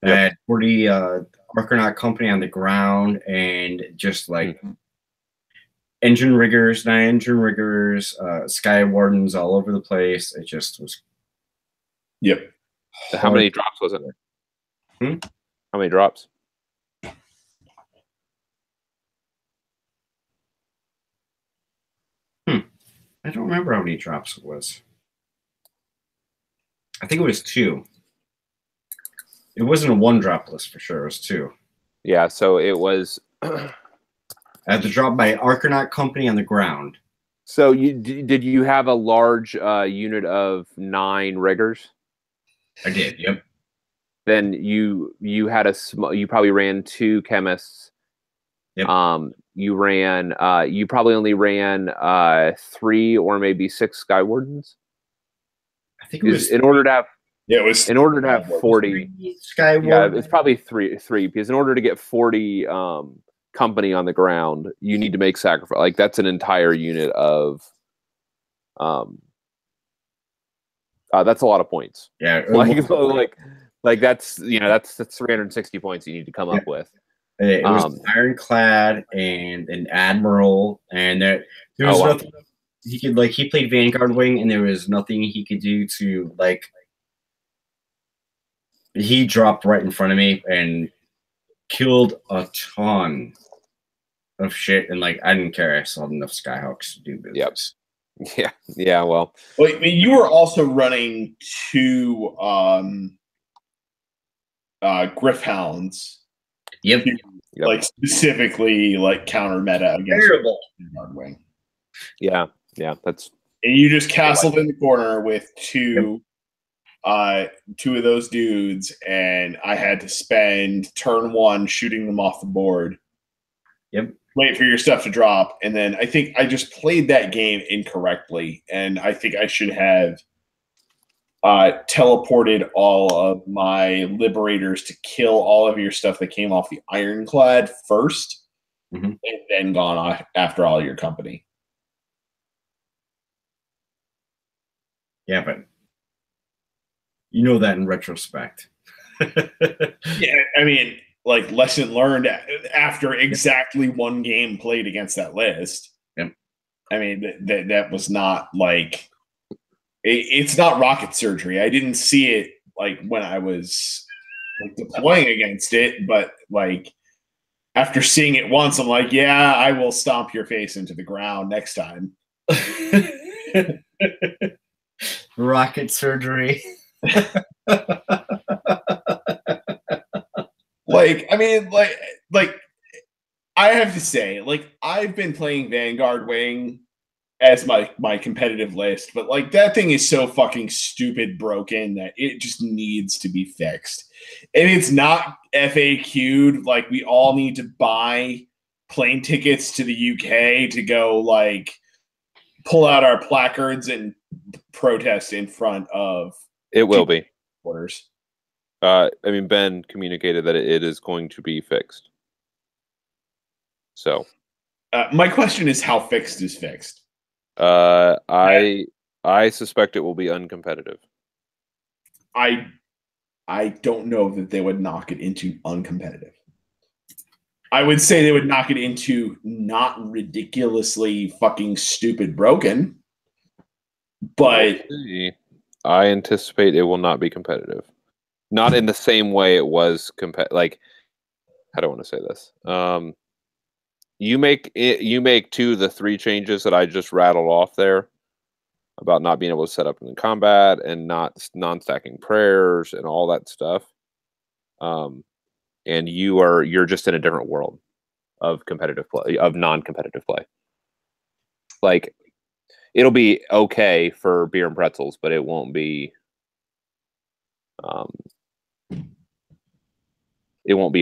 Yep. at 40 Archanaut Company on the ground, and just like engine riggers, Sky Wardens all over the place. It just was. Yep. How many drops was it? How many drops? I don't remember how many drops it was. I think it was 2. It wasn't a 1-drop list for sure. It was 2. Yeah, so it was. I had to drop my Archanaut Company on the ground. So did you have a large unit of 9 riggers? I did. Yep. Then you had you probably ran 2 chemists. Yep. You probably only ran 3 or maybe 6 Sky Wardens. I think it was in order to have. Yeah, it was In order to have 40 Sky Wardens. Yeah, it's probably three because in order to get 40 company on the ground, you need to make sacrifice. Like that's an entire unit of that's a lot of points. Yeah, like that's that's 360 points you need to come up with. It was Ironclad and an Admiral, and there was nothing he could like. He played Vanguard Wing, and there was nothing he could do to like. He dropped right in front of me and killed a ton of shit, and like I didn't care. I still had enough Skyhawks to do business. Yep. Yeah. Well, I mean, you were also running 2 Griffhounds. Yep. Like specifically like counter meta against Vanguard Wing. Yeah. That's. And you just castled in the corner with 2 of those dudes, and I had to spend turn 1 shooting them off the board. Yep. Wait for your stuff to drop, and then I think I just played that game incorrectly, and I think I should have teleported all of my liberators to kill all of your stuff that came off the Ironclad first, and then gone off after all your company. Yeah, but you know that in retrospect. Yeah, I mean, like lesson learned after exactly 1 game played against that list. Yep. I mean, that was not like it's not rocket surgery. I didn't see it like when I was like deploying against it, but like after seeing it once, I'm like, yeah, I will stomp your face into the ground next time. Rocket surgery. Like, I mean, like I have to say, like I've been playing Vanguard Wing as my competitive list, but like that thing is so fucking stupid broken that it just needs to be fixed. And it's not FAQ'd. Like we all need to buy plane tickets to the UK to go like pull out our placards and protest in front of It will be. Orders. I mean, Ben communicated that it is going to be fixed. So, my question is, how fixed is fixed? I suspect it will be uncompetitive. I don't know that they would knock it into uncompetitive. I would say they would knock it into not ridiculously fucking stupid broken. But I anticipate it will not be competitive. Not in the same way it was like, I don't want to say this. You make 2 of the 3 changes that I just rattled off there about not being able to set up in combat and not non-stacking prayers and all that stuff. And you're just in a different world of competitive play, of non-competitive play. Like, it'll be okay for beer and pretzels, but it won't be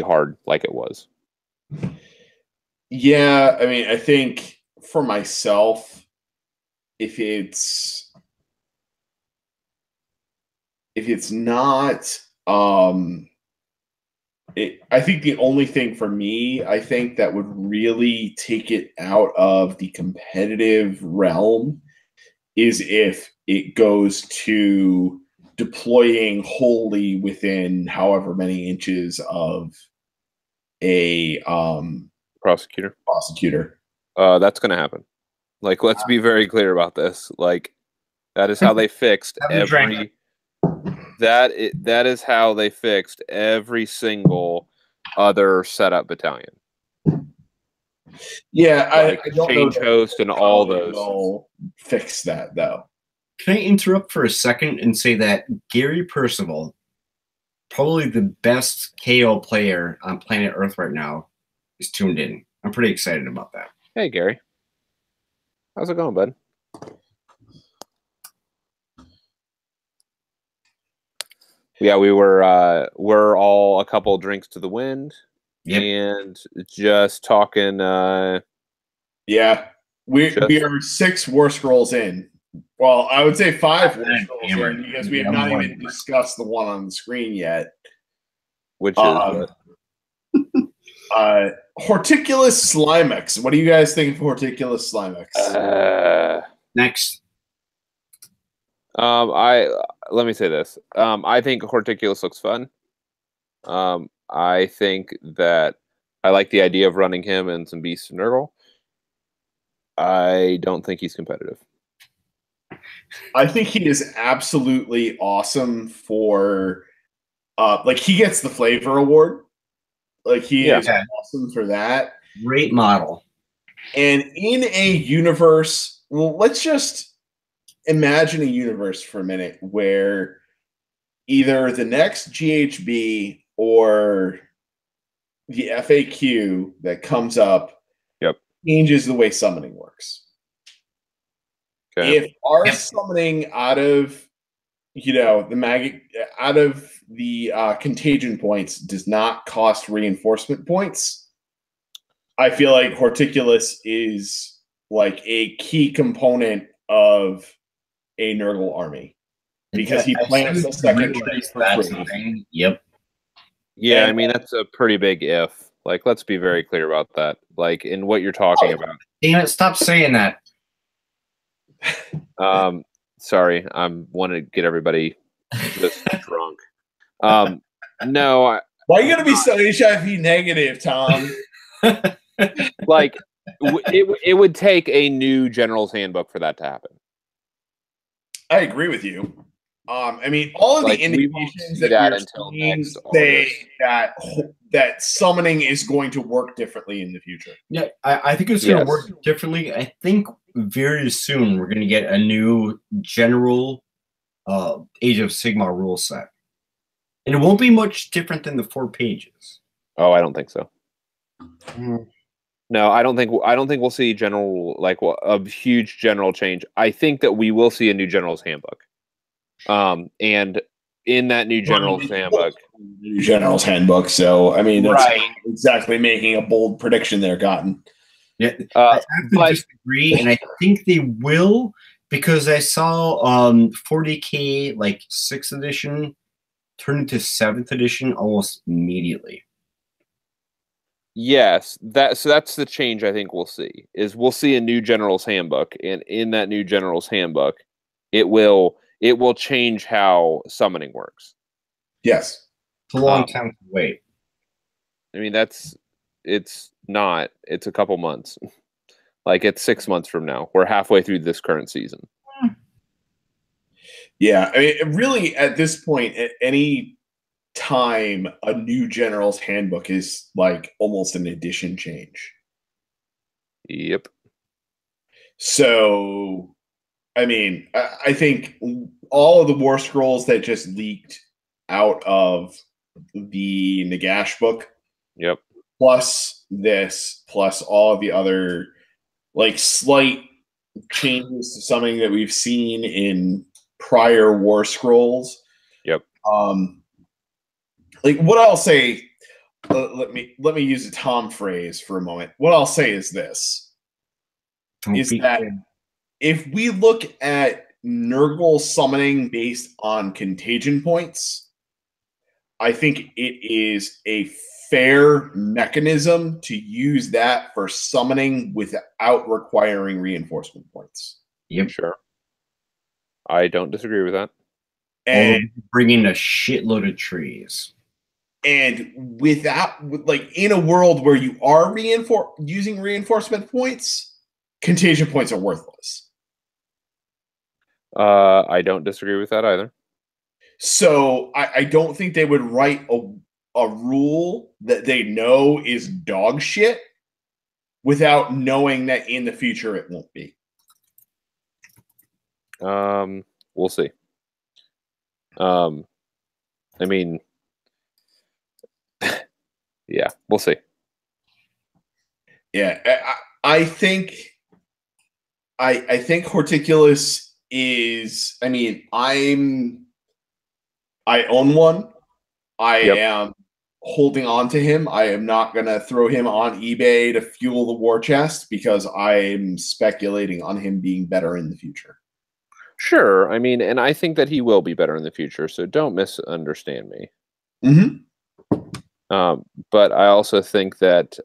hard like it was. Yeah, I mean, I think for myself, if it's not, I think the only thing for me, I think that would really take it out of the competitive realm is if it goes to deploying wholly within however many inches of a prosecutor. That's going to happen. Like, let's be very clear about this. Like, that is how they fixed every. That is how they fixed every single other setup battalion. Yeah, like I don't change know host and all those. Will fix that though. Can I interrupt for a second and say that Gary Percival, probably the best KO player on planet Earth right now, is tuned in. I'm pretty excited about that. Hey, Gary. How's it going, bud? Yeah, we're all a couple drinks to the wind. Yep. And just talking yeah. We are 6 War Scrolls in. Well, I would say 5 War Scrolls in because we have not even discussed the one on the screen yet. Which is Horticulus Slimex. What do you guys think of Horticulus Slimex? Next. Let me say this. I think Horticulus looks fun. I think that I like the idea of running him and some Beasts of Nurgle. I don't think he's competitive. I think he is absolutely awesome for like he gets the flavor award. Like he is awesome for that. Great model. And in a universe, well, let's just imagine a universe for a minute where either the next GHB or the FAQ that comes up changes the way summoning works. Okay. If our summoning out of the contagion points does not cost reinforcement points, I feel like Horticulus is like a key component of a Nurgle army because he plants the second tree for free. Yep. Yeah, I mean that's a pretty big if. Like, let's be very clear about that. Like, in what you're talking about. Damn it! Stop saying that. Sorry, I want to get everybody just drunk. No. Why are you gonna be so HIV negative, Tom? Like, it would take a new General's Handbook for that to happen. I agree with you. I mean, all of the indications that we're seeing say that summoning is going to work differently in the future. Yeah, I think it's going to work differently. I think very soon we're going to get a new general Age of Sigmar rule set, and it won't be much different than the 4 pages. Oh, I don't think so. No, I don't think we'll see a huge general change. I think that we will see a new General's Handbook. And in that new General's Handbook, so I mean that's exactly making a bold prediction there, Cotton. Yeah, I have to disagree, and I think they will because I saw 40K like 6th edition turn into 7th edition almost immediately. Yes, that's the change I think we'll see. Is we'll see a new General's Handbook, and in that new General's Handbook, it will change how summoning works. Yes. It's a long time to wait. I mean, it's a couple months. Like, it's 6 months from now. We're halfway through this current season. Yeah, I mean, really, at this point, at any time, a new general's handbook is like almost an edition change. Yep. So, I mean, I think all of the War Scrolls that just leaked out of the Nagash book, Yep. plus this, plus all of the other like slight changes to something that we've seen in prior War Scrolls. Yep. Like what I'll say, let me use a Tom phrase for a moment. What I'll say is this: that if we look at Nurgle summoning based on contagion points, I think it is a fair mechanism to use that for summoning without requiring reinforcement points. Yep. Sure. I don't disagree with that. And bringing a shitload of trees. And without, like, in a world where you are using reinforcement points, contagion points are worthless. I don't disagree with that either. So I don't think they would write a rule that they know is dog shit without knowing that in the future it won't be. We'll see. I mean, yeah, we'll see. Yeah, I think Horticulus is. I mean, I own one. I am holding on to him. I am not going to throw him on eBay to fuel the war chest because I'm speculating on him being better in the future. Sure. I mean, and I think that he will be better in the future, so don't misunderstand me. Mm-hmm. But I also think that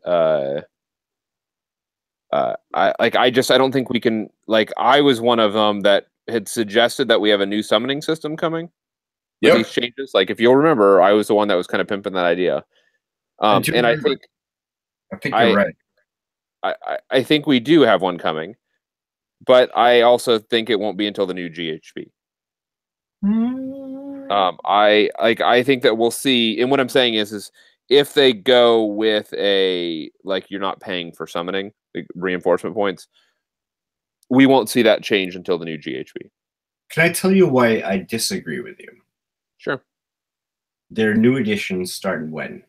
I don't think we can, like, I was one of them that had suggested that we have a new summoning system coming with these changes. Like, if you'll remember, I was the one that was kind of pimping that idea. And I think you're right. I think we do have one coming, but I also think it won't be until the new GHB. I think that we'll see, and what I'm saying is if they go with a, like, you're not paying for summoning, like, reinforcement points, we won't see that change until the new GHB. Can I tell you why I disagree with you? Sure. Their new editions start when?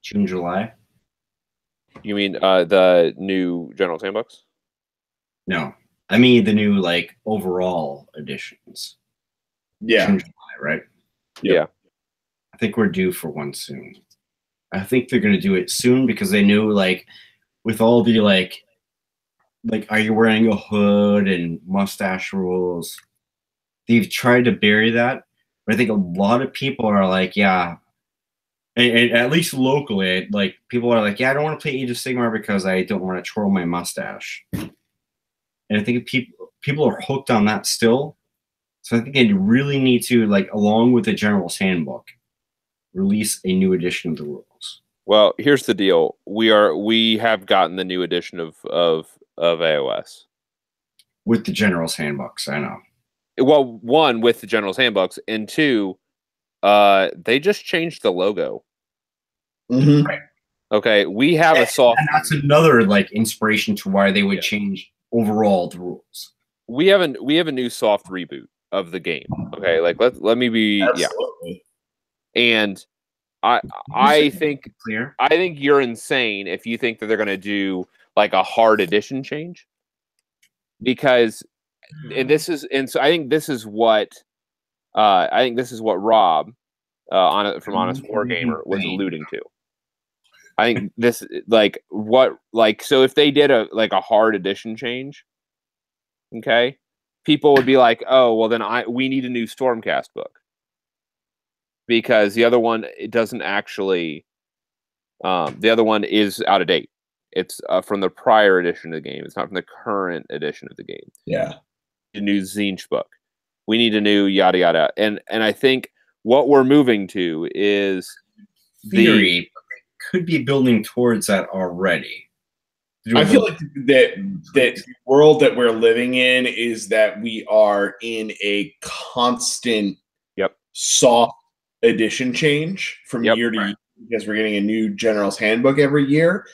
June, July? You mean the new General's Handbooks? No. I mean the new, like, overall editions. Yeah. June, July, right? Yeah. I think we're due for one soon. I think they're going to do it soon because they knew, like, with all the, like, are you wearing a hood and mustache rules, they've tried to bury that. But I think a lot of people are like, yeah, and at least locally, like, people are like, yeah, I don't want to play Age of Sigmar because I don't want to twirl my mustache. And I think people are hooked on that still. So I think they really need to, like, along with the General's Handbook, release a new edition of the rules. Well, here's the deal: we have gotten the new edition of AOS with the General's Handbooks. I know. Well, one, with the General's Handbooks, and two, they just changed the logo. Mm-hmm. Right. Okay, we have a soft. And that's another, like, inspiration to why they would change overall the rules. We have a new soft reboot of the game. Okay, like let me be. Absolutely. Yeah. And I think you're insane if you think that they're going to do, like, a hard edition change, because so I think this is what Rob from Honest Wargamer was alluding to. I think this, so if they did a hard edition change, okay, people would be like, oh, well, then we need a new Stormcast book. Because the other one, it doesn't actually. The other one is out of date. It's from the prior edition of the game. It's not from the current edition of the game. Yeah. A new Tzeentch book. We need a new yada yada. And I think what we're moving to is theory. Could be building towards that already. I feel like that the world that we're living in is that we are in a constant soft edition change from year to year because we're getting a new General's Handbook every year.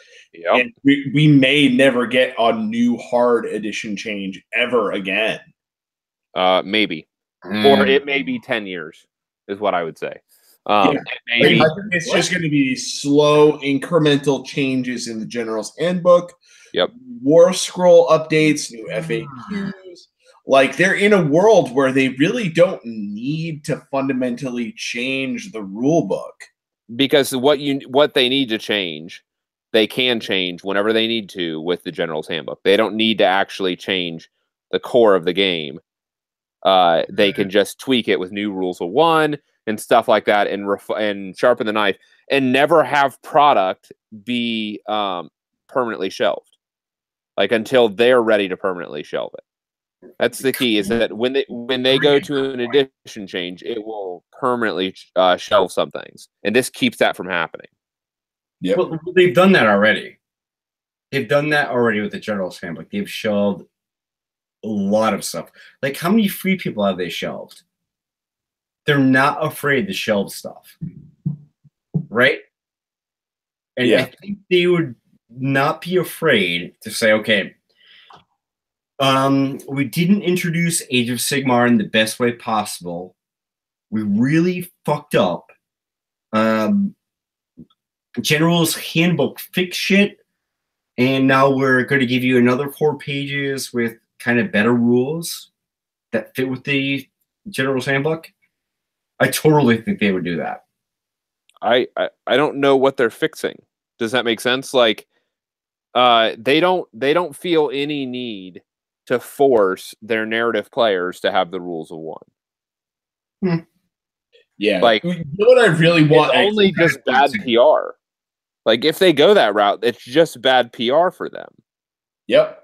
And we may never get a new hard edition change ever again. Maybe. Or it may be 10 years, is what I would say. Maybe. I think it's just going to be slow, incremental changes in the General's Handbook. War Scroll updates, new FAQs. Like, they're in a world where they really don't need to fundamentally change the rule book. Because what they need to change, they can change whenever they need to with the General's Handbook. They don't need to actually change the core of the game. They can just tweak it with new rules of one and stuff like that, and sharpen the knife, and never have product be permanently shelved. Like, until they're ready to permanently shelve it. That's the key, is that when they go to an edition change, it will permanently shelve some things. And this keeps that from happening. Yeah, well, they've done that already. They've done that already with the General's Handbook. They've shelved a lot of stuff. Like, how many free people have they shelved? They're not afraid to shelve stuff. Right? And I think they would not be afraid to say, okay, we didn't introduce Age of Sigmar in the best way possible. We really fucked up. General's Handbook fixed shit, and now we're going to give you another 4 pages with kind of better rules that fit with the General's Handbook. I totally think they would do that. I don't know what they're fixing. Does that make sense? Like, they don't feel any need to force their narrative players to have the rules of one. Yeah, like, you know what I really want? It's only just bad PR. Like, if they go that route, it's just bad PR for them. Yep.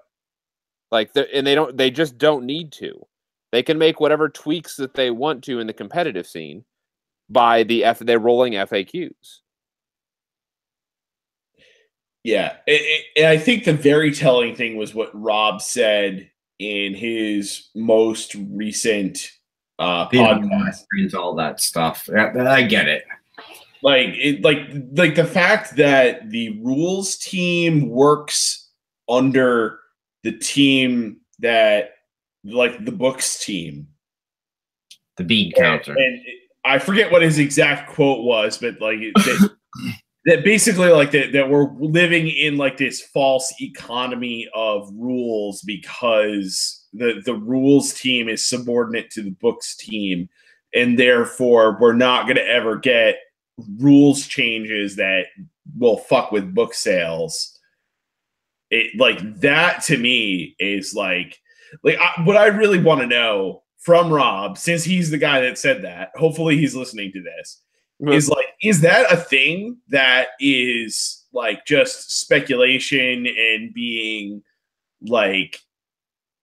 Like, they just don't need to. They can make whatever tweaks that they want to in the competitive scene by they're rolling FAQs. Yeah, and I think the very telling thing was what Rob said in his most recent podcast. All that stuff. I get it. Like the fact that the rules team works under the team that, like, the books team, the bead counter, and I forget what his exact quote was, but like that basically, like, that we're living in like this false economy of rules because the rules team is subordinate to the books team, and therefore we're not going to ever get rules changes that will fuck with book sales. It, like, that to me is like what I really want to know from Rob, since he's the guy that said that, hopefully he's listening to this, is like, is that a thing that is like just speculation and being like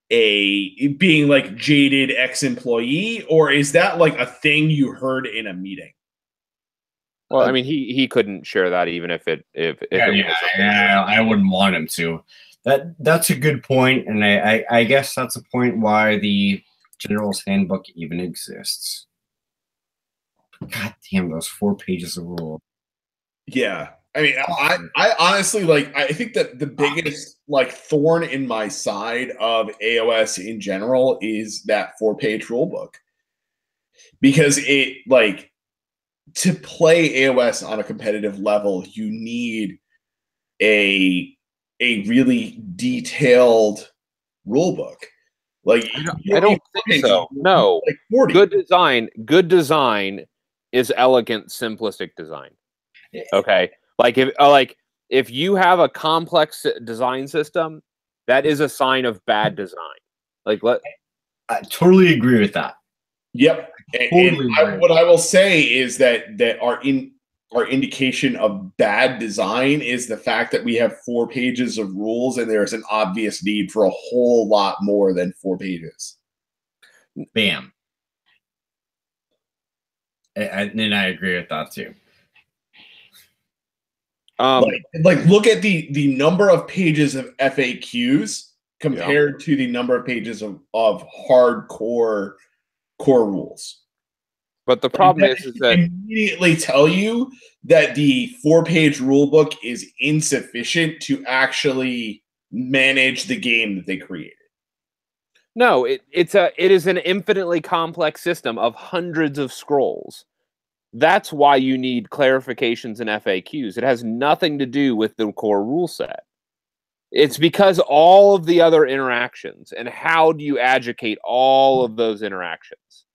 jaded ex-employee, or is that like a thing you heard in a meeting? Well, I mean, he couldn't share that even if it was I wouldn't want him to. That's a good point, and I guess that's a point why the General's Handbook even exists. God damn, those 4 pages of rule. Yeah, I mean, I honestly, like, I think that the biggest like thorn in my side of AOS in general is that 4-page rule book, because it, like, to play AOS on a competitive level, you need a really detailed rule book. Like, I don't think so. No, like 40. Good design is elegant, simplistic design. Okay, like if you have a complex design system, that is a sign of bad design. I totally agree with that. Yep. What I will say is that our indication of bad design is the fact that we have 4 pages of rules, and there's an obvious need for a whole lot more than 4 pages. Bam. And I agree with that too. Like look at the number of pages of FAQs compared to the number of pages of hardcore core rules. But the problem is that immediately tell you that the 4-page rule book is insufficient to actually manage the game that they created. No, it is an infinitely complex system of hundreds of scrolls. That's why you need clarifications and FAQs. It has nothing to do with the core rule set. It's because all of the other interactions, and how do you educate all of those interactions?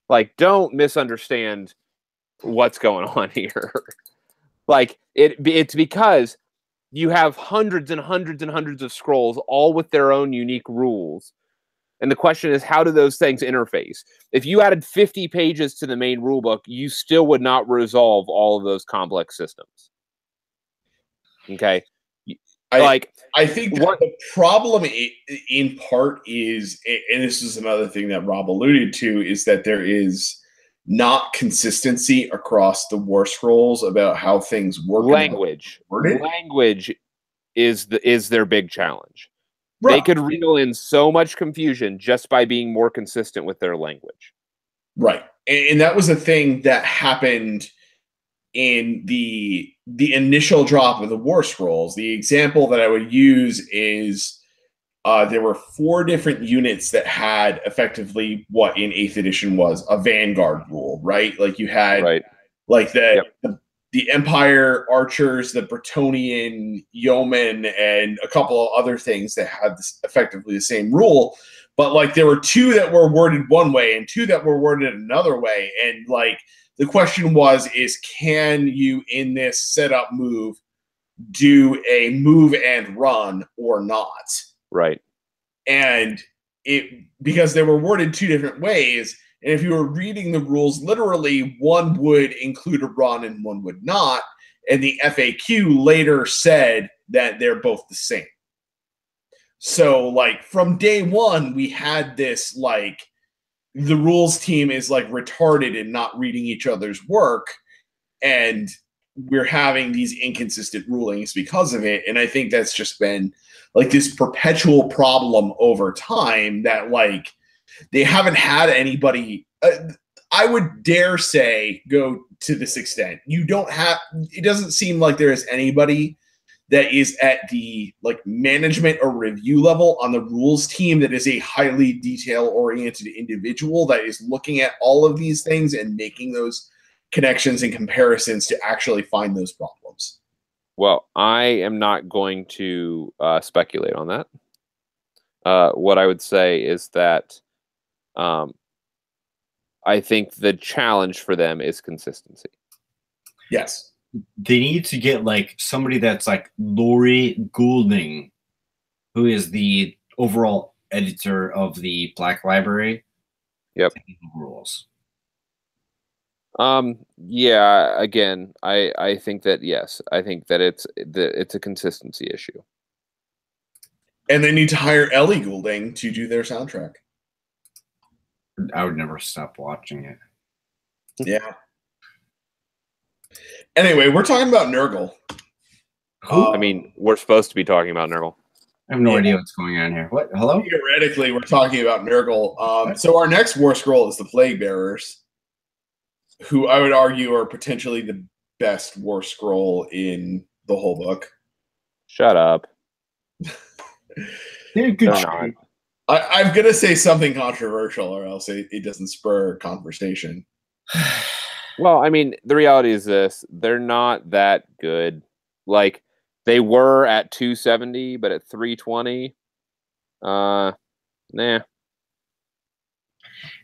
Like, don't misunderstand what's going on here. Like, it's because you have hundreds and hundreds and hundreds of scrolls, all with their own unique rules. And the question is, how do those things interface? If you added 50 pages to the main rulebook, you still would not resolve all of those complex systems. Okay? I think that the problem in part is, and this is another thing that Rob alluded to, is that there is not consistency across the war scrolls about how things work. Language is their big challenge. Right. They could reel in so much confusion just by being more consistent with their language. Right. And that was a thing that happened in the initial drop of the war scrolls. The example that I would use is there were 4 different units that had effectively what in 8th edition was a vanguard rule, right? Like you had like the Empire archers, the Bretonnian yeomen, and a couple of other things that had effectively the same rule. But like there were 2 that were worded one way and 2 that were worded another way. And like the question is can you in this setup move do a move and run or not? Right. And because they were worded 2 different ways, and if you were reading the rules literally, one would include a run and one would not. And the FAQ later said that they're both the same. So like from day one, we had this like the rules team is like retarded and not reading each other's work. And we're having these inconsistent rulings because of it. And I think that's just been like this perpetual problem over time that like they haven't had anybody, I would dare say, go to this extent. It doesn't seem like there is anybody that is at the like management or review level on the rules team that is a highly detail-oriented individual that is looking at all of these things and making those connections and comparisons to actually find those problems. Well, I am not going to speculate on that. What I would say is that I think the challenge for them is consistency. Yes. They need to get like somebody that's like Lori Goulding, who is the overall editor of the Black Library. Yep. Rules. Yeah, again, I think that yes. I think that it's a consistency issue. And they need to hire Ellie Goulding to do their soundtrack. I would never stop watching it. Yeah. Anyway, we're talking about Nurgle. I mean, we're supposed to be talking about Nurgle. I have no idea what's going on here. What? Hello? Theoretically, we're talking about Nurgle. So our next war scroll is the Plague Bearers, who I would argue are potentially the best war scroll in the whole book. Shut up. They're good. I'm going to say something controversial or else it doesn't spur conversation. Well, I mean, the reality is this. They're not that good. Like, they were at 270, but at 320, nah.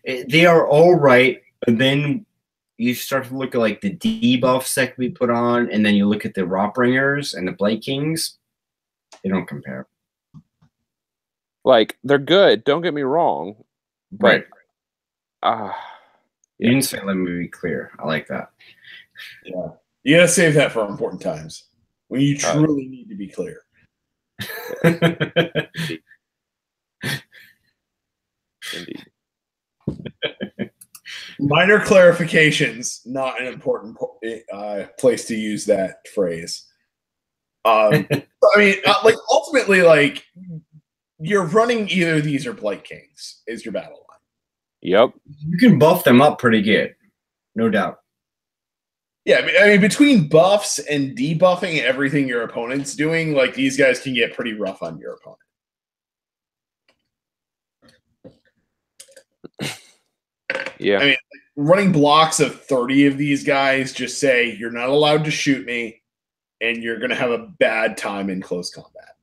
They are all right, but then you start to look at like the debuffs that we put on, and then you look at the Ropringers and the Blight Kings. They don't compare. Like, they're good. Don't get me wrong. But, right. You didn't say let me be clear. I like that. Yeah. You got to save that for important times when you truly need to be clear. Indeed. Minor clarifications, not an important place to use that phrase. I mean, like ultimately, like you're running either of these or Blight Kings is your battle line. Yep. You can buff them up pretty good, no doubt. Yeah, I mean, between buffs and debuffing everything your opponent's doing, like these guys can get pretty rough on your opponent. Yeah. I mean, running blocks of 30 of these guys just say you're not allowed to shoot me, and you're going to have a bad time in close combat.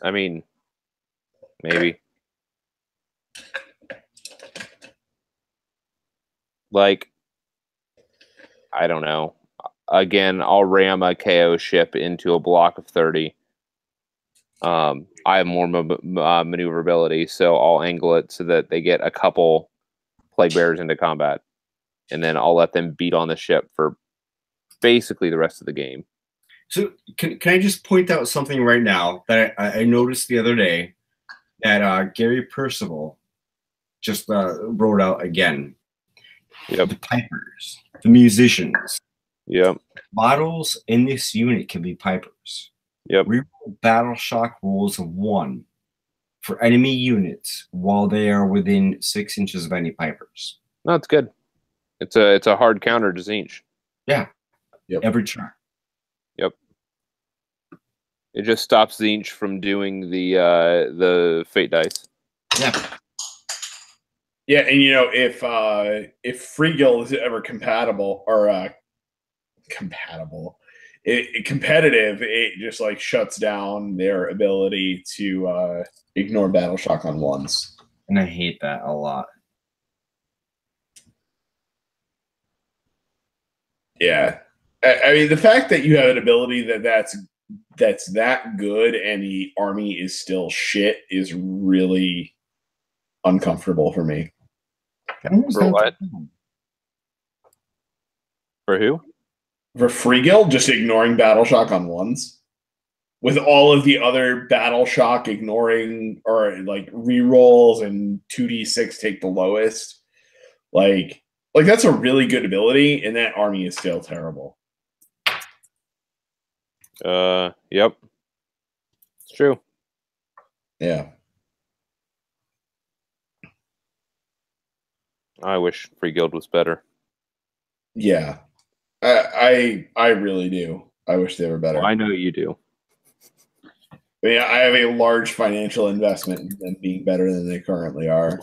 I mean, maybe. Like, I don't know. Again, I'll ram a KO ship into a block of 30. I have more maneuverability, so I'll angle it so that they get a couple plague bearers into combat. And then I'll let them beat on the ship for basically the rest of the game. So can I just point out something right now that I noticed the other day that Gary Percival just wrote out again. Yep. The pipers, the musicians. Yep. Models in this unit can be pipers. Yep. Reroll battle shock rolls of 1 for enemy units while they are within 6 inches of any pipers. No, it's good. It's a hard counter to Tzeentch. Yeah. Yep. Every turn. Yep. It just stops Tzeentch from doing the fate dice. Yeah. Yeah, and you know, if Free Guild is ever compatible or competitive, it just like shuts down their ability to ignore battle shock on ones. And I hate that a lot. Yeah, I mean the fact that you have an ability that's that good and the army is still shit is really uncomfortable for me. For what? For who? For Free Guild, just ignoring battle shock on ones. With all of the other battle shock ignoring or like rerolls and 2d6 take the lowest. Like that's a really good ability, and that army is still terrible. Yep. It's true. Yeah. I wish Free Guild was better. Yeah. I really do. I wish they were better. Well, I know you do. I mean, I have a large financial investment in them being better than they currently are.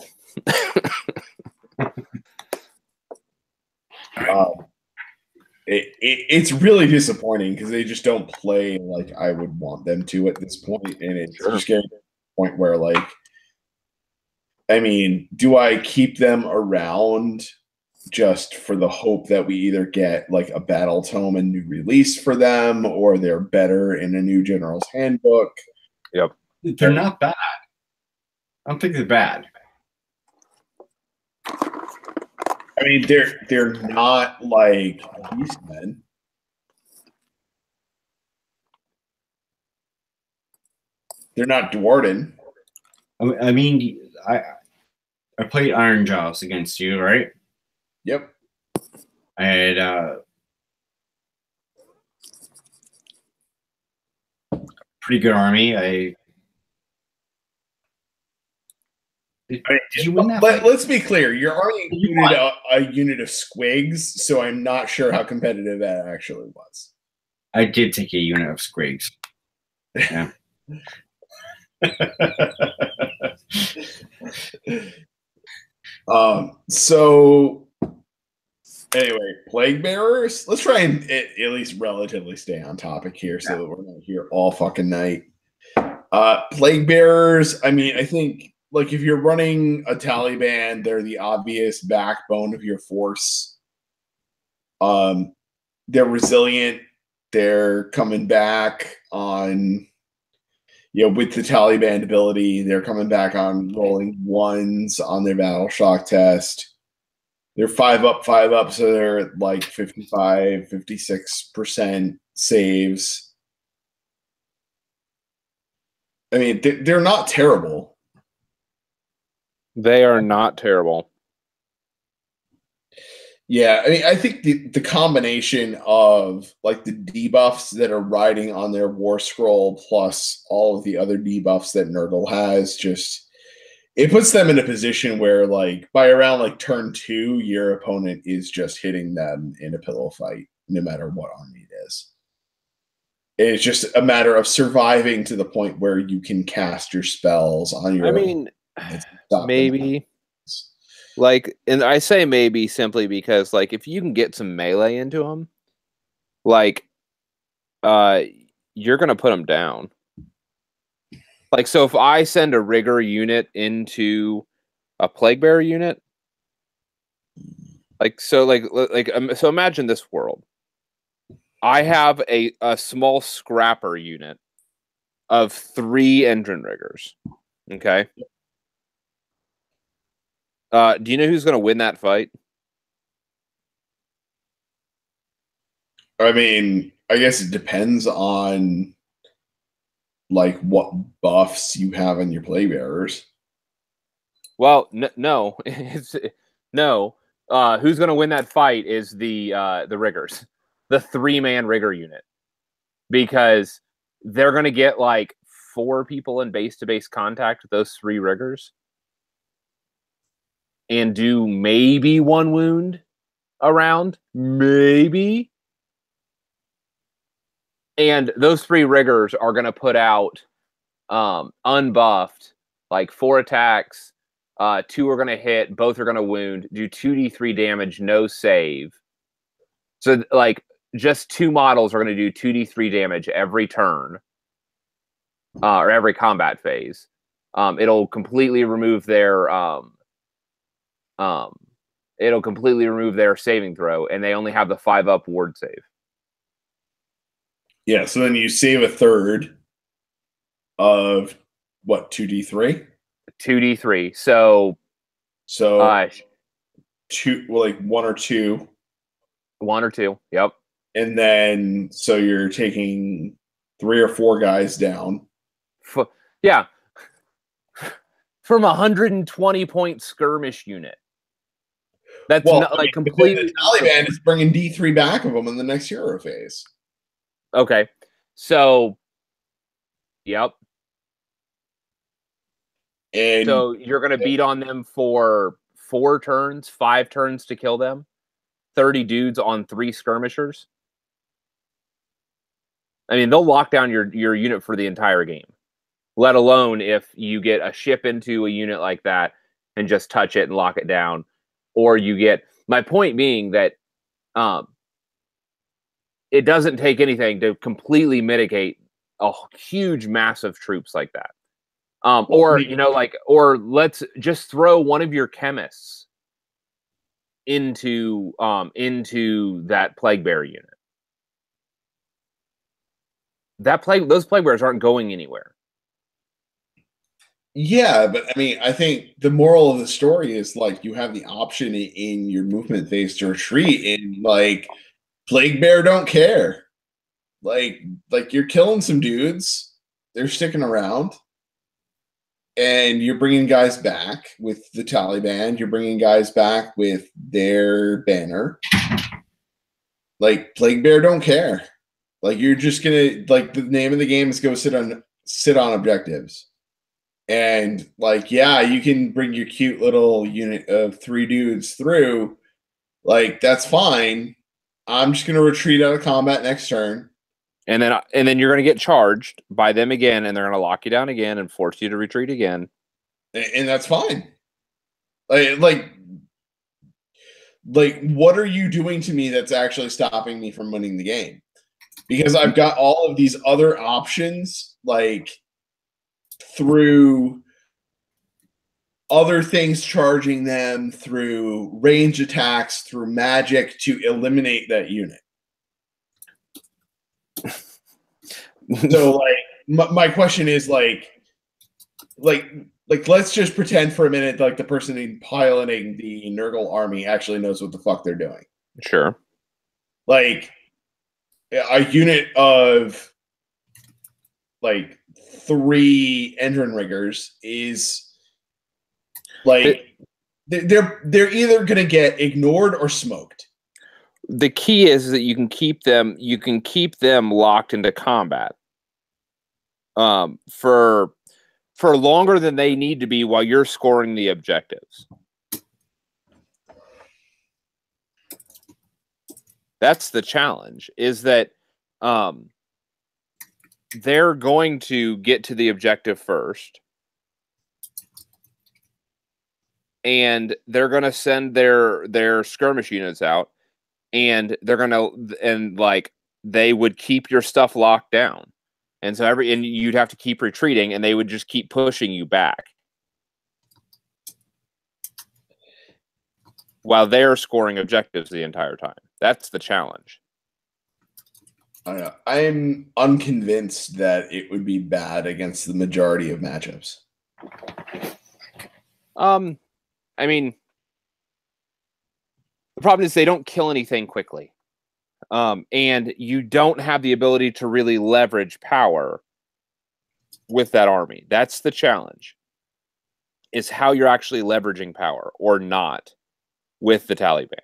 It's really disappointing because they just don't play like I would want them to at this point, and it's just getting to the point where, like, I mean, do I keep them around just for the hope that we either get like a battle tome and new release for them, or they're better in a new General's Handbook? Yep. They're not bad. I don't think they're bad. I mean, they're not like Beastmen. They're not Dwarden. I mean, I played Iron Jaws against you, right? Yep. I had pretty good army. Did you win that fight? Let's be clear. Your army included a unit of squigs, so I'm not sure how competitive that actually was. I did take a unit of squigs. Yeah. So anyway, plague bearers. Let's try and at least relatively stay on topic here, so that we're not here all fucking night. Plague bearers. I mean, I think like if you're running a Taliban, they're the obvious backbone of your force. They're resilient. They're coming back on. With the Taliban ability, they're coming back on rolling ones on their battle shock test. They're 5 up, so they're like 55, 56% saves. I mean, they're not terrible. They are not terrible. Yeah, I mean, I think the combination of like the debuffs that are riding on their War Scroll plus all of the other debuffs that Nurgle has, just it puts them in a position where like by around like turn 2, your opponent is just hitting them in a pillow fight, no matter what army it is. It's just a matter of surviving to the point where you can cast your spells on your. I mean, own. maybe. Like, and I say maybe simply because, like, if you can get some melee into them, like, you're gonna put them down. Like, so if I send a rigger unit into a plague bearer unit, so imagine this world. I have a small scrapper unit of 3 engine riggers. Okay. Do you know who's going to win that fight? I mean, I guess it depends on like what buffs you have on your plague bearers. Well, no, no. Who's going to win that fight is the riggers, the 3-man rigger unit, because they're going to get like 4 people in base-to-base contact with those 3 riggers, and do maybe 1 wound around, maybe. And those 3 riggers are going to put out unbuffed, like 4 attacks. 2 are going to hit, both are going to wound, do 2d3 damage, no save. So, like, just 2 models are going to do 2d3 damage every turn, or every combat phase. It'll completely remove their saving throw, and they only have the 5-up ward save. Yeah, so then you save a third of what, 2d3? 2d3. So 2, well, like 1 or 2. 1 or 2. Yep. And then so you're taking 3 or 4 guys down. Yeah. From 120-point skirmish unit. That's not like completely. The Taliban is bringing D3 back of them in the next hero phase. Okay. So, yep. And so you're going to beat on them for 4 turns, 5 turns to kill them. 30 dudes on 3 skirmishers. I mean, they'll lock down your unit for the entire game. Let alone if you get a ship into a unit like that and just touch it and lock it down. Or you get... My point being that it doesn't take anything to completely mitigate a huge mass of troops like that. Or let's just throw one of your chemists into that plague bearer unit. Those plague bearers aren't going anywhere. Yeah, but I mean, I think the moral of the story is like you have the option in your movement phase to retreat, and like plague bear don't care. Like you're killing some dudes, they're sticking around. And you're bringing guys back with the Taliban. You're bringing guys back with their banner. Like Plague Bear don't care. Like you're just gonna like the name of the game is go sit on objectives. And like, yeah, you can bring your cute little unit of 3 dudes through. Like that's fine. I'm just gonna retreat out of combat next turn. And then you're going to get charged by them again, and they're going to lock you down again and force you to retreat again. And that's fine. Like, what are you doing to me that's actually stopping me from winning the game? Because I've got all of these other options, like through other things charging them, through range attacks, through magic to eliminate that unit. So like my question is like let's just pretend for a minute like the person piloting the Nurgle army actually knows what the fuck they're doing. Sure. Like a unit of like 3 engine riggers is like they're either going to get ignored or smoked. The key is that you can keep them locked into combat for longer than they need to be while you're scoring the objectives. That's the challenge, is that they're going to get to the objective first, and they're going to send their skirmish units out, and they would keep your stuff locked down. And so you'd have to keep retreating, and they would just keep pushing you back while they're scoring objectives the entire time. That's the challenge. I don't know. I'm unconvinced that it would be bad against the majority of matchups. I mean, the problem is they don't kill anything quickly. And you don't have the ability to really leverage power with that army. That's the challenge, is how you're actually leveraging power or not with the Taliban.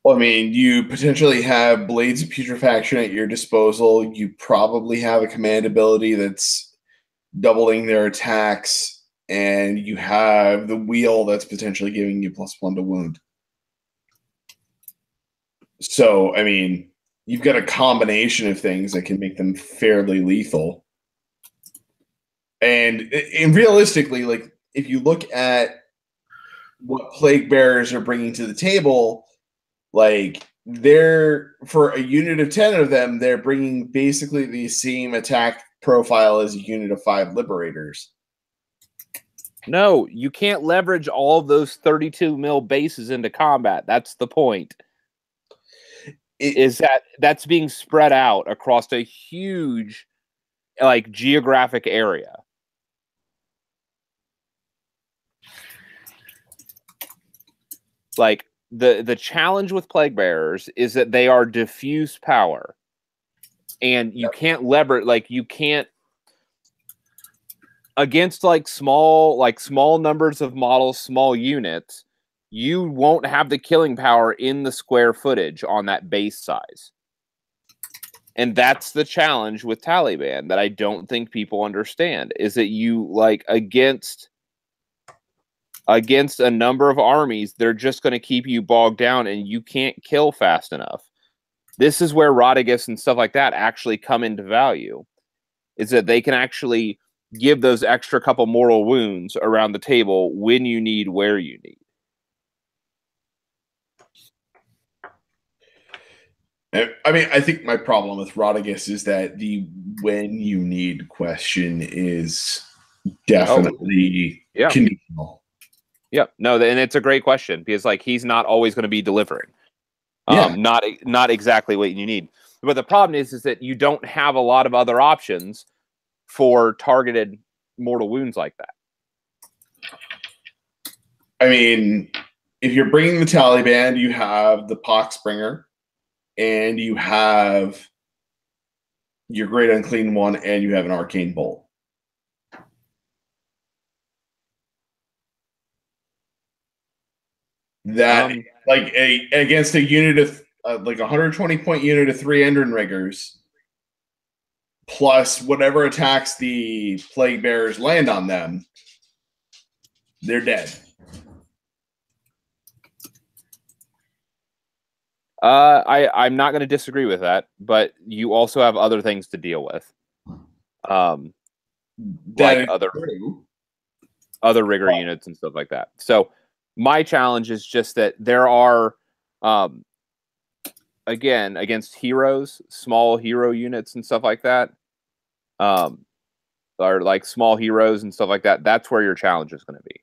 Well, I mean, you potentially have Blades of Putrefaction at your disposal. You probably have a command ability that's doubling their attacks, and you have the wheel that's potentially giving you +1 to wound. So, I mean, you've got a combination of things that can make them fairly lethal. And realistically, like, if you look at what Plague Bearers are bringing to the table, like, for a unit of 10 of them, they're bringing basically the same attack profile as a unit of 5 Liberators. No, you can't leverage all of those 32 mil bases into combat. That's the point. That's being spread out across a huge, like, geographic area. Like, the challenge with Plague Bearers is that they are diffuse power, and you can't you can't, against small numbers of models, small units, you won't have the killing power in the square footage on that base size. And that's the challenge with Taliban that I don't think people understand, is that you, like, against a number of armies, they're just going to keep you bogged down, and you can't kill fast enough. This is where Rodriguez and stuff like that actually come into value, is that they can actually give those extra couple mortal wounds around the table when you need, where you need. I mean, I think my problem with Rodriguez is that the when you need question is definitely conditional. Yep. No, and it's a great question, because, like, he's not always going to be delivering. Not exactly what you need. But the problem is that you don't have a lot of other options for targeted mortal wounds like that. I mean, if you're bringing the Taliban, you have the Poxbringer, and you have your Great Unclean One, and you have an Arcane Bolt. That, against a unit of, like, 120-point unit of 3 Endrinriggers, plus whatever attacks the Plague Bearers land on them, they're dead. I'm not going to disagree with that, but you also have other things to deal with. Like other rigger units and stuff like that. So my challenge is just that there are, again, against heroes, small hero units and stuff like that, or like small heroes and stuff like that, that's where your challenge is going to be.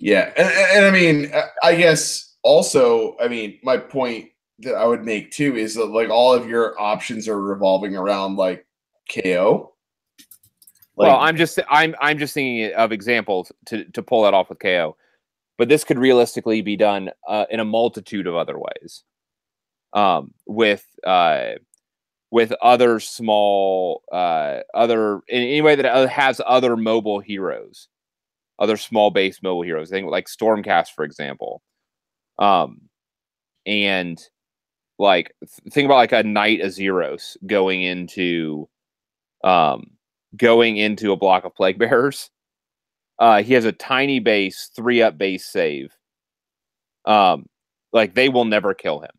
Yeah. And I mean, I guess also, I mean, my point that I would make too is that, like, all of your options are revolving around, like, KO. Like, well, I'm just thinking of examples to pull that off with KO, but this could realistically be done in a multitude of other ways, with other small in any way that has other mobile heroes other small base mobile heroes. Think like Stormcast, for example. And like think about like a Knight Azeros going into a block of Plague Bearers. He has a tiny base, 3-up base save. Like they will never kill him.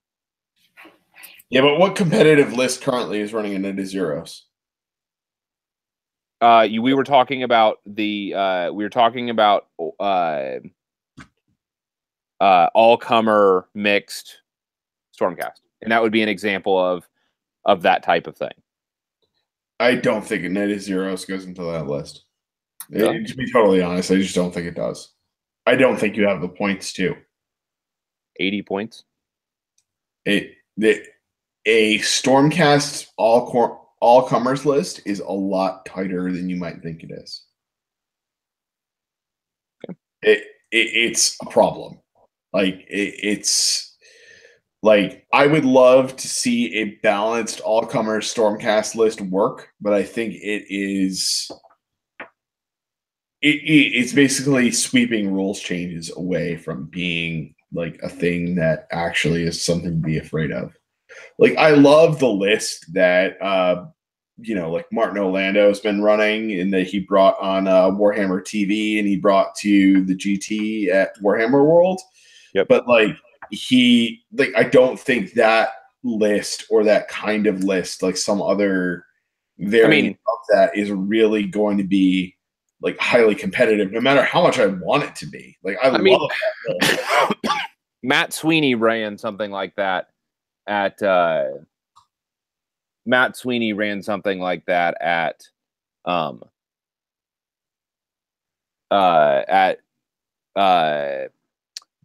Yeah, but what competitive list currently is running a Knight Azeros? We were talking about all-comer mixed Stormcast, and that would be an example of that type of thing. I don't think a Knight Azeros goes into that list. Yeah. To be totally honest, I just don't think it does. I don't think you have the points to 80 points. A Stormcast all-comers list is a lot tighter than you might think it is. Okay. It's a problem. Like it's like I would love to see a balanced all-comers Stormcast list work, but I think it's basically sweeping rules changes away from being like a thing that actually is something to be afraid of. Like I love the list that like Martin Orlando has been running and that he brought on Warhammer TV and he brought to the GT at Warhammer World. Yep. But like I don't think that list or that kind of list, like some other variant of that, is really going to be like highly competitive, no matter how much I want it to be. Like I love that. Matt Sweeney ran something like that at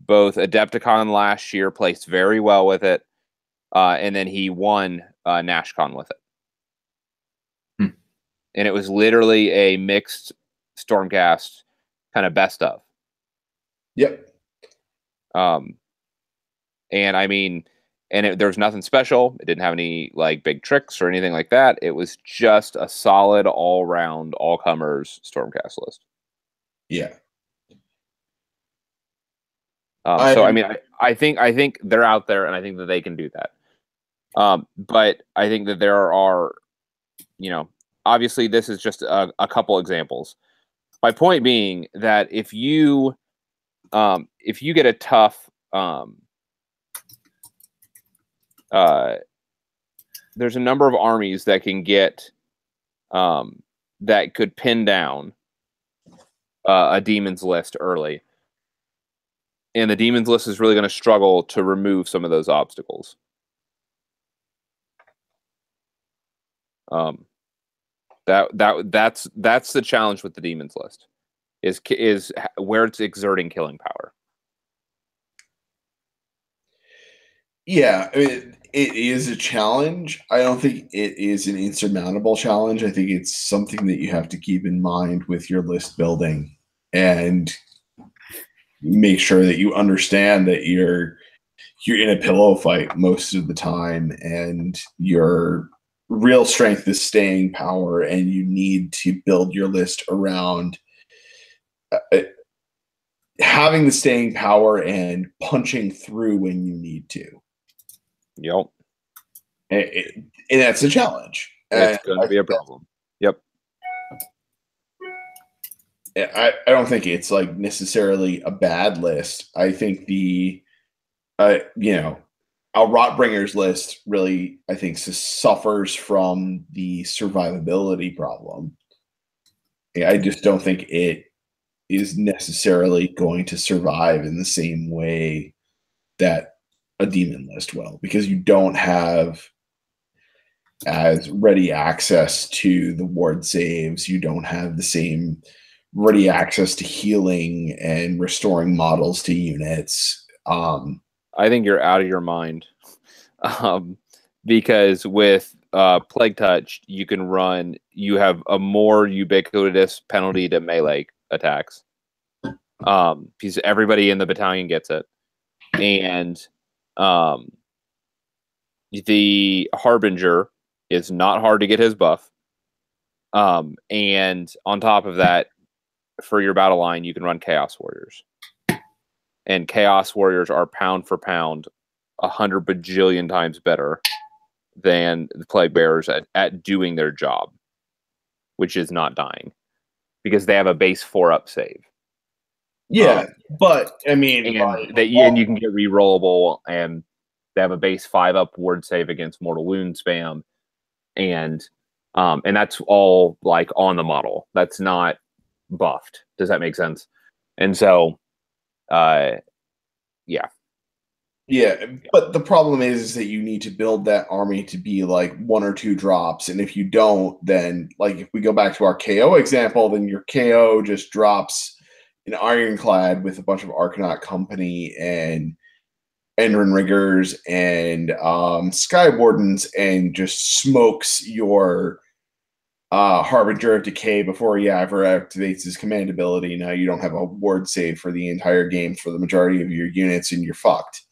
both Adepticon last year, placed very well with it, and then he won NashCon with it. And it was literally a mixed Stormcast kind of best of. Yep. And I mean, there's nothing special. It didn't have any like big tricks or anything like that. It was just a solid all-round, all-comers Stormcast list. Yeah. So I mean, I think they're out there, and I think that they can do that. But I think that there are, obviously this is just a couple examples. My point being that if you get a tough, there's a number of armies that can get, that could pin down a demons list early. And the demons list is really going to struggle to remove some of those obstacles. That's the challenge with the demons list, is where it's exerting killing power. Yeah, I mean, it is a challenge. I don't think it is an insurmountable challenge. I think it's something that you have to keep in mind with your list building and make sure that you understand that you're in a pillow fight most of the time, and your real strength is staying power, and you need to build your list around having the staying power and punching through when you need to. Yep. And that's a challenge. It's going to be a problem. Yep. I don't think it's like necessarily a bad list. I think the our Rotbringers list really, I think, suffers from the survivability problem. I just don't think it is necessarily going to survive in the same way that a demon list will, because you don't have as ready access to the ward saves. You don't have the same ready access to healing and restoring models to units. I think you're out of your mind, because with Plague Touch, you have a more ubiquitous penalty to melee attacks, because everybody in the battalion gets it, and the Harbinger is not hard to get his buff, and on top of that, for your battle line, you can run Chaos Warriors. And Chaos Warriors are pound for pound 100 bajillion times better than the Plague Bearers at doing their job, which is not dying, because they have a base 4-up save. Yeah, but I mean, and you can get rerollable, and they have a base 5-up ward save against mortal wound spam, and that's all like on the model. That's not buffed. Does that make sense? And so, yeah. Yeah, but the problem is that you need to build that army to be like 1 or 2 drops, and if you don't, then like if we go back to our KO example, then your KO just drops an Ironclad with a bunch of Arcanaut Company and Endrin Riggers and Sky Wardens, and just smokes your Harbinger of Decay before he ever activates his command ability. Now you don't have a ward save for the entire game for the majority of your units, and you're fucked.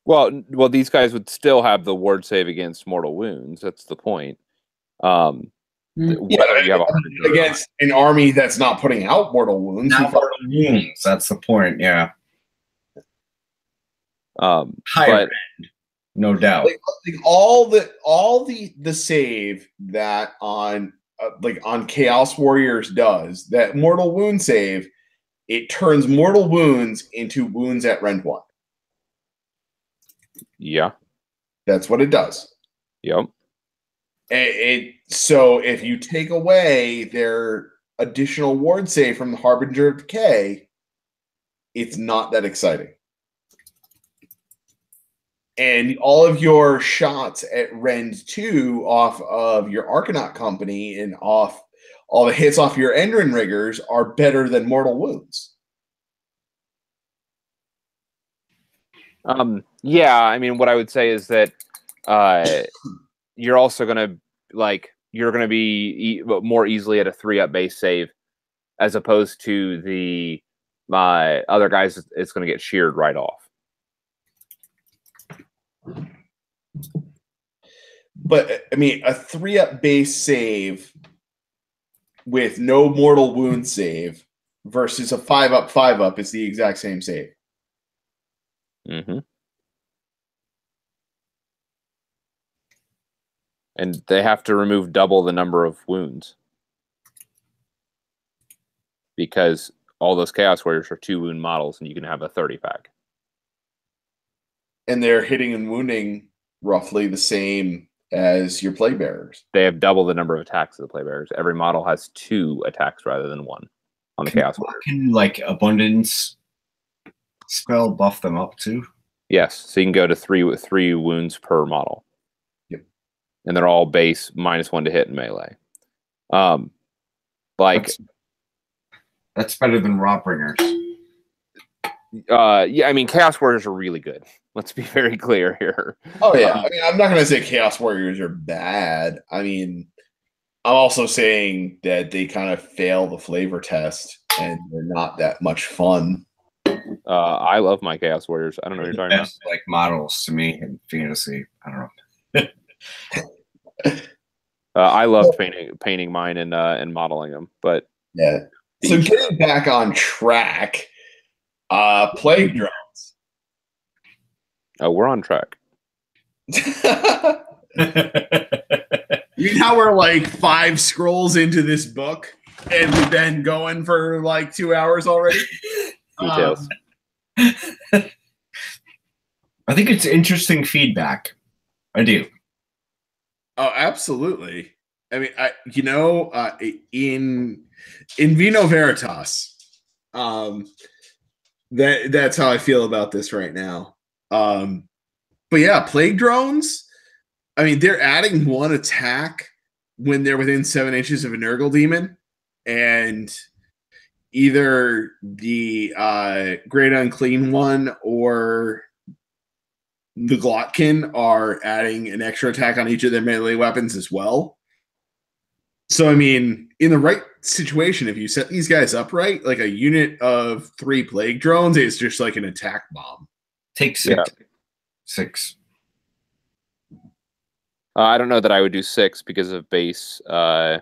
Well, these guys would still have the ward save against mortal wounds. That's the point. Whether you have against an army that's not putting out mortal wounds. Not mortal wounds. That's the point. Yeah. Higher end, no doubt. Like all the save that on Chaos Warriors does, that mortal wound save, it turns mortal wounds into wounds at rend 1. Yeah, that's what it does. Yep. So if you take away their additional ward save from the Harbinger of Decay, it's not that exciting. And all of your shots at rend 2 off of your Arcanaut Company and off all the hits off your Endrin Riggers are better than mortal wounds. Yeah, I mean, what I would say is that you're also going to be more easily at a 3-up base save, as opposed to the other guys. It's going to get sheared right off. But I mean, a 3-up base save with no mortal wound save versus a 5-up is the exact same save. Mm-hmm. And they have to remove double the number of wounds, because all those Chaos Warriors are 2 wound models, and you can have a 30-pack. And they're hitting and wounding roughly the same as your Plague Bearers. They have double the number of attacks of the Plague Bearers. Every model has 2 attacks rather than 1 on the Chaos Warriors. Can like Abundance spell buff them up too? Yes, so you can go to 3 wounds per model. Yep. And they're all base -1 to hit in melee. That's better than Rawbringers. Yeah, I mean, Chaos Warriors are really good. Let's be very clear here. Oh yeah, I mean, I'm not going to say Chaos Warriors are bad. I mean, I'm also saying that they kind of fail the flavor test, and they're not that much fun. I love my Chaos Warriors. I don't know what you're talking about. Like models to me in fantasy. I don't know. I loved painting mine and modeling them, but yeah. So getting back on track, Plague Drones. Oh, we're on track. You know how we're like 5 scrolls into this book, and we've been going for like 2 hours already? Details. I think it's interesting feedback. I do. Oh, absolutely. I mean, in Vino Veritas, that's how I feel about this right now. But yeah, Plague Drones, I mean, they're adding 1 attack when they're within 7 inches of a Nurgle demon, and either the Great Unclean One or the Glotkin are adding an extra attack on each of their melee weapons as well. So, I mean, in the right situation, if you set these guys up right, like a unit of 3 Plague Drones is just like an attack bomb. Take 6. Yeah. 6. I don't know that I would do 6 because of base. The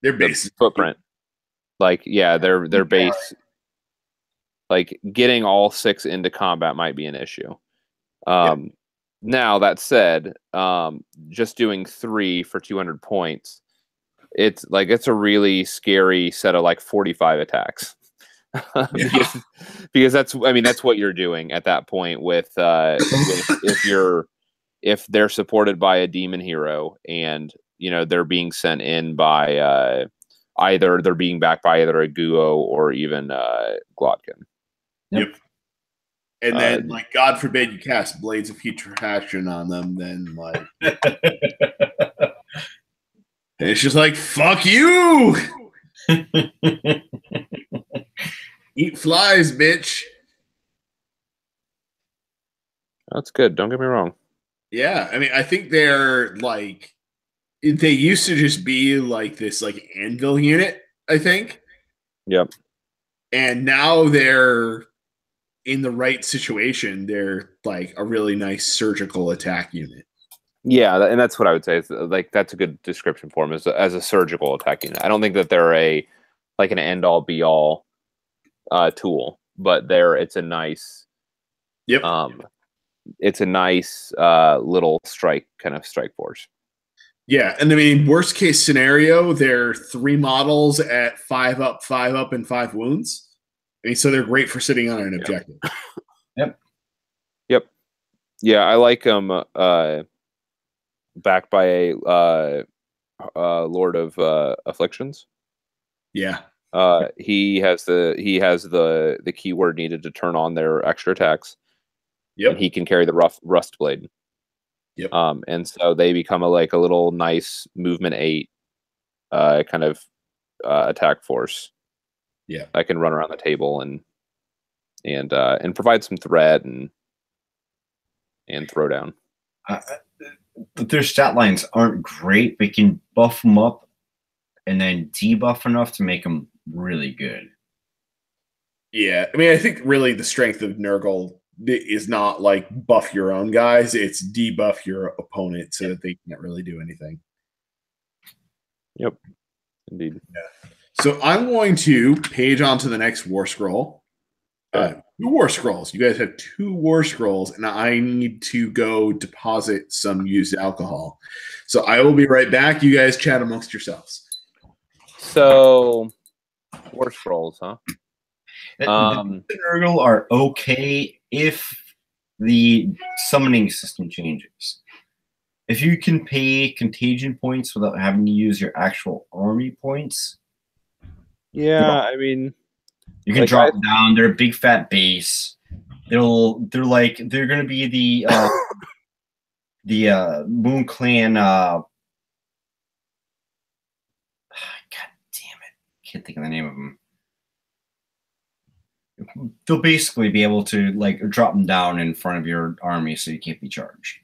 Their base footprint. Like, yeah, their base. Like, getting all 6 into combat might be an issue. Now that said, just doing 3 for 200 points, it's a really scary set of like 45 attacks. because that's what you're doing at that point with if they're supported by a demon hero and they're being sent in by either they're being backed by either a Guo or even Glotkin. Yep. And then, like, God forbid you cast Blades of Putrefaction on them, then, like... it's just like, fuck you! Eat flies, bitch. That's good. Don't get me wrong. Yeah, I mean, I think they're, like... They used to just be, like, this, like, anvil unit, I think. Yep. And now they're... in the right situation, they're like a really nice surgical attack unit. Yeah, and that's what I would say. It's like that's a good description for them as a surgical attack unit. I don't think that they're an end all be all tool, but it's a nice. Yep. It's a nice little strike force. Yeah, and I mean, worst case scenario, they're 3 models at 5 up, and 5 wounds. I mean, so they're great for sitting on an objective. Yep. Yeah, I like them backed by a Lord of Afflictions. Yeah. He has the keyword needed to turn on their extra attacks. Yep. And he can carry the Rust Blade. Yep. And so they become a little nice movement 8 kind of attack force. Yeah, I can run around the table and provide some threat and throw down. Their stat lines aren't great, but you can buff them up and then debuff enough to make them really good. Yeah, I mean, I think really the strength of Nurgle is not like buff your own guys; it's debuff your opponent so that they can't really do anything. Yep, indeed. Yeah. So I'm going to page on to the next War Scroll. 2 War Scrolls. You guys have 2 War Scrolls, and I need to go deposit some used alcohol. So I will be right back. You guys chat amongst yourselves. So, War Scrolls, huh? The Nurgle are okay if the summoning system changes. If you can pay contagion points without having to use your actual army points... Yeah, I mean, you can drop down. They're a big fat base. They're gonna be the Moon Clan. God damn it! Can't think of the name of them. They'll basically be able to drop them down in front of your army, so you can't be charged.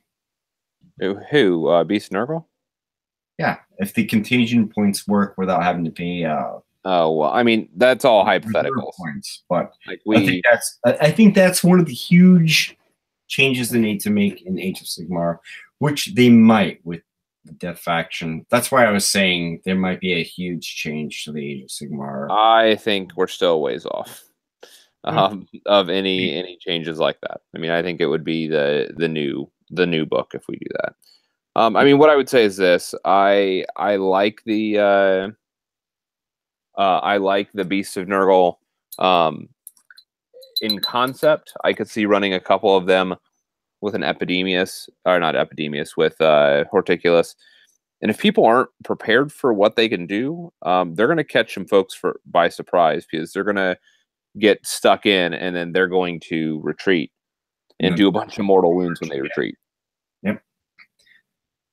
Who? Beast Nurgle? Yeah, if the contagion points work without having to pay. Oh well, I mean that's all hypotheticals. Points, but I think that's one of the huge changes they need to make in Age of Sigmar, which they might with the Death Faction. That's why I was saying there might be a huge change to the Age of Sigmar. I think we're still ways off of any changes like that. I mean, I think it would be the new book if we do that. I mean, what I would say is this: I like the Beast of Nurgle. In concept, I could see running a couple of them with an Epidemius, or not Epidemius, with Horticulus. And if people aren't prepared for what they can do, they're going to catch some folks by surprise, because they're going to get stuck in, and then they're going to retreat and do a bunch of mortal wounds when they retreat. Yep.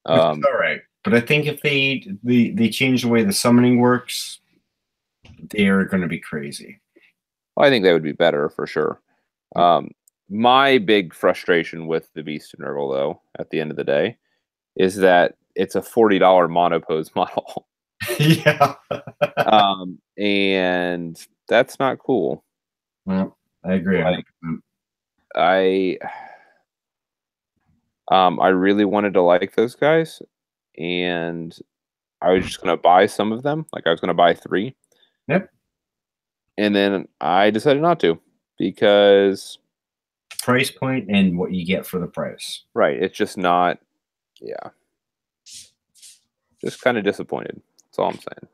All right, but I think if they change the way the summoning works, they're going to be crazy. Well, I think that would be better for sure. My big frustration with the Beast of Nurgle, though, at the end of the day, is that it's a $40 monopose model. Yeah. And that's not cool. Well, I agree. I really wanted to like those guys, and I was just gonna buy some of them. Like I was gonna buy 3. Yep. And then I decided not to because price point and what you get for the price. Right. It's just not. Yeah. Just kind of disappointed. That's all I'm saying.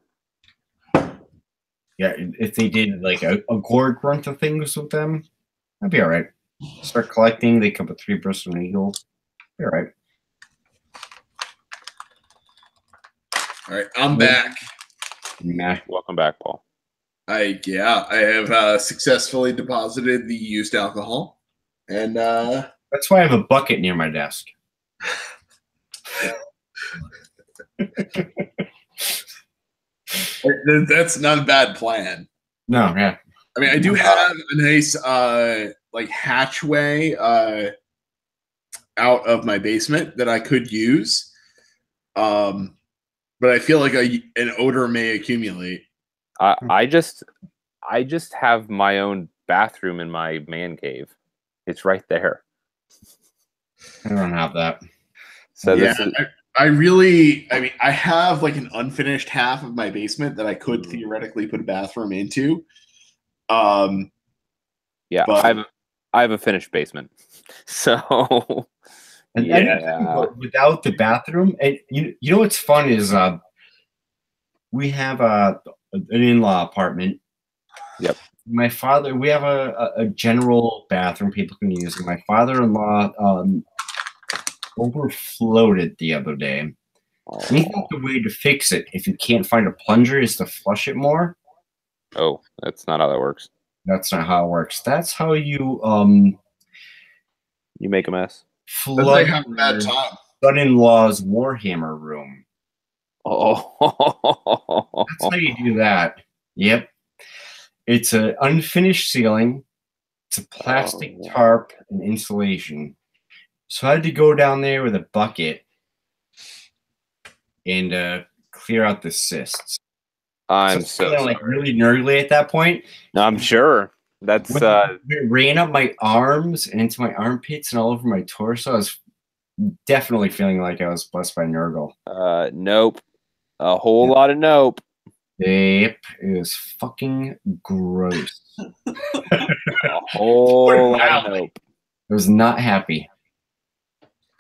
Yeah, if they did like a Gorg run of things with them, that'd be all right. Start collecting. They come with 3 Bristol Eagle. Be all right. All right, I'm back. Welcome back, Paul. I have successfully deposited the used alcohol, and that's why I have a bucket near my desk. That's not a bad plan. No, yeah. I mean, I do have a nice like hatchway out of my basement that I could use, but I feel like an odor may accumulate. I just have my own bathroom in my man cave. It's right there. I don't have that. So yeah, I mean, I have like an unfinished half of my basement that I could theoretically put a bathroom into. Yeah, but I have a finished basement. So and without the bathroom, and you know what's fun is we have an in-law apartment. Yep. My father, we have a general bathroom people can use. And my father-in-law overflowed the other day. And he thought the way to fix it, if you can't find a plunger, is to flush it more. Oh, that's not how that works. That's not how it works. That's how you you make a mess. Flood like have a bad time. Son-in-law's Warhammer room. Oh, that's how you do that. Yep. It's an unfinished ceiling. It's a plastic tarp and insulation. So I had to go down there with a bucket and clear out the cysts. I'm so like really nurgly at that point. No, I'm sure. That's it ran up my arms and into my armpits and all over my torso. I was definitely feeling like I was blessed by Nurgle. Nope. A whole lot of nope. Yep. It was fucking gross. A whole lot of nope. I was not happy.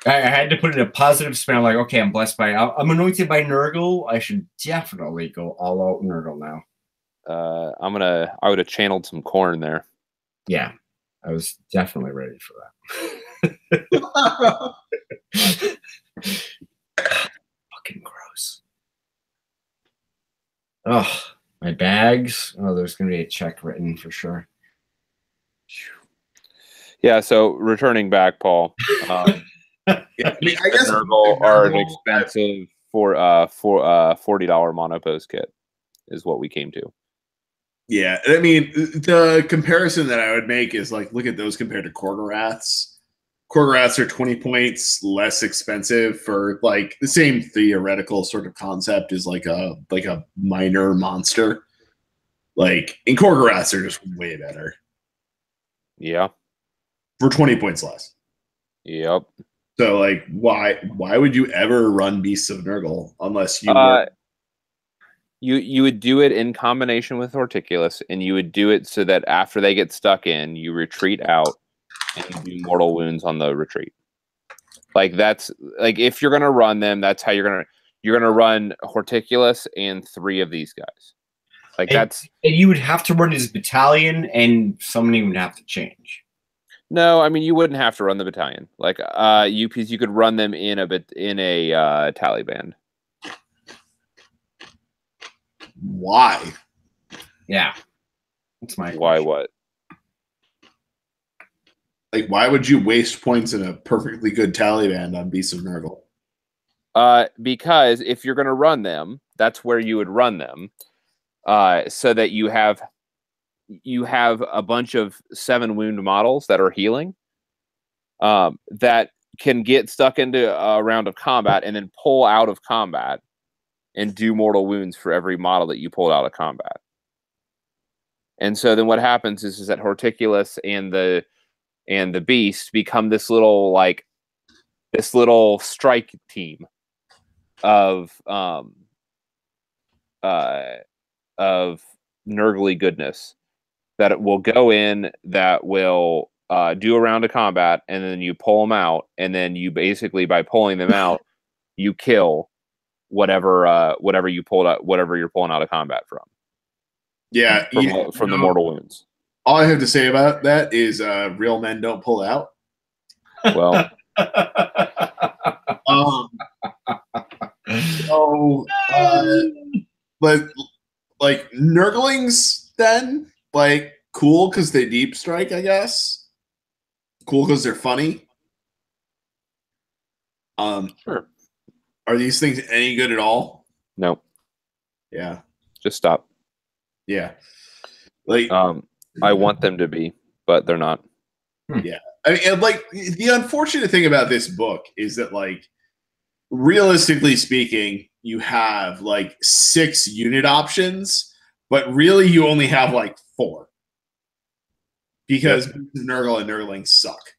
I had to put in a positive spin. I'm like, okay, I'm blessed by. I'm anointed by Nurgle. I should definitely go all out Nurgle now. I would have channeled some Khorne there. Yeah, I was definitely ready for that. Fucking gross. Oh, my bags. Oh, there's gonna be a check written for sure. Yeah. So returning back, Paul. Yeah, I mean, I guess Nurgle are an expensive for $40 monopose kit is what we came to. Yeah, I mean, the comparison that I would make is like, look at those compared to Korgoraths. Korgoraths are 20 points less expensive for like the same theoretical sort of concept as like a minor monster. Like, and Korgoraths are just way better. Yeah. For 20 points less. Yep. So like, why would you ever run Beasts of Nurgle unless you you would do it in combination with Horticulus, and you would do it so that after they get stuck in, you retreat out and you do mortal wounds on the retreat. Like that's like if you're gonna run them, that's how you're gonna run Horticulus and 3 of these guys. Like and you would have to run his battalion, and somebody would have to change. No, I mean you wouldn't have to run the battalion. Like you could run them in a tally band. Why? Yeah, that's my why. Question. What? Like, why would you waste points in a perfectly good tally band on Beasts of Nurgle? Because if you're going to run them, that's where you would run them, so that you have a bunch of 7 wound models that are healing, that can get stuck into a round of combat and then pull out of combat and do mortal wounds for every model that you pulled out of combat. And so then what happens is that Horticulus and the Beast become this little strike team of Nurgly goodness that it will go in, that will do a round of combat, and then you pull them out, and then you basically, by pulling them out, you kill whatever you pulled out, whatever you're pulling out of combat from. Yeah, from the mortal wounds. All I have to say about that is real men don't pull out. Well, but like Nurglings, then like cool because they deep strike, I guess. Cool because they're funny. Sure. Are these things any good at all? No. Yeah. Just stop. Yeah. Like I want them to be, but they're not. Yeah. I mean, and like the unfortunate thing about this book is that, like, realistically speaking, you have like 6 unit options, but really you only have like 4 because Nurgle and Nurglings suck.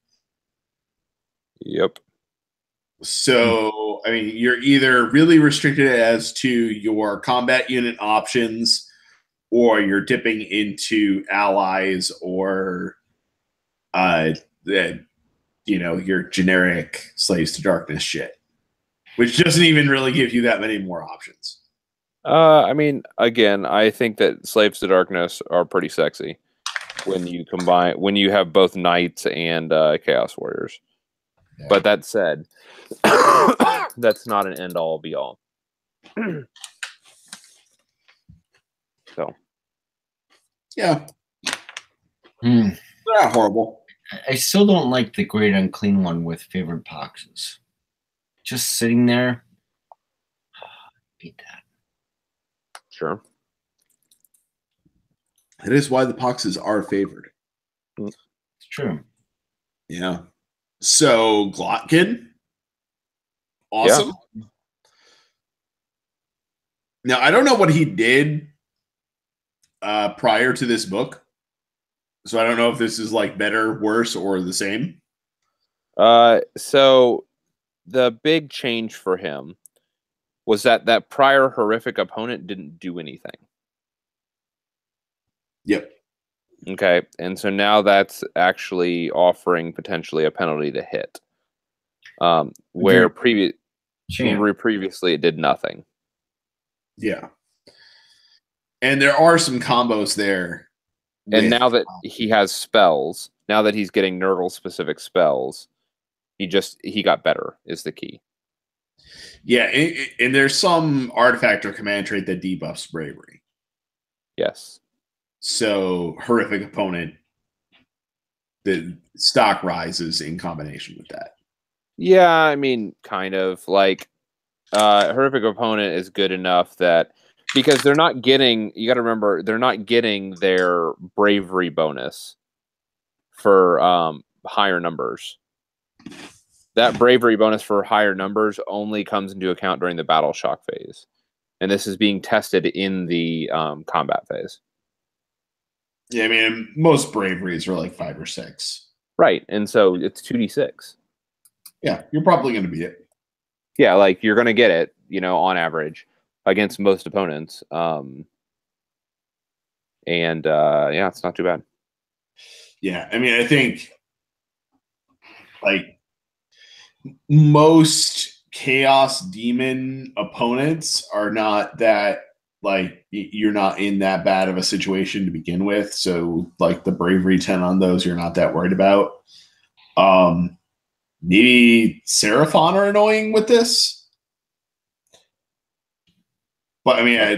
Yep. So, I mean, you're either really restricted as to your combat unit options, or you're dipping into allies, or your generic Slaves to Darkness shit, which doesn't even really give you that many more options. I mean, again, I think that Slaves to Darkness are pretty sexy when you have both Knights and Chaos Warriors. Yeah. But that said, that's not an end all be all. So, yeah, they're not horrible. I still don't like the Great Unclean one with favored boxes. Just sitting there, beat that. Sure. That is why the boxes are favored. It's true. Yeah. So Glotkin, awesome. Yeah. Now I don't know what he did prior to this book, so I don't know if this is like better, worse, or the same. So the big change for him was that prior horrific opponent didn't do anything. Yep. Okay, and so now that's actually offering potentially a penalty to hit, where previously it did nothing. Yeah, and there are some combos there. And now that he has spells, now that he's getting Nurgle specific spells, he got better is the key. Yeah, and there's some artifact or command trait that debuffs bravery. Yes. So horrific opponent, the stock rises in combination with that. Yeah, I mean, kind of like horrific opponent is good enough that because they're not getting, you got to remember, they're not getting their bravery bonus for higher numbers. That bravery bonus for higher numbers only comes into account during the battle shock phase. And this is being tested in the combat phase. Yeah, I mean, most braveries are like 5 or 6. Right, and so it's 2d6. Yeah, you're probably going to beat it. Yeah, like you're going to get it, on average against most opponents. Yeah, it's not too bad. Yeah, I mean, I think like most Chaos Demon opponents are not that, like, you're not in that bad of a situation to begin with. So like the bravery 10 on those, you're not that worried about. Maybe Seraphon are annoying with this. But I mean, I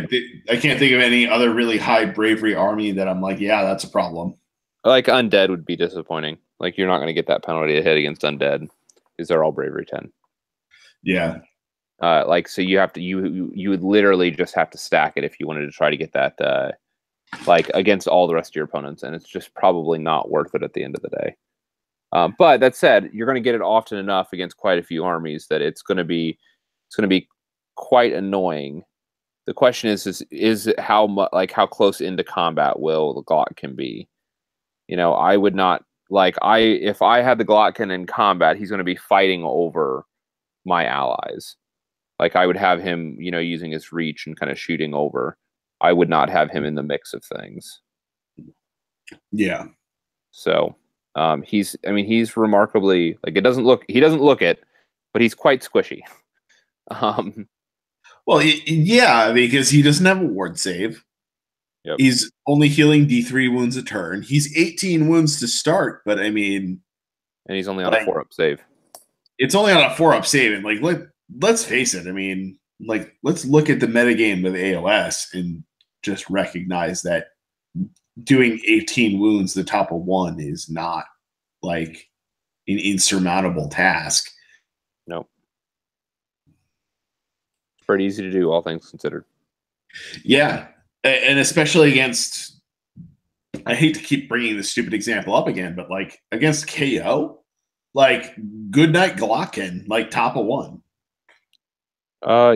can't think of any other really high bravery army that I'm like, yeah, that's a problem. Like Undead would be disappointing. Like you're not going to get that penalty to hit against Undead because they're all bravery 10. Yeah. So you have to you would literally just have to stack it if you wanted to try to get that like against all the rest of your opponents, and it's just probably not worth it at the end of the day. But that said, you're going to get it often enough against quite a few armies that it's going to be quite annoying. The question is how much, like how close into combat will the Glotkin be? I would not if I had the Glotkin in combat, he's going to be fighting over my allies. Like I would have him, using his reach and kind of shooting over. I would not have him in the mix of things. Yeah. So he's remarkably he doesn't look it, but he's quite squishy. Well, yeah, because he doesn't have a ward save. Yep. He's only healing D3 wounds a turn. He's 18 wounds to start, but I mean, and he's only on a 4-up save. It's only on a 4-up save, and let's face it. I mean, let's look at the metagame of AOS and just recognize that doing 18 wounds the top of 1 is not like an insurmountable task. Nope. It's pretty easy to do, all things considered. Yeah, and especially against, I hate to keep bringing this stupid example up again, but against KO, Goodnight Glockin, top of 1.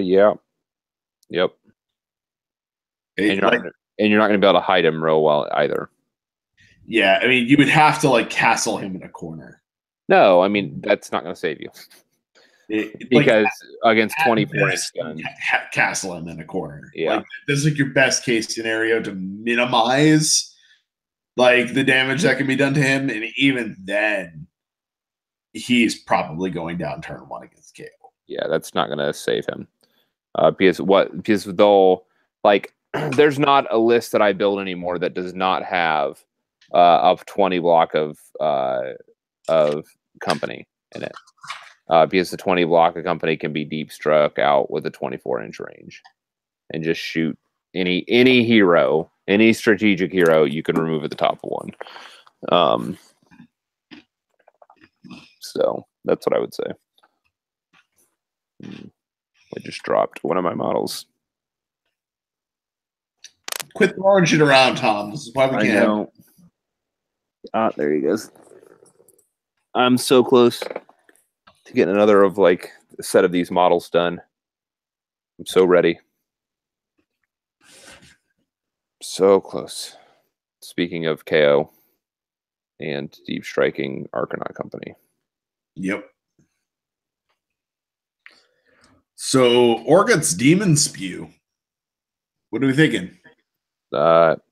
Yeah. Yep. And you're not going to be able to hide him real well either. Yeah, I mean, you would have to castle him in a corner. No, I mean that's not going to save you. Because against 24-inch guns, castle him in a corner. Yeah, this is your best case scenario to minimize the damage that can be done to him, and even then, he's probably going down turn 1 against KO. Yeah, that's not going to save him. Because they'll there's not a list that I build anymore that does not have a 20 block of company in it. Because the 20 block of company can be deep struck out with a 24-inch range and just shoot any hero, any strategic hero you can remove at the top of 1. So that's what I would say. I just dropped one of my models. Quit throwing shit around, Tom. This is why we can't. There he goes. I'm so close to getting another of a set of these models done. I'm so ready. So close. Speaking of KO and deep striking Arcanaut Company. Yep. So Orgut's Demon Spew. What are we thinking?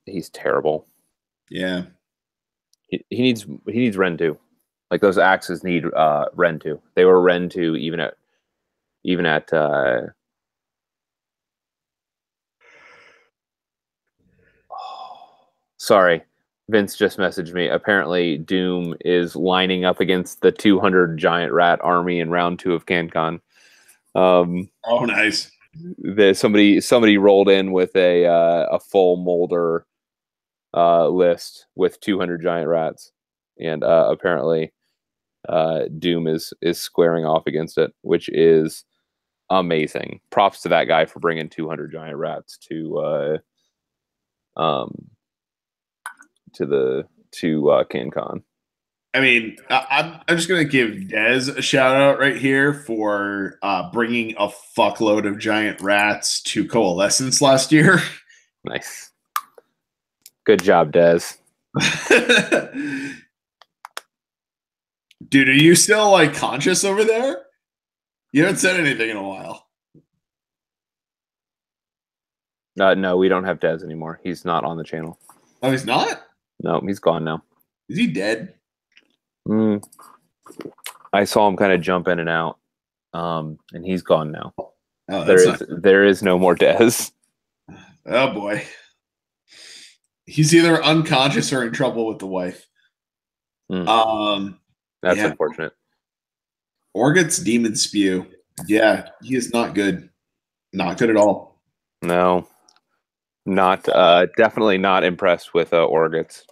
He's terrible. Yeah. He needs Ren 2. Those axes need Ren 2. They were Ren 2 even at sorry. Vince just messaged me. Apparently Doom is lining up against the 200 giant rat army in round 2 of CanCon. Oh, nice. Somebody rolled in with a full Molder list with 200 giant rats, and apparently Doom is squaring off against it, which is amazing. Props to that guy for bringing 200 giant rats to CanCon. I mean, I'm just going to give Dez a shout out right here for bringing a fuckload of giant rats to Coalescence last year. Nice. Good job, Dez. Dude, are you still conscious over there? You haven't said anything in a while. No, we don't have Dez anymore. He's not on the channel. Oh, he's not? No, he's gone now. Is he dead? I saw him kind of jump in and out, and he's gone now. Oh, there is no more Dez. Oh boy, he's either unconscious or in trouble with the wife. That's unfortunate. Orgut's Demon Spew. Yeah, he is not good. Not good at all. No, not definitely not impressed with Orgut's.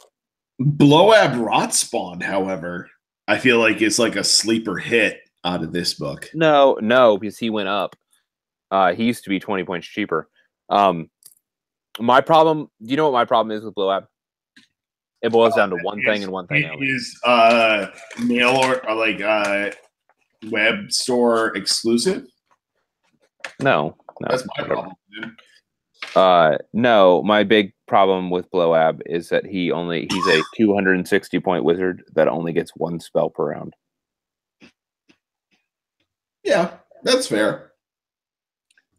Blowab Rot Spawn, however, I feel like it's a sleeper hit out of this book. No, because he went up. He used to be 20 points cheaper. My problem, do you know what my problem is with Blowab? It boils down to one thing and one thing only. Is mail or web store exclusive? No. That's my problem, dude. No, my big problem with Blowab is that he's a 260 point wizard that only gets one spell per round. Yeah, that's fair.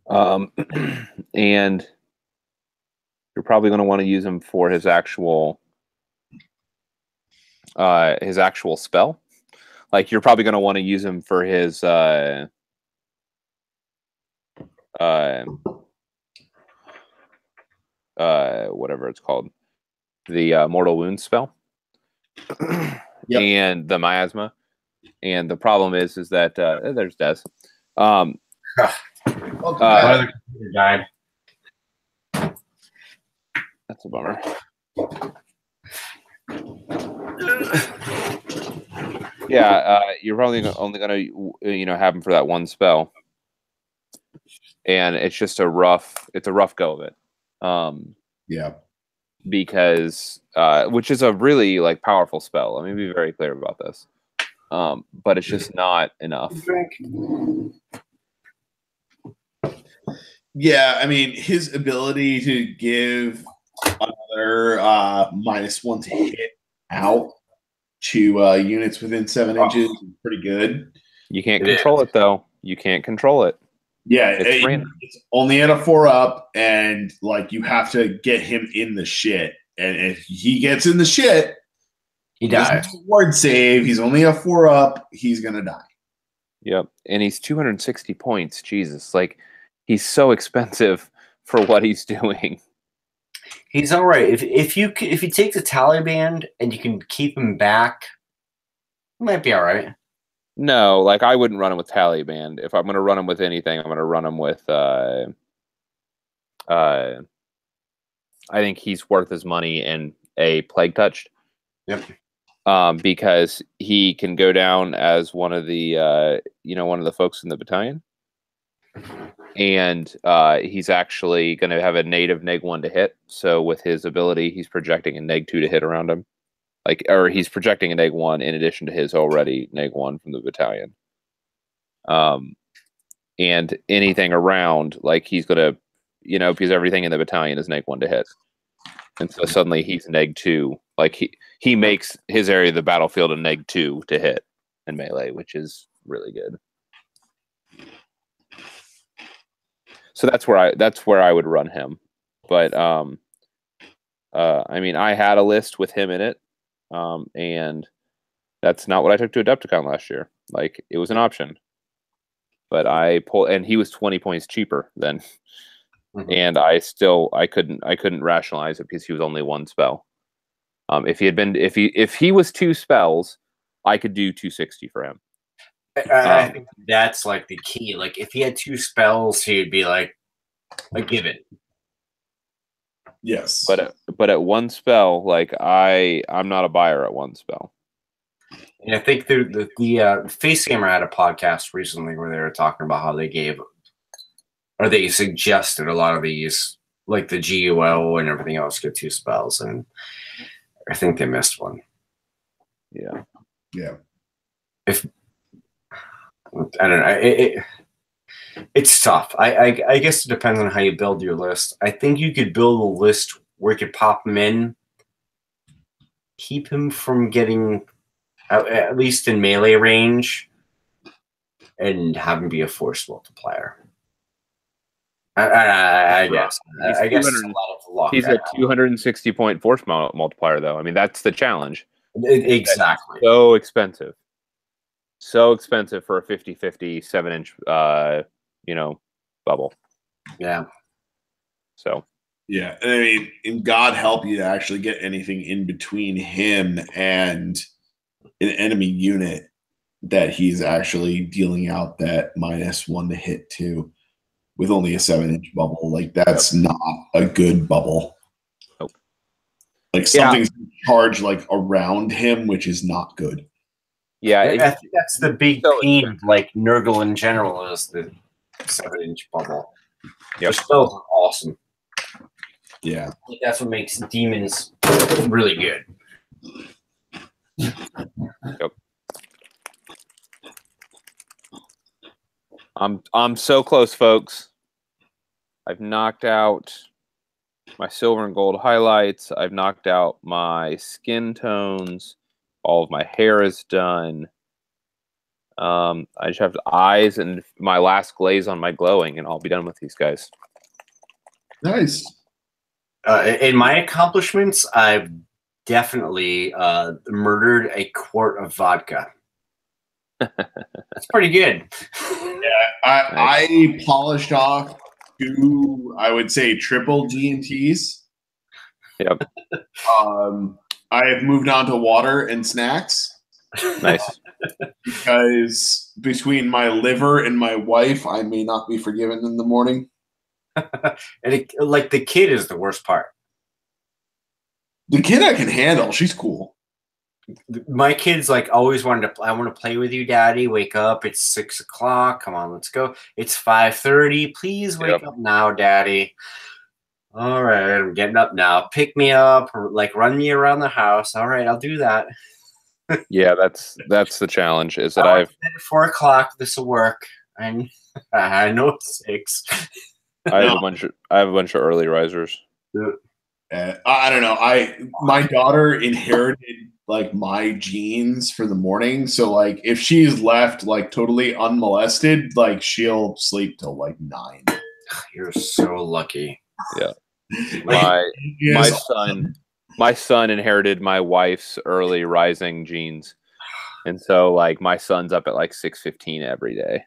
And you're probably going to want to use him for his actual spell. Like you're probably going to want to use him for his whatever it's called, the mortal wound spell. Yep. And the miasma. And the problem is that there's Des. My other computer died. That's a bummer. Yeah, you're probably only going to have him for that one spell, and it's just a rough go of it. Yeah, because which is a really like powerful spell. Let me be very clear about this. But it's just not enough. Yeah, I mean his ability to give another -1 to hit out to units within 7 inches is pretty good. You can't control it though. You can't control it. Yeah, it's only at a 4-up, and like you have to get him in the shit. And if he gets in the shit, he dies. Ward save. He's only a 4-up. He's gonna die. Yep, and he's 260 points. Jesus, like he's so expensive for what he's doing. He's all right. If you take the Taliban and you can keep him back, he might be all right. No, like I wouldn't run him with Taliban. If I'm going to run him with anything, I'm going to run him with. I think he's worth his money in a Plague Touched. Yep. Because he can go down as one of the one of the folks in the battalion, and he's actually going to have a native -1 to hit. So with his ability, he's projecting a -2 to hit around him. Or he's projecting a -1 in addition to his already -1 from the battalion. And anything around, like he's gonna, because everything in the battalion is -1 to hit, and so suddenly he's -2. Like he makes his area of the battlefield a -2 to hit in melee, which is really good. So that's where I would run him. But I mean, I had a list with him in it. And that's not what I took to Adepticon last year. Like it was an option, but I pulled, and he was 20 points cheaper than, and I couldn't rationalize it because he was only 1 spell. If he was 2 spells, I could do 260 for him. I think that's like the key. Like if he had 2 spells, he'd be like a given. Yes, but at 1 spell, like I'm not a buyer at 1 spell. And I think the Face Gamer had a podcast recently where they were talking about how they suggested a lot of these, like the GUL and everything else, get 2 spells, and I think they missed one. Yeah. I don't know. It's tough. I guess it depends on how you build your list. I think you could build a list where you could pop him in, keep him from getting at least in melee range, and have him be a force multiplier. I guess. I guess it's a lot of luck. He's a 260 point force multiplier, though. I mean, that's the challenge. Exactly. So expensive. So expensive for a 50/50 7-inch bubble. Yeah. So. Yeah, I mean, and God help you to actually get anything in between him and an enemy unit that he's actually dealing out that -1 to hit to with only a 7-inch bubble. Like that's not a good bubble. Nope. Like something's charged like around him, which is not good. Yeah, I think that's the big pain of like Nurgle in general is the 7-inch bubble. Their spells are awesome. Yeah. I think that's what makes demons really good. Yep. I'm so close, folks. I've knocked out my silver and gold highlights. I've knocked out my skin tones. All of my hair is done. I just have eyes and my last glaze on my glowing, and I'll be done with these guys. Nice. In my accomplishments, I've definitely murdered a quart of vodka. That's pretty good. Yeah, I polished off 2, I would say, triple G&Ts. Yep. I have moved on to water and snacks. Nice. Because between my liver and my wife, I may not be forgiven in the morning. And like the kid is the worst part. The kid I can handle. She's cool. My kid's like always wanted to. I want to play with you, Daddy. Wake up! It's 6 o'clock. Come on, let's go. It's 5:30. Please wake up now, Daddy. All right, I'm getting up now. Pick me up, or like run me around the house. All right, I'll do that. Yeah, that's the challenge. Is that I've at 4 o'clock. This will work. And I know it's 6. I have a bunch of early risers. I don't know. My daughter inherited like my genes for the morning, so like if she's left like totally unmolested, like she'll sleep till like 9. You're so lucky. Yeah. My son inherited my wife's early rising genes, and so like my son's up at like 6:15 every day.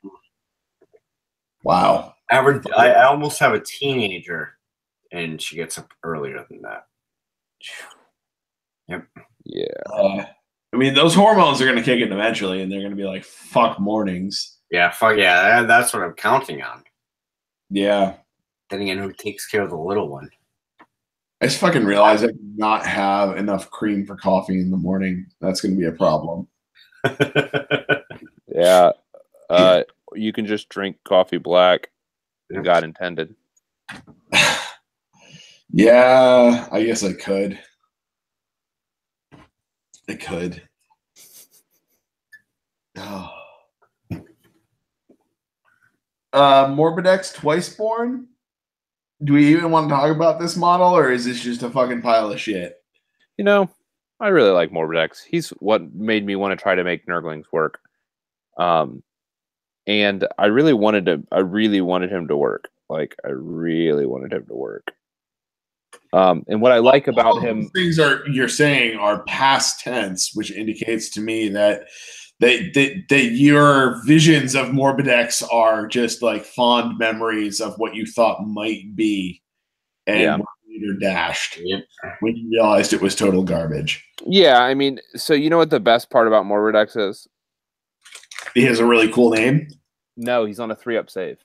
Wow. I almost have a teenager, and she gets up earlier than that. Yep. Yeah. I mean, those hormones are going to kick in eventually, and they're going to be like, fuck mornings. Yeah, fuck yeah. That's what I'm counting on. Yeah. Then again, who takes care of the little one? I just fucking realized I do not have enough cream for coffee in the morning. That's going to be a problem. Yeah. You can just drink coffee black. God intended. Yeah, I guess I could. I could. Oh. Morbidex Twiceborn? Do we even want to talk about this model, or is this just a fucking pile of shit? You know, I really like Morbidex. He's what made me want to try to make Nurglings work. And I really wanted him to work. Like, I really wanted him to work. And what I like about him, things you're saying are past tense, which indicates to me that your visions of Morbidex are just like fond memories of what you thought might be, and were later dashed when you realized it was total garbage. Yeah, I mean, so you know what the best part about Morbidex is? He has a really cool name. No, he's on a 3-up save.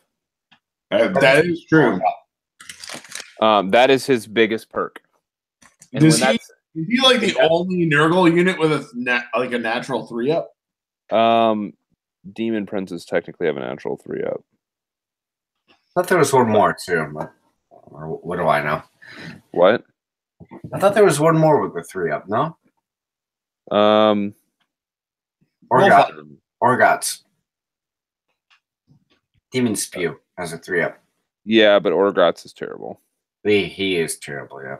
That is true. That is his biggest perk. And is he like the only Nurgle unit with a natural 3-up? Demon Princes technically have a natural 3-up. I thought there was one more too. Or what do I know? What? I thought there was one more with the 3-up. No. Orgots. Demon Spew has a 3-up. Yeah, but Orgots is terrible. He is terrible. Yeah.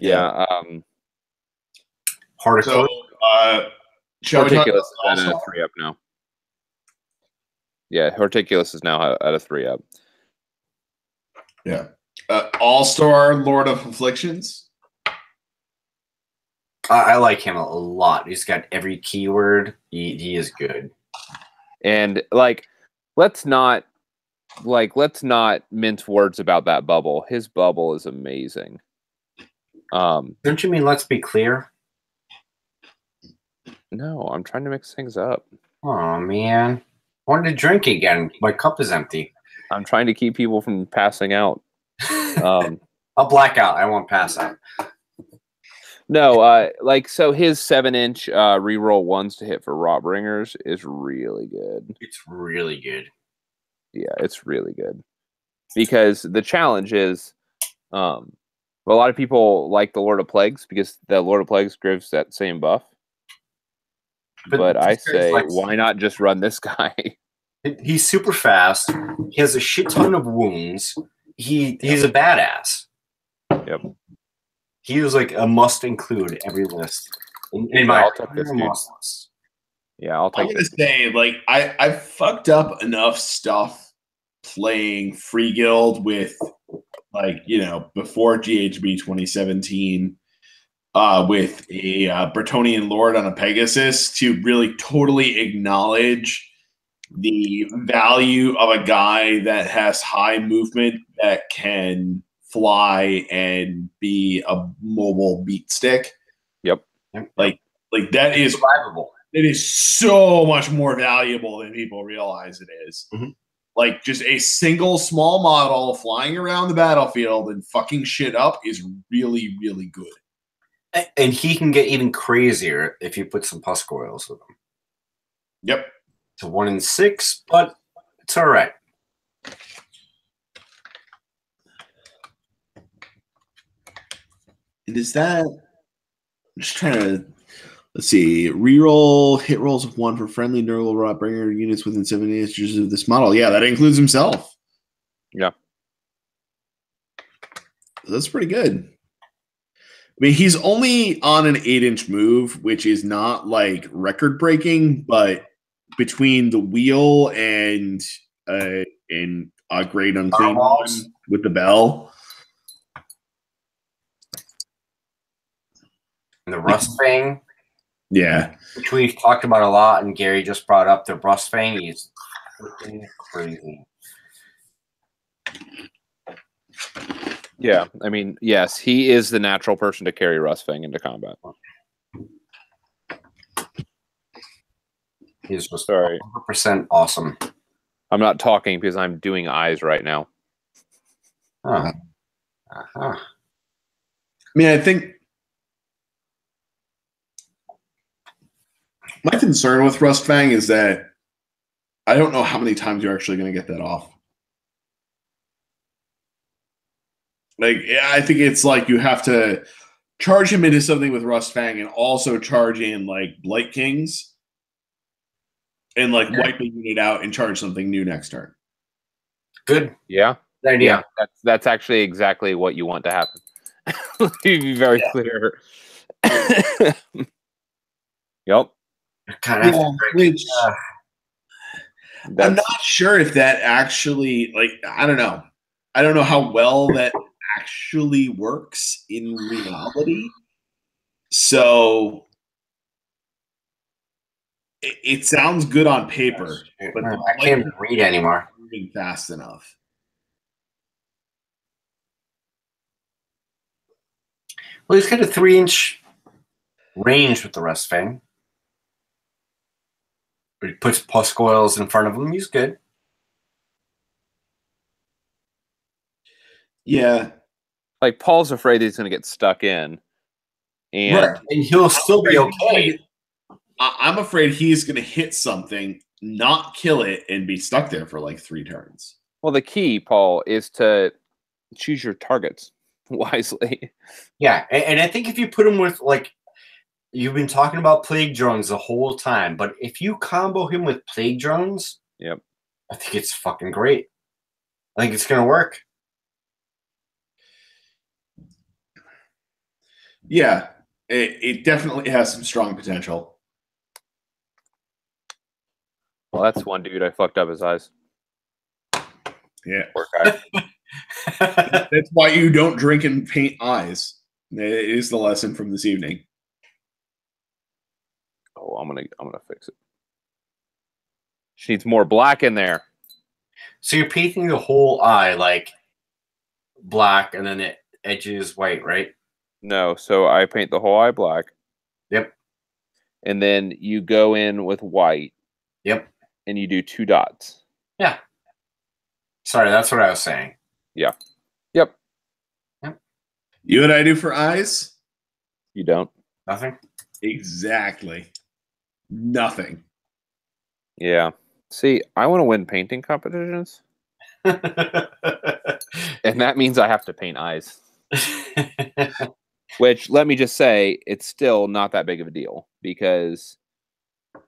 Yeah. Horticulous. Horticulus is at a 3-up now. Yeah, Horticulus is now at a 3-up. Yeah. All-Star Lord of Afflictions. I like him a lot. He's got every keyword. He is good. And let's not mince words about that bubble. His bubble is amazing. Don't you mean let's be clear? No, I'm trying to mix things up. Oh man. I wanted to drink again. My cup is empty. I'm trying to keep people from passing out. I'll black out. I won't pass out. No, so his 7-inch reroll 1s to hit for Rotbringers is really good. It's really good. Yeah, it's really good. Because the challenge is, a lot of people like the Lord of Plagues because the Lord of Plagues gives that same buff. But I say, why not just run this guy? He's super fast. He has a shit ton of wounds. He's a badass. Yep. He was like a must include every list. In my I'll take this, dude. list. Yeah, I'll I'm take gonna this. say, like, I fucked up enough stuff playing Free Guild with, like, you know, before GHB 2017, with a Bretonnian Lord on a Pegasus to really totally acknowledge the value of a guy that has high movement that can fly and be a mobile beat stick. Yep. Like that is survivable. It is so much more valuable than people realize it is. Mm-hmm. Like, just a single small model flying around the battlefield and fucking shit up is really, really good. And he can get even crazier if you put some Pusk Oils with him. Yep. It's a 1 in 6, but it's all right. And is that... I'm just trying to... Let's see. Reroll hit rolls of 1 for friendly Nurgle Rotbringer units within 7 inches of this model. Yeah, that includes himself. Yeah. That's pretty good. I mean, he's only on an 8-inch move, which is not like record breaking, but between the wheel and a great unclean one with the bell. And the Rust Fang. Yeah. Which we've talked about a lot, and Gary just brought up the Rust Fang. He's freaking crazy. Yeah, I mean, yes, he is the natural person to carry Rustfang into combat. He's just Sorry. 100% awesome. I'm not talking because I'm doing eyes right now. Huh. I mean, I think my concern with Rustfang is that I don't know how many times you're actually going to get that off. Like, I think it's like you have to charge him into something with Rustfang and also charge in, like, Blight Kings and, like, wipe a unit out and charge something new next turn. Good. Yeah. Good idea. Yeah, that's actually exactly what you want to happen. To be very clear. Yep. Kind of I'm not sure if that actually, like, I don't know. I don't know how well that actually works in reality. So it sounds good on paper, but I can't read anymore. Moving fast enough. Well, he's got a 3-inch range with the Rust Fang. But he puts Pusk Oils in front of him. He's good. Yeah. Like, Paul's afraid he's going to get stuck in. And he'll still be okay. I'm afraid he's going to hit something, not kill it, and be stuck there for like 3 turns. Well, the key, Paul, is to choose your targets wisely. Yeah, and I think if you put him with, like, you've been talking about Plague Drones the whole time, but if you combo him with Plague Drones, yep, I think it's fucking great. I think it's going to work. Yeah, it definitely has some strong potential. Well, that's one dude I fucked up his eyes. Yeah. Poor guy. That's why you don't drink and paint eyes. It is the lesson from this evening. Oh, I'm gonna fix it. She needs more black in there. So you're painting the whole eye like black, and then the edges white, right? No, so I paint the whole eye black. Yep. And then you go in with white. Yep. And you do 2 dots. Yeah. Sorry, that's what I was saying. Yeah. Yep. You know what I do for eyes? You don't. Nothing? Exactly. Nothing. Yeah. See, I want to win painting competitions. And that means I have to paint eyes. Which, let me just say, it's still not that big of a deal. Because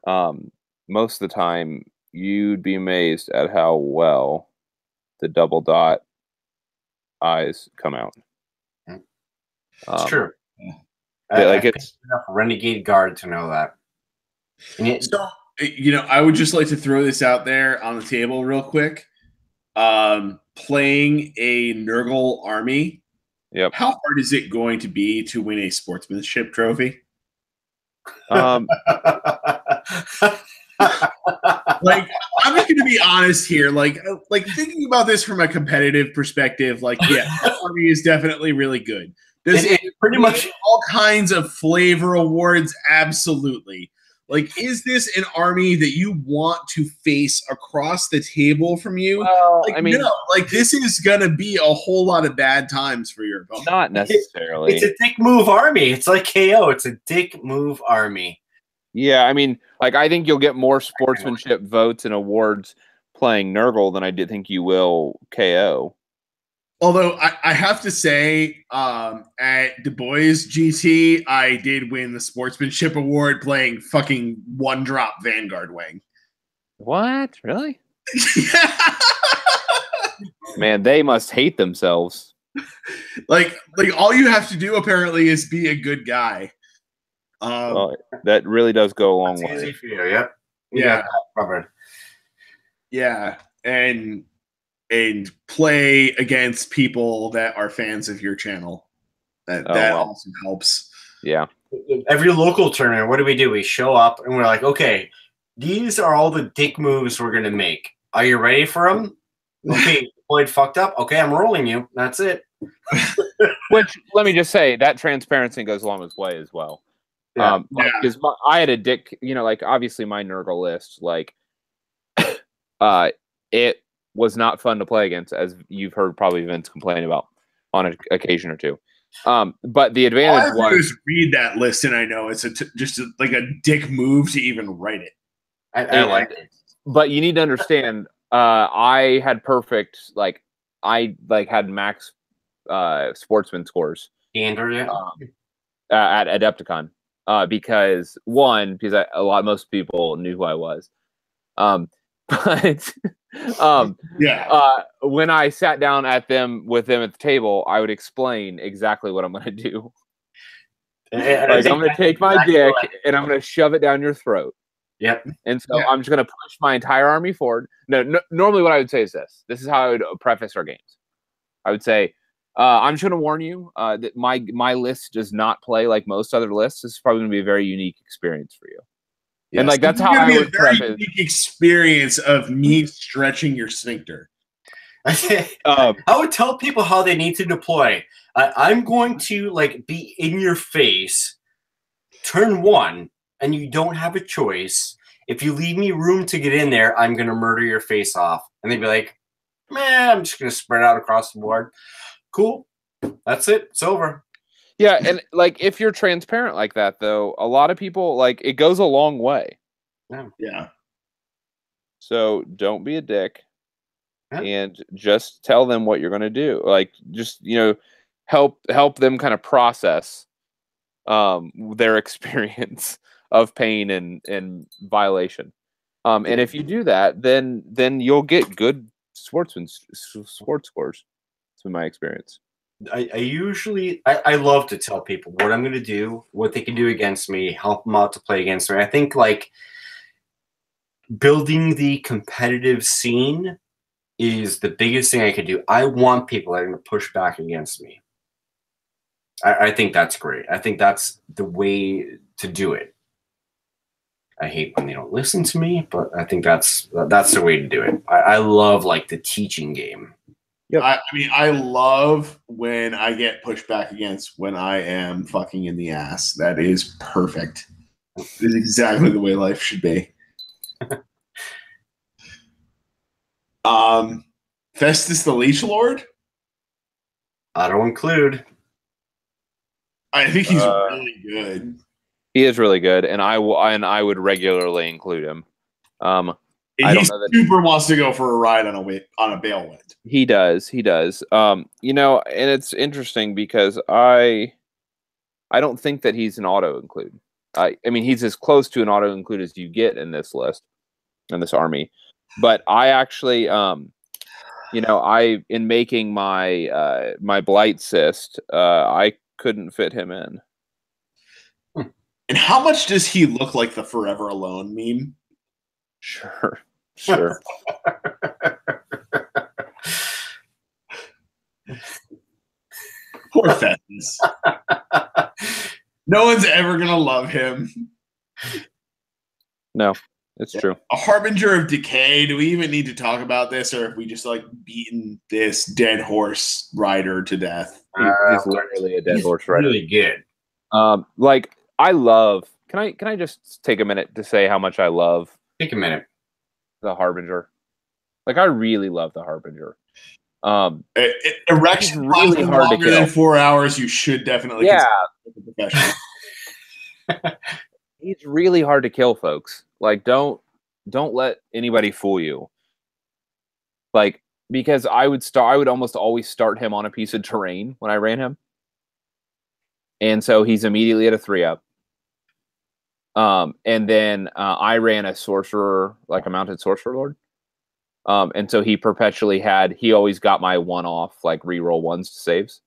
most of the time, you'd be amazed at how well the double dot eyes come out. It's true. Like it's enough Renegade Guard to know that. So, I would just like to throw this out there on the table real quick. Playing a Nurgle army. Yep. How hard is it going to be to win a sportsmanship trophy? Like, I'm just going to be honest here. Like thinking about this from a competitive perspective, like, yeah, that army is definitely really good. Does it pretty much all kinds of flavor awards? Absolutely. Like, is this an army that you want to face across the table from you? Well, like, no. Like, this is going to be a whole lot of bad times for your opponent. Not necessarily. It's a dick move army. It's like KO. It's a dick move army. Yeah, I mean, like, I think you'll get more sportsmanship votes and awards playing Nurgle than I think you will KO. Although I have to say, at Du Bois GT, I did win the sportsmanship award playing fucking one-drop Vanguard Wing. What? Really? Yeah. Man, they must hate themselves. Like all you have to do apparently is be a good guy. Well, that really does go a long way. Easy for you. Yep. Yeah. Covered. Yeah, and play against people that are fans of your channel. That also helps. Yeah. Every local tournament, what do? We show up and we're like, okay, these are all the dick moves we're gonna make. Are you ready for them? Okay, Floyd fucked up. Okay, I'm rolling you. That's it. Which, let me just say, that transparency goes along its way as well. Yeah. Because I had a dick, like, obviously my Nurgle list, like, it was not fun to play against, as you've heard probably Vince complain about on an occasion or two. But the advantage was just read that list, and I know it's just like a dick move to even write it. I like it. But you need to understand, I had perfect, like, I had max sportsman scores Andrew, at Adepticon, because most people knew who I was. But when I sat down with them at the table, I would explain exactly what I'm going to do. Like, I'm going to take my dick and I'm going to shove it down your throat. Yep. And so I'm just going to push my entire army forward. No, normally what I would say is this. This is how I would preface our games. I would say, I'm just going to warn you that my list does not play like most other lists. This is probably going to be a very unique experience for you. Yes. And, like, that's how I would preface. Very unique experience of me stretching your sphincter. I would tell people how they need to deploy. I'm going to, like, be in your face turn one, and you don't have a choice. If you leave me room to get in there, I'm going to murder your face off. And they'd be like, man, I'm just going to spread out across the board. Cool. That's it. It's over. Yeah, and, like, if you're transparent like that, though, a lot of people, like, it goes a long way. Yeah. So don't be a dick, and just tell them what you're going to do. Like, just, help them kind of process their experience of pain and violation. And if you do that, then you'll get good sports scores. That's been my experience. I love to tell people what I'm going to do, what they can do against me, help them out to play against me. I think, like, building the competitive scene is the biggest thing I could do. I want people that are going to push back against me. I think that's great. I think that's the way to do it. I hate when they don't listen to me, but I think that's the way to do it. I love, like, the teaching game. Yep. I mean, I love when I get pushed back against when I am fucking in the ass. That is perfect. It is exactly the way life should be. Festus the Leech Lord? Auto include. I think he's really good. He is really good, and I would regularly include him. He super wants to go for a ride on a Balewind. He does. And it's interesting because I don't think that he's an auto include. I mean, he's as close to an auto include as you get in this list, in this army. But I actually, in making my my Blight Cyst, I couldn't fit him in. And how much does he look like the Forever Alone meme? Sure. Poor Festus. No one's ever going to love him. No, it's true. A harbinger of decay. Do we even need to talk about this, or have we just like beaten this dead horse rider to death? He's literally a dead horse rider. Really good. Like I love. Can I just take a minute to say how much I love Take a minute. the harbinger? Like I really love the harbinger. Erection really hard to kill. Than 4 hours. You should definitely consider a professional. He's really hard to kill, folks. Like, don't let anybody fool you. Like, because I would almost always start him on a piece of terrain when I ran him, and so he's immediately at a 3-up. And then I ran a sorcerer, like a mounted sorcerer lord. And so he perpetually he always got my 1-off, like reroll 1s to saves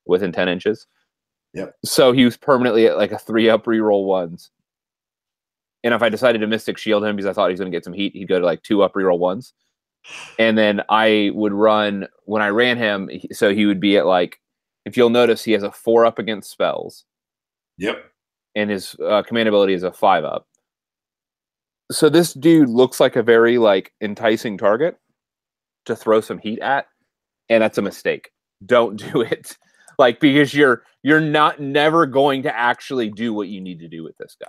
within 10 inches. Yep. So he was permanently at like a 3-up reroll 1s. And if I decided to Mystic Shield him because I thought he was going to get some heat, he'd go to like 2-up reroll 1s. And then I would run, when I ran him, so he would be at like, if you'll notice, he has a 4-up against spells. Yep. And his command ability is a 5-up. So this dude looks like a very like enticing target to throw some heat at, and that's a mistake. Don't do it. Like, because you're never going to actually do what you need to do with this guy.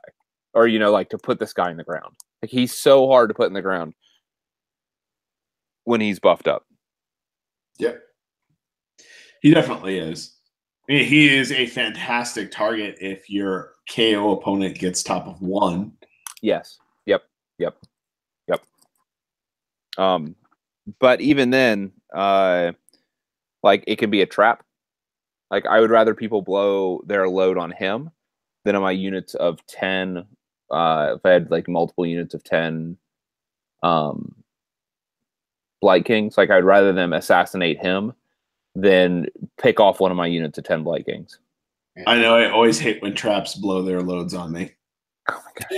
Or, like to put this guy in the ground. Like, he's so hard to put in the ground when he's buffed up. Yep. He definitely is. I mean, he is a fantastic target if your KO opponent gets top of 1. Yes. Yep. But even then, like it can be a trap. Like I would rather people blow their load on him than on my units of 10. If I had like multiple units of 10 Blight Kings, like I'd rather them assassinate him than pick off one of my units of 10 Blight Kings. I know. I always hate when traps blow their loads on me. Oh my god.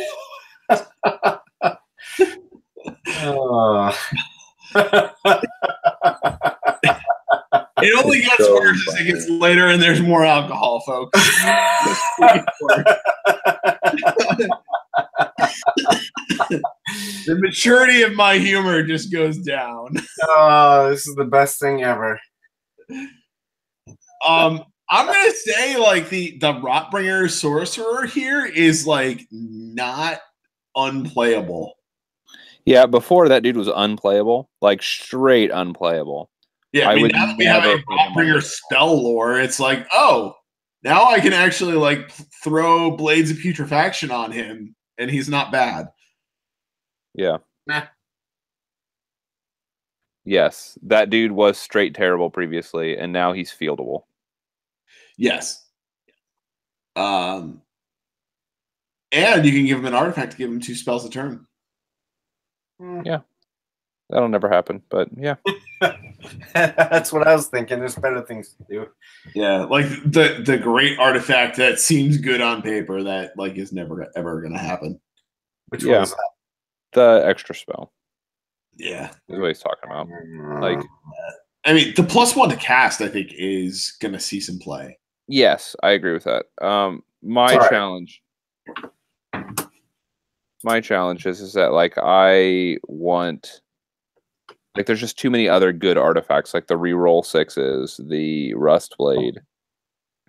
It only gets worse as it gets later and there's more alcohol, folks. The maturity of my humor just goes down. Oh, this is the best thing ever. I'm gonna say like the Rotbringer Sorcerer here is like not unplayable. Yeah, before that dude was unplayable, like straight unplayable. Yeah, I mean, now that we have a Rotbringer spell lore, it's like, oh, now I can actually like throw Blades of Putrefaction on him, and he's not bad. Yeah. Yes, that dude was straight terrible previously, and now he's fieldable. Yes. And you can give him an artifact to give him 2 spells a turn. Yeah. That'll never happen, but yeah. That's what I was thinking. There's better things to do. Yeah, like the great artifact that seems good on paper that like is never ever going to happen. Which one is that? The extra spell. Yeah. Is what he's talking about. Like, I mean, the +1 to cast, I think, is going to see some play. Yes, I agree with that. My challenge is that like I want, like there's just too many other good artifacts, like the reroll 6s, the Rust Blade.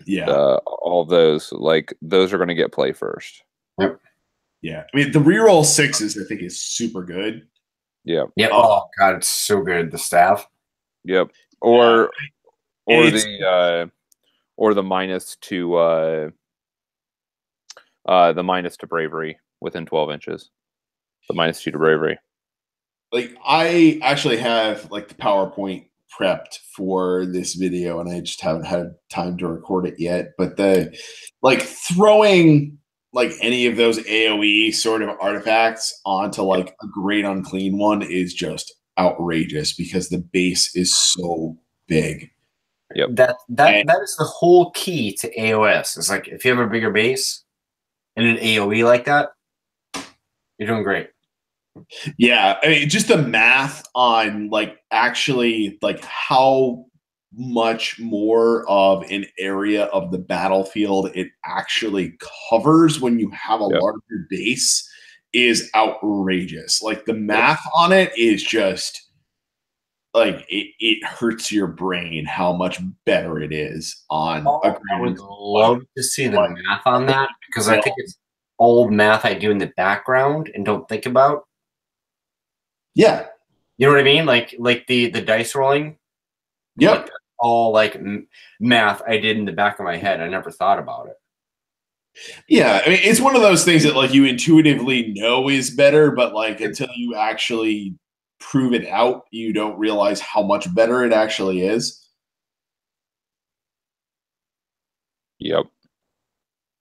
Yeah. All those, like those are going to get play first. Yep. Yeah. I mean, the reroll 6s I think is super good. Yeah. Yep. Oh god, it's so good. The staff. Yep. Or the minus to bravery within 12 inches. The -2 to bravery. Like I actually have like the PowerPoint prepped for this video and I just haven't had time to record it yet. But the like throwing like any of those AoE sort of artifacts onto like a great unclean one is just outrageous because the base is so big. Yep. That is the whole key to AOS. It's like if you have a bigger base, in an AoE like that, you're doing great. Yeah, I mean, just the math on like actually like how much more of an area of the battlefield it actually covers when you have a larger base is outrageous. Like the math on it is just like it hurts your brain how much better it is on I would love to see the math on that, because I think it's old math I do in the background and don't think about. Yeah. You know what I mean? Like the dice rolling. Yep. Like, all like math I did in the back of my head. I never thought about it. Yeah, I mean, it's one of those things that like you intuitively know is better, but like until you actually prove it out, you don't realize how much better it actually is. Yep.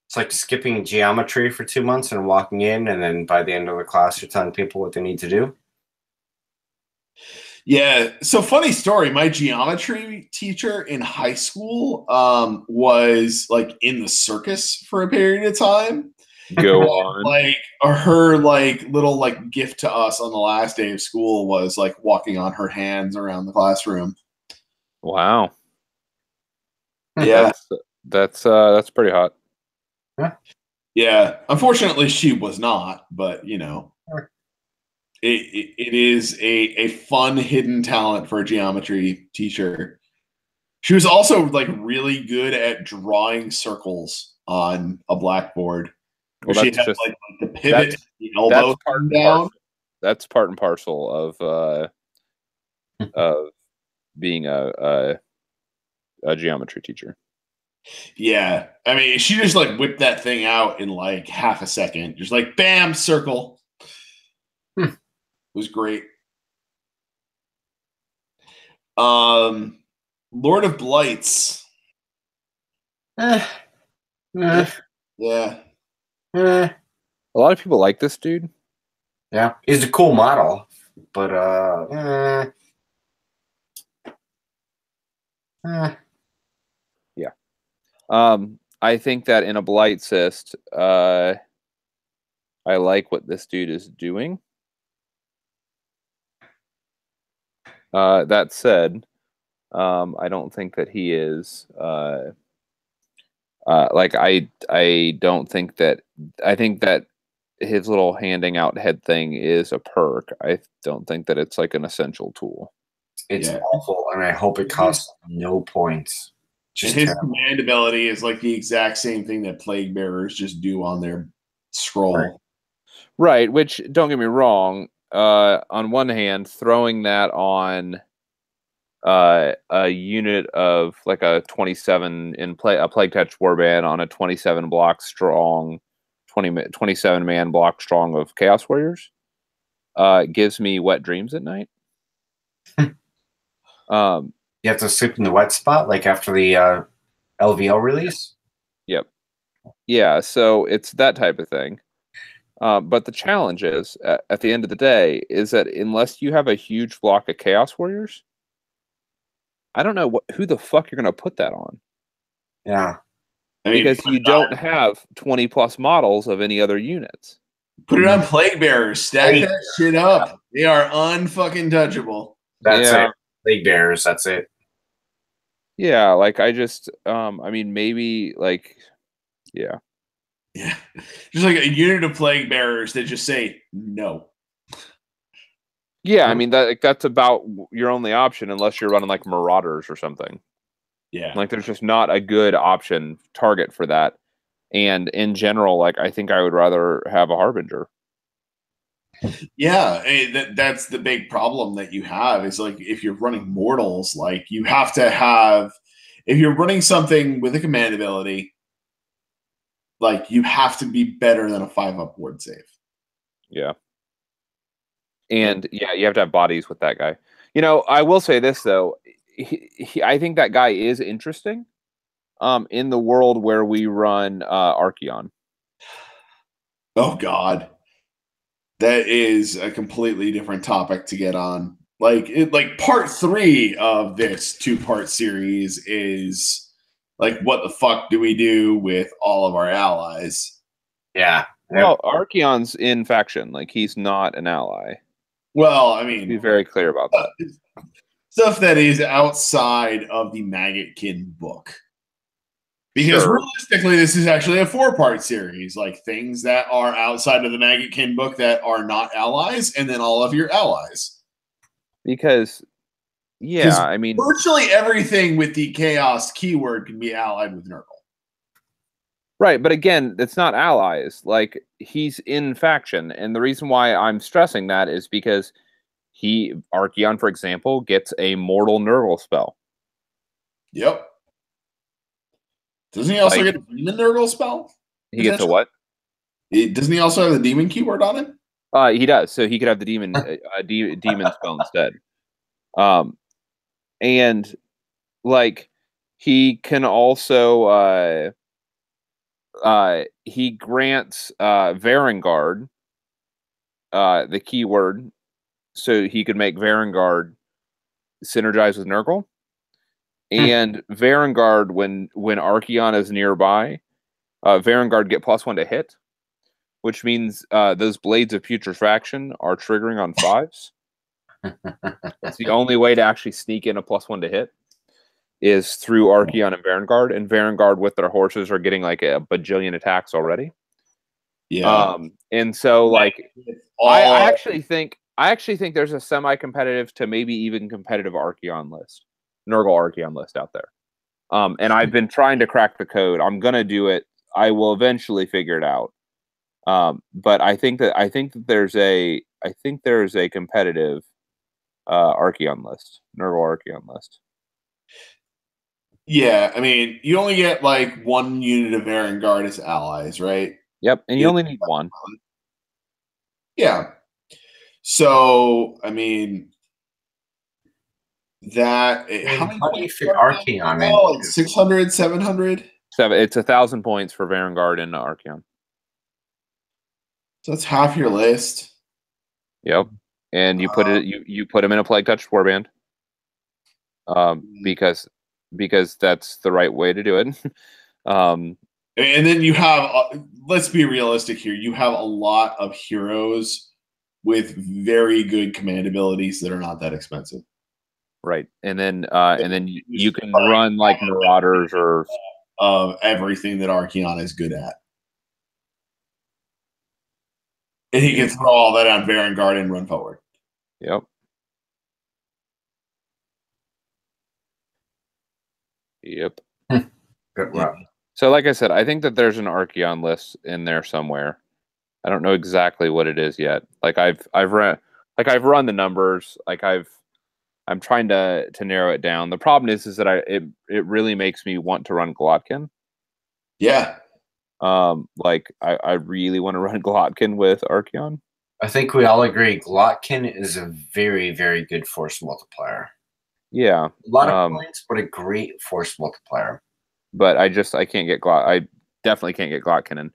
It's like skipping geometry for 2 months and walking in, and then by the end of the class, you're telling people what they need to do. Yeah. So funny story. My geometry teacher in high school was like in the circus for a period of time. Go on. Like her like little like gift to us on the last day of school was like walking on her hands around the classroom. Wow. Yeah. That's pretty hot. Yeah. Unfortunately, she was not, but you know. It is a fun hidden talent for a geometry teacher. She was also like really good at drawing circles on a blackboard. Well, she that's had just like the pivot, the elbow down. That's part and parcel of being a geometry teacher. Yeah, I mean, she just like whipped that thing out in like half a second, just like bam, circle. It was great. Lord of Blights. Yeah. Yeah. A lot of people like this dude. Yeah, he's a cool model, but yeah. I think that in a Blight Cyst, I like what this dude is doing. That said, I don't think that he is like I don't think that I think that his little handing out head thing is a perk. I don't think that it's like an essential tool. It's awful, and I hope it costs no points. Just his command ability is like the exact same thing that Plague Bearers just do on their scroll. Right, which don't get me wrong. On one hand, throwing that on a unit of like a 27 in play a Plague Touch Warband on a 27 block strong 27 man block strong of Chaos Warriors gives me wet dreams at night. You have to sleep in the wet spot like after the LVL release. Yep. Yeah, so it's that type of thing. But the challenge is at the end of the day is that unless you have a huge block of Chaos Warriors, I don't know who the fuck you're going to put that on. Yeah. I mean, because you don't have 20 plus models of any other units. Put it on Plague Bearers. Stack that shit up. They are unfucking touchable. That's it. Plague Bearers, that's it. Yeah, like I just I mean maybe like yeah. Yeah. Just like a unit of Plague Bearers that just say no. Yeah, I mean that's about your only option unless you're running like Marauders or something. Yeah. Like there's just not a good option target for that. And in general, like I think I would rather have a Harbinger. Yeah, that's the big problem that you have is like if you're running mortals, like you have to have if you're running something with a command ability, like you have to be better than a 5-up ward save. Yeah. And yeah, you have to have bodies with that guy. You know, I will say this though, I think that guy is interesting. In the world where we run Archeon. Oh God, that is a completely different topic to get on. Like part 3 of this 2-part series is like, what the fuck do we do with all of our allies? Yeah. Well, Archeon's in faction. Like, he's not an ally. Well, I mean, Be very clear about that. Stuff that is outside of the Maggotkin book. Because realistically, this is actually a 4-part series. Like, things that are outside of the Maggotkin book that are not allies, and then all of your allies. Because, yeah, I mean, virtually everything with the Chaos keyword can be allied with Nurgle. Right, but again, it's not allies. Like, he's in faction, and the reason why I'm stressing that is because Archeon, for example, gets a mortal Nurgle spell. Yep. Doesn't he also get a demon Nurgle spell? He gets a what? Doesn't he also have the demon keyword on him? He does. So he could have the demon demon spell instead. And like he can also he grants Varangard the keyword, so he could make Varangard synergize with Nurgle. And Varangard, when Archeon is nearby, Varangard get +1 to hit, which means those Blades of Putrefaction are triggering on 5s. It's the only way to actually sneak in a +1 to hit is through Archeon and Varangard with their horses are getting like a bajillion attacks already. Yeah. And so like I actually think there's a semi-competitive to maybe even competitive Archeon list. Nurgle Archeon list out there. And I've been trying to crack the code. I'm gonna do it. I will eventually figure it out. But I think that there's a competitive Archeon list, Nurgle Archeon list. Yeah, I mean, you only get like 1 unit of Varangard as allies, right? Yep, and you only need 1. Yeah. So, I mean, that how do you fit Archeon in? Like 600, 700? It's 1,000 points for Varangard and Archeon. So that's half your list. Yep, and you put you put him in a Plague Touch warband, because that's the right way to do it. And then you have, let's be realistic here. You have a lot of heroes with very good command abilities that are not that expensive. Right, and then you can run like Marauders or everything that Archeon is good at. And he can throw all that on Varangard and run forward. Yep. Yep. Good luck. So like I said, I think that there's an Archeon list in there somewhere. I don't know exactly what it is yet. Like I've run the numbers. Like I'm trying to narrow it down. The problem is that it really makes me want to run Glotkin. Yeah. Like I really want to run Glotkin with Archeon. I think we all agree Glotkin is a very, very good force multiplier. Yeah. A lot of points, but a great force multiplier. But I can't get I definitely can't get Glotkin in.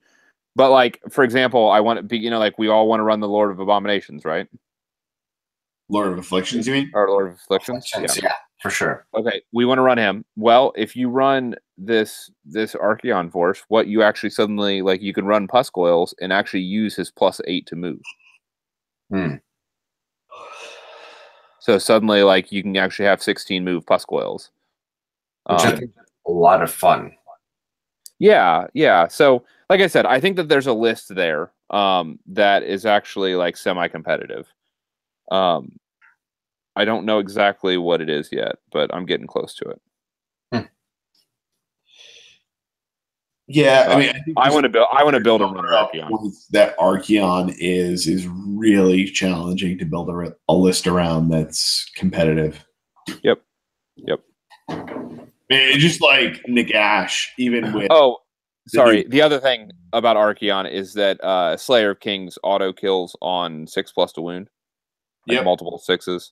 But like, for example, I want to be, like we all want to run the Lord of Abominations, right? Lord of Afflictions, you mean? Or Lord of Afflictions? Yeah, for sure. Okay, we want to run him. Well, if you run this Archeon force, what you actually suddenly, like, you can run Puscoils and actually use his +8 to move. So suddenly, like, you can actually have 16 move Puscoils. Which I think is a lot of fun. Yeah. So, like I said, I think that there's a list there that is actually, like, semi-competitive. I don't know exactly what it is yet, but I'm getting close to it. Yeah, I mean, I want to build a runner Archeon. That Archeon is really challenging to build a list around that's competitive. Yep. It's just like Nagash, even with. Oh, sorry. The other thing about Archeon is that Slayer of Kings auto kills on 6+ to wound, like multiple 6s,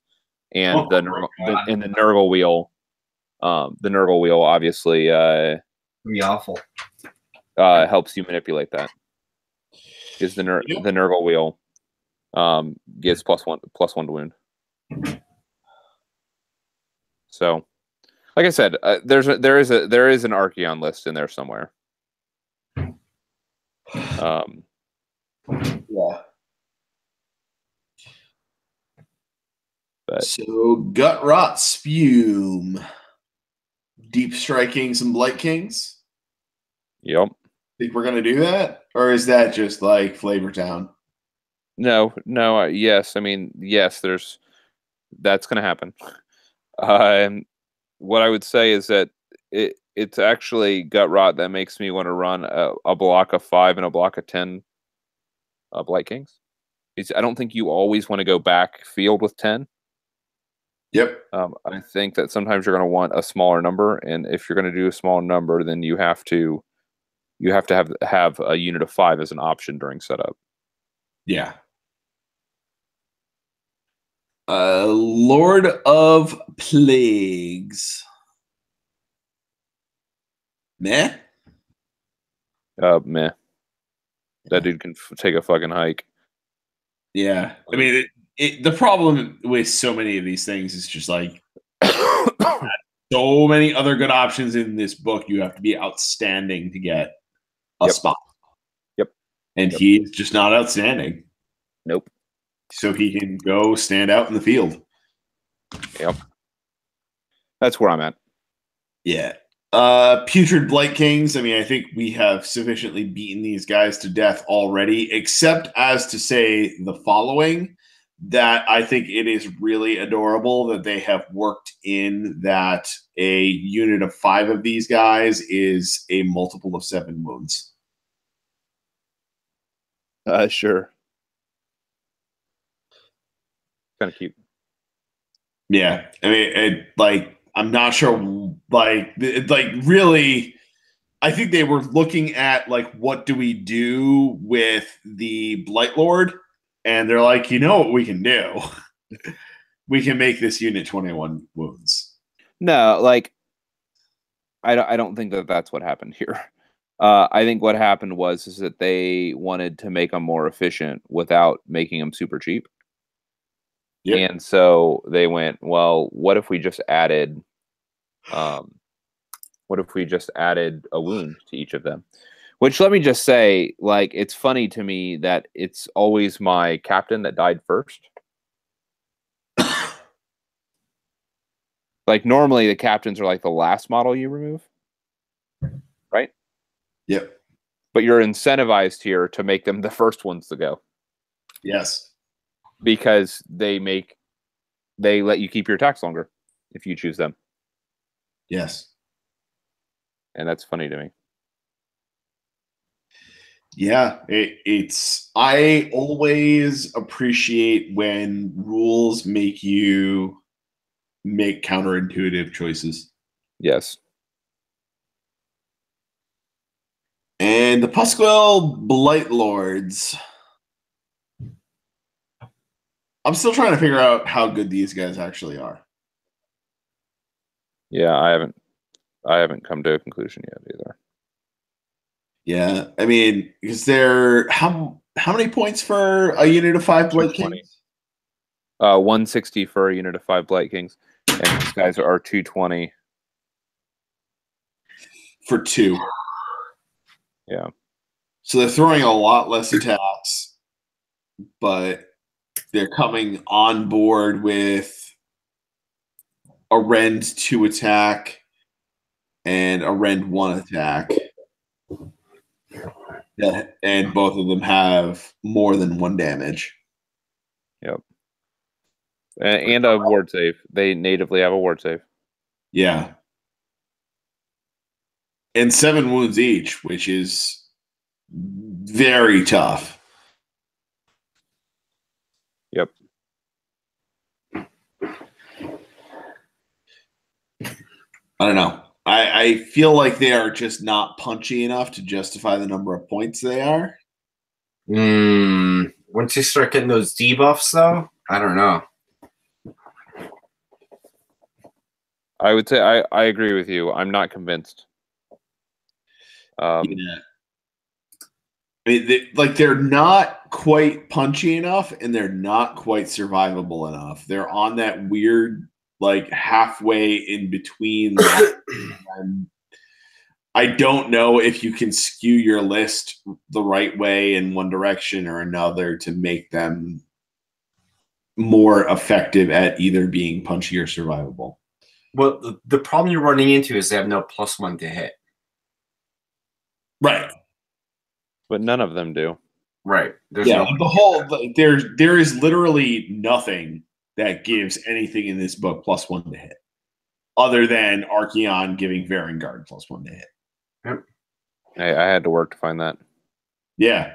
and the Nurgle wheel. The Nurgle wheel obviously be awful. Helps you manipulate that. Is the Nurgle wheel gives +1 to wound. So, like I said, there is an Archeon list in there somewhere. Yeah. But so gut rot, spume, deep striking some Blight Kings. yep. Think we're gonna do that, or is that just like Flavor Town? No. Yes. I mean, yes. That's going to happen. And what I would say is that it's actually gut rot that makes me want to run a block of 5 and a block of 10 Blight Kings. I don't think you always want to go back field with 10. Yep. I think that sometimes you're going to want a smaller number, and if you're going to do a small number, then you have to have a unit of 5 as an option during setup. Yeah. Lord of Plagues. Meh. Meh. That dude can take a fucking hike. Yeah. I mean, the problem with so many of these things is just like so many other good options in this book. You have to be outstanding to get a spot. Yep. And he's just not outstanding. Nope. So he can go stand out in the field. Yep. That's where I'm at. Yeah. Putrid Blight Kings. I mean, I think we have sufficiently beaten these guys to death already, except as to say the following, that I think it is really adorable that they have worked in that a unit of 5 of these guys is a multiple of 7 wounds. Sure. Kind of cute. Yeah. I mean, I'm not sure, really, I think they were looking at, like, what do we do with the Blight Lord? And they're like, you know what we can do? We can make this unit 21 wounds. No, like, I don't think that that's what happened here. I think what happened is that they wanted to make them more efficient without making them super cheap. Yep. And so they went, well, what if we just added a wound to each of them? Which, let me just say, like, it's funny to me that it's always my captain that died first. Like, normally the captains are like the last model you remove, right? Yep. But you're incentivized here to make them the first ones to go. Yes. Because they let you keep your attacks longer if you choose them. Yes. And that's funny to me. Yeah, I always appreciate when rules make you make counterintuitive choices. Yes. And the Pusquell Blight Lords. I'm still trying to figure out how good these guys actually are. Yeah, I haven't come to a conclusion yet either. Yeah, I mean, is there how many points for a unit of 5 Blight Kings? 160 for a unit of 5 Blight Kings, and these guys are 220 for 2. Yeah. So they're throwing a lot less attacks, but they're coming on board with a Rend 2 attack and a Rend 1 attack. Yeah, and both of them have more than 1 damage. Yep. And a ward save. They natively have a ward save. Yeah. And 7 wounds each, which is very tough. Yep. I don't know. I feel like they are just not punchy enough to justify the number of points they are. Once you start getting those debuffs, though, I don't know. I would say I agree with you. I'm not convinced. Yeah. I mean, they're not quite punchy enough, and they're not quite survivable enough. They're on that weird, like, halfway in between. I don't know if you can skew your list the right way in one direction or another to make them more effective at either being punchy or survivable. Well, the problem you're running into is they have no +1 to hit. Right. But none of them do. Right. There's yeah, no the whole there is literally nothing that gives anything in this book +1 to hit, other than Archeon giving Varengard +1 to hit. Yep. I had to work to find that. Yeah.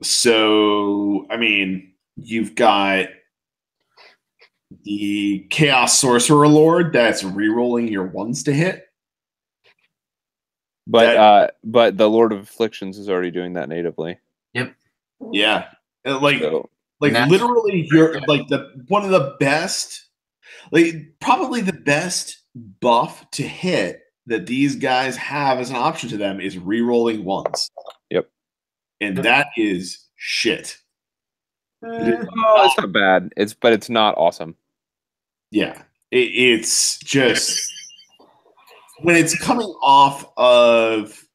So, I mean, you've got the Chaos Sorcerer Lord that's rerolling your ones to hit. But the Lord of Afflictions is already doing that natively. Yep. Yeah. Like So, literally you're like one of the best, like probably the best buff to hit that these guys have as an option to them is rerolling ones. Yep. And that is shit. It's not bad. But it's not awesome. Yeah. It's just when it's coming off of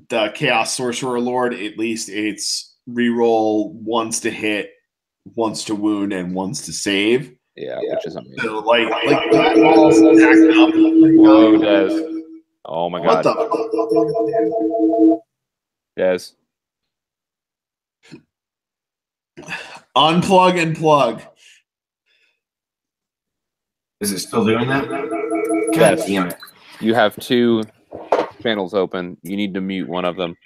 the Chaos Sorcerer Lord, at least it's reroll ones to hit, ones to wound, and ones to save. Yeah, which is amazing. So like that ball's stacked up. Whoa, Des. Oh my god. What the? Des. Unplug and plug. Is it still doing that? Yes. God damn it. You have 2 channels open. You need to mute one of them.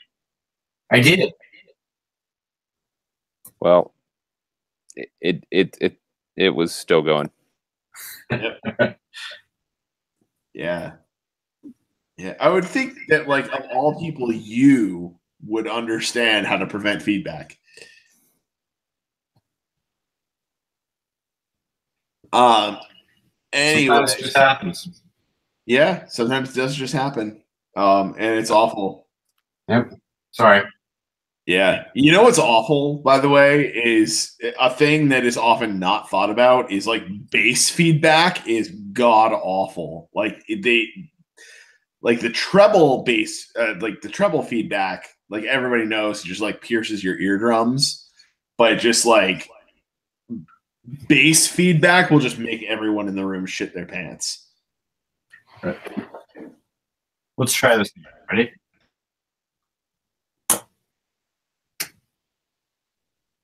I did it. Well, it was still going. Yeah. Yeah. I would think that like of all people, you would understand how to prevent feedback. Anyway, Sometimes it just happens. Yeah, sometimes it does just happen. And it's awful. Yep. Sorry. Yeah. You know what's awful, by the way, is a thing that is often not thought about is like bass feedback is god awful. Like the treble bass, like the treble feedback, like everybody knows, it just like pierces your eardrums. But just like bass feedback will just make everyone in the room shit their pants. Right. Let's try this. Ready?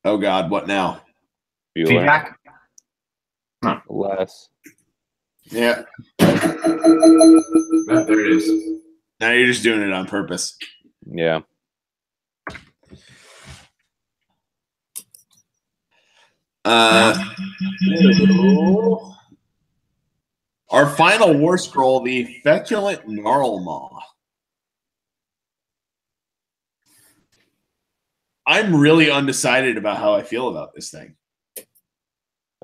Oh God, what now? Feedback? Huh. Less. Yeah. Oh, there it is. Now you're just doing it on purpose. Yeah. Our final war scroll, the Feculent Gnarlmaw. I'm really undecided about how I feel about this thing.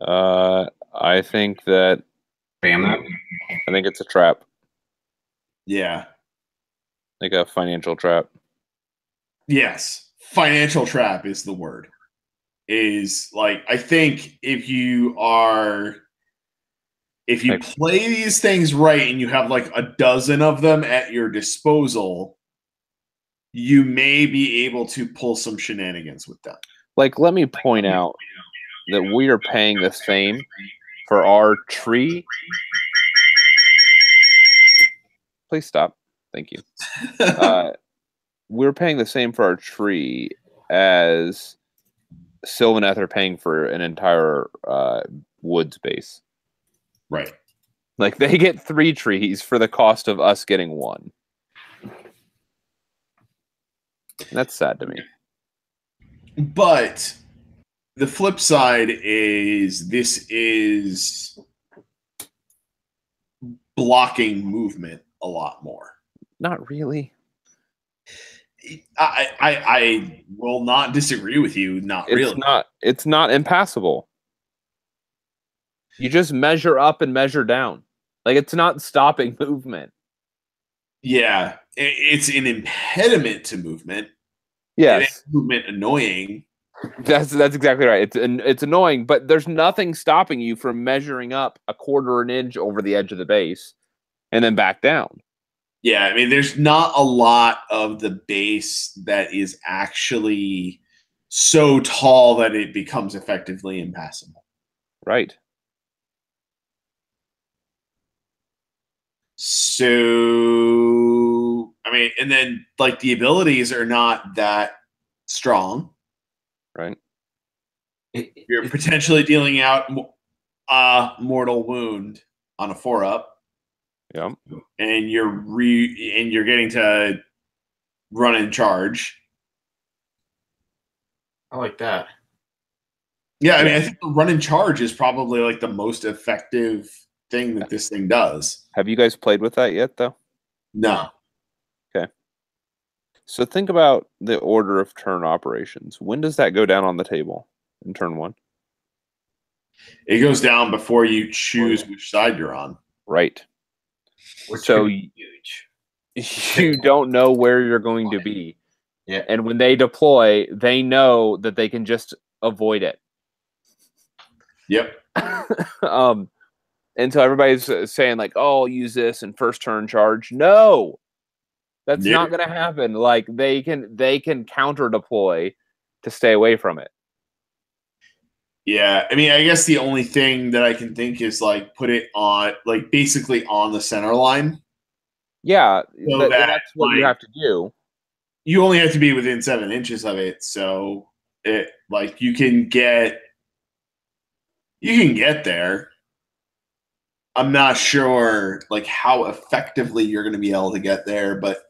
I think that Spam I think it's a trap. Yeah. Like a financial trap. Yes. Financial trap is the word. Is like, I think if you play these things right and you have like a dozen of them at your disposal, you may be able to pull some shenanigans with them. Like, let me point out that we are paying the same for our tree. Please stop. Thank you. We're paying the same for our tree as Sylvaneth are paying for an entire wood space. Right. Like, they get 3 trees for the cost of us getting 1. That's sad to me. But the flip side is this is blocking movement a lot more. Not really. I will not disagree with you. Really. It's not impassable. You just measure up and measure down. Like, it's not stopping movement. Yeah, it's an impediment to movement. Yes, movement annoying. That's exactly right. It's annoying, but there's nothing stopping you from measuring up a quarter an inch over the edge of the base and then back down. Yeah, I mean, there's not a lot of the base that is actually so tall that it becomes effectively impassable. Right. So, I mean, and then like the abilities are not that strong. Right. You're potentially dealing out a mortal wound on a 4-up. Yeah. And you're getting to run and charge. I like that. Yeah, I mean, I think the run and charge is probably like the most effective thing that this thing does. Have you guys played with that yet, though? No. Okay. So think about the order of turn operations. When does that go down on the table in turn 1? It goes down before you choose which side you're on. Right. So huge. You don't know where you're going to be. Yeah. And when they deploy, they know that they can just avoid it. Yep. And so everybody's saying like, "Oh, I'll use this in first turn charge." No, that's not going to happen. Like they can counter deploy to stay away from it. Yeah, I mean, I guess the only thing that I can think is like put it on, like basically on the center line. Yeah, So that's what you have to do. You only have to be within 7 inches of it, so it like you can get there. I'm not sure like how effectively you're going to be able to get there, but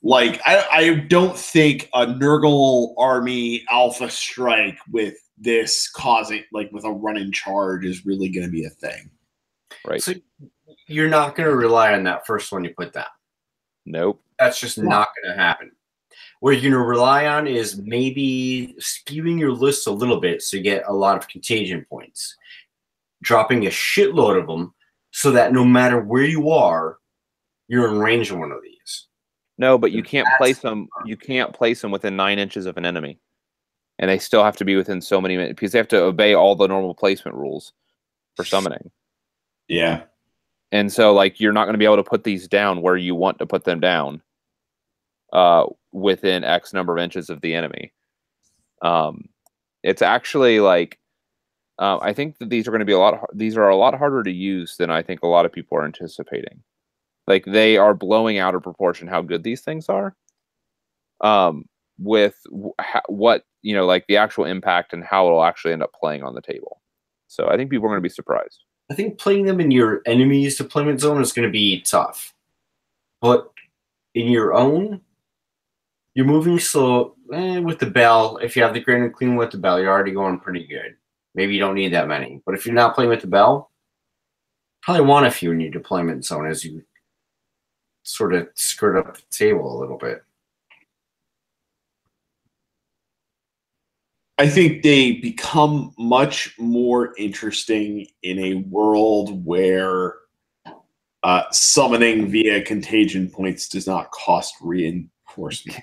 like I don't think a Nurgle army alpha strike with this causing like with a run and charge is really going to be a thing. Right. So you're not going to rely on that first one you put down. Nope. That's just not going to happen. What you're going to rely on is maybe skewing your list a little bit so you get a lot of contagion points. Dropping a shitload of them so that no matter where you are, you're in range of one of these. No, but you can't place them. You can't place them within 9 inches of an enemy, and they still have to be within so many minutes because they have to obey all the normal placement rules for summoning. Yeah, and so like you're not going to be able to put these down where you want to put them down, within X number of inches of the enemy. It's actually like I think that these are going to be these are a lot harder to use than I think a lot of people are anticipating. Like they are blowing out of proportion how good these things are, with what like the actual impact and how it'll actually end up playing on the table. So I think people are going to be surprised. I think playing them in your enemy's deployment zone is going to be tough, but in your own, you're moving slow. With the bell, if you have the Grand and Clean with the bell, you're already going pretty good. Maybe you don't need that many, but if you're not playing with the bell, probably want a few in your deployment zone as you sort of skirt up the table a little bit. I think they become much more interesting in a world where summoning via contagion points does not cost reinforcement.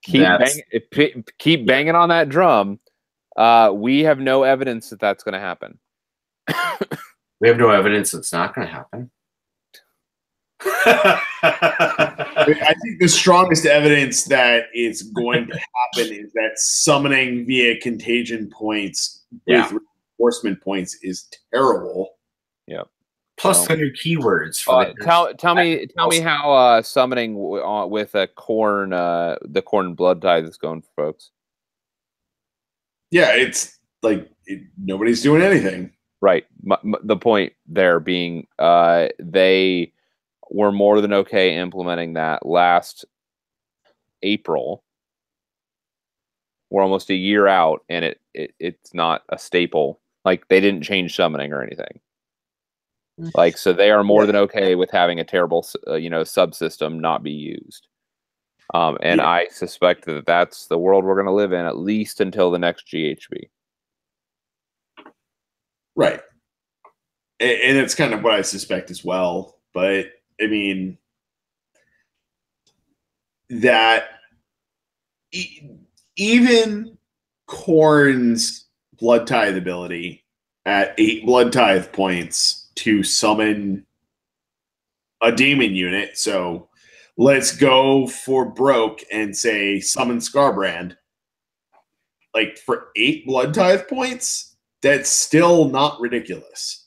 Keep banging on that drum. We have no evidence that that's going to happen. We have no evidence it's not going to happen. I think the strongest evidence that it's going to happen is that summoning via contagion points with reinforcement points is terrible. Yep. Plus, under keywords. Tell me how summoning with a Khorne, the Khorne blood tithe is going for folks. Yeah, it's like nobody's doing anything. Right. The point there being, they were more than okay implementing that last April. We're almost a year out, and it's not a staple. Like they didn't change summoning or anything. Like so, they are more than okay with having a terrible, subsystem not be used. And I suspect that that's the world we're going to live in at least until the next GHB. Right. And it's kind of what I suspect as well. But I mean, that even Khorne's blood tithe ability at 8 blood tithe points to summon a demon unit. So let's go for broke and say summon Scarbrand. Like for 8 blood tithe points, that's still not ridiculous.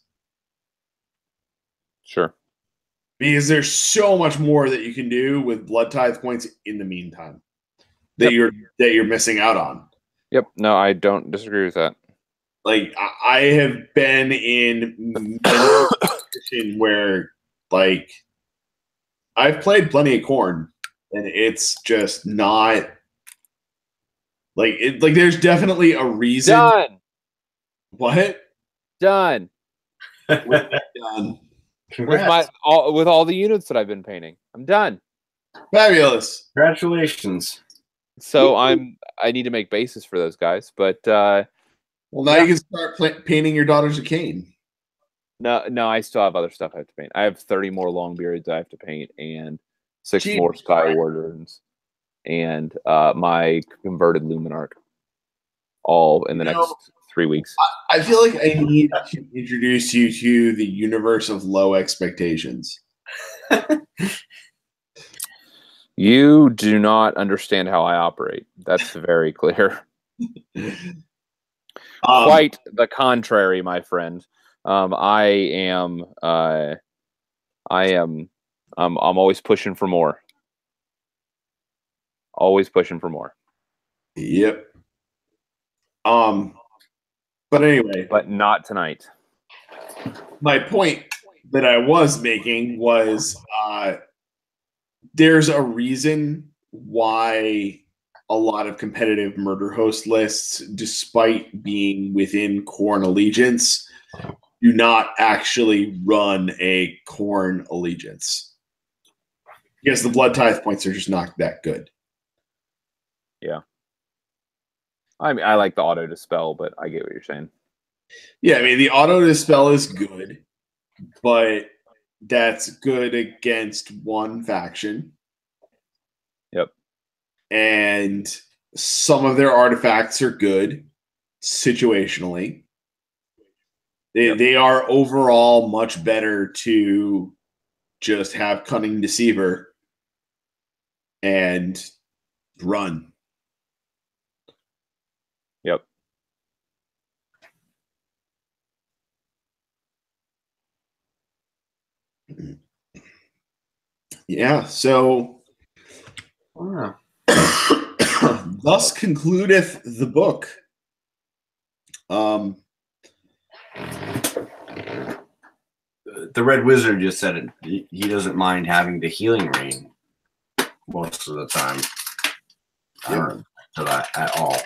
Sure. Because there's so much more that you can do with blood tithe points in the meantime that you're missing out on. Yep. No, I don't disagree with that. Like I have been in a position where like I've played plenty of Khorne, and it's just not like it. Like there's definitely a reason. Done. What? Done. Done. Congrats. With all the units that I've been painting. I'm done. Fabulous. Congratulations. So I need to make bases for those guys, but well, now you can start painting your Daughters of Cain. No, I still have other stuff I have to paint. I have 30 more Longbeards I have to paint, and 6 more Sky Wardens, and my converted Luminarch, all in the next 3 weeks. I feel like I need to introduce you to the universe of low expectations. You do not understand how I operate. That's very clear. Quite the contrary, my friend. I'm always pushing for more. Always pushing for more. Yep. But anyway. But not tonight. My point that I was making was there's a reason why a lot of competitive murder host lists, despite being within Khorne allegiance, do not actually run a Khorne allegiance. Because the blood tithe points are just not that good. Yeah. I mean, I like the auto dispel, but I get what you're saying. Yeah, I mean, the auto dispel is good, but that's good against one faction. Yep. And some of their artifacts are good situationally. They are overall much better to just have Cunning Deceiver and run. Yep. Yeah, so thus concludeth the book. The Red Wizard just said it. He doesn't mind having the healing ring most of the time. I don't know to that at all.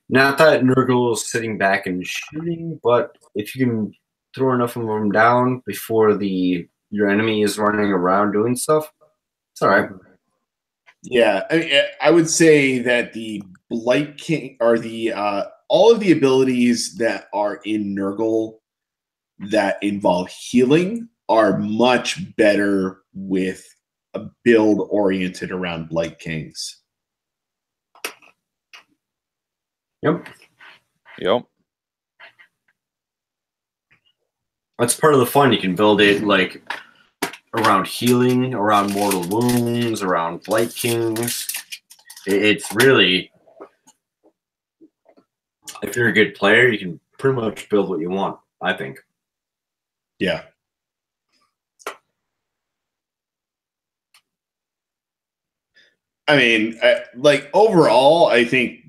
Not that Nurgle is sitting back and shooting, but if you can throw enough of them down before your enemy is running around doing stuff, it's all right. Yeah, I mean, I would say that the Blight King or the all of the abilities that are in Nurgle that involve healing are much better with a build oriented around Blight Kings. Yep. That's part of the fun. You can build it like around healing, around mortal wounds, around Blight Kings. It's really, if you're a good player, you can pretty much build what you want, I think. Yeah. I mean, like overall, I think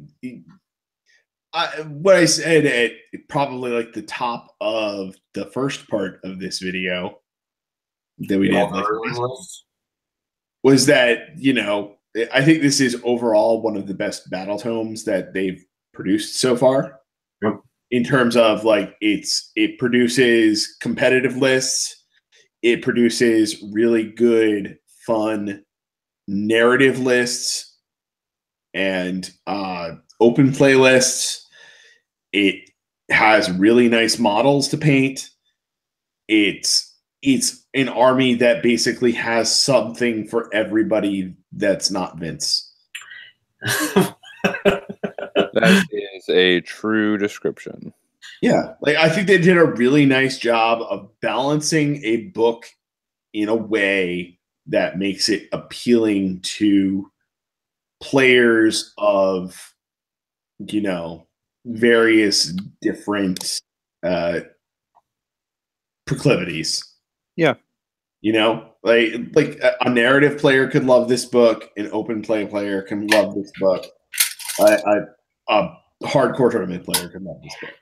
what I said at probably like the top of the first part of this video that we did was that, you know, I think this is overall one of the best battle tomes that they've produced so far. Yep. In terms of like it produces competitive lists, it produces really good, fun narrative lists and open playlists. It has really nice models to paint. It's an army that basically has something for everybody that's not Vince. That is a true description. Yeah, like I think they did a really nice job of balancing a book in a way that makes it appealing to players of, various different proclivities. Yeah. Like a narrative player could love this book, an open play player can love this book, a hardcore tournament player can love this book.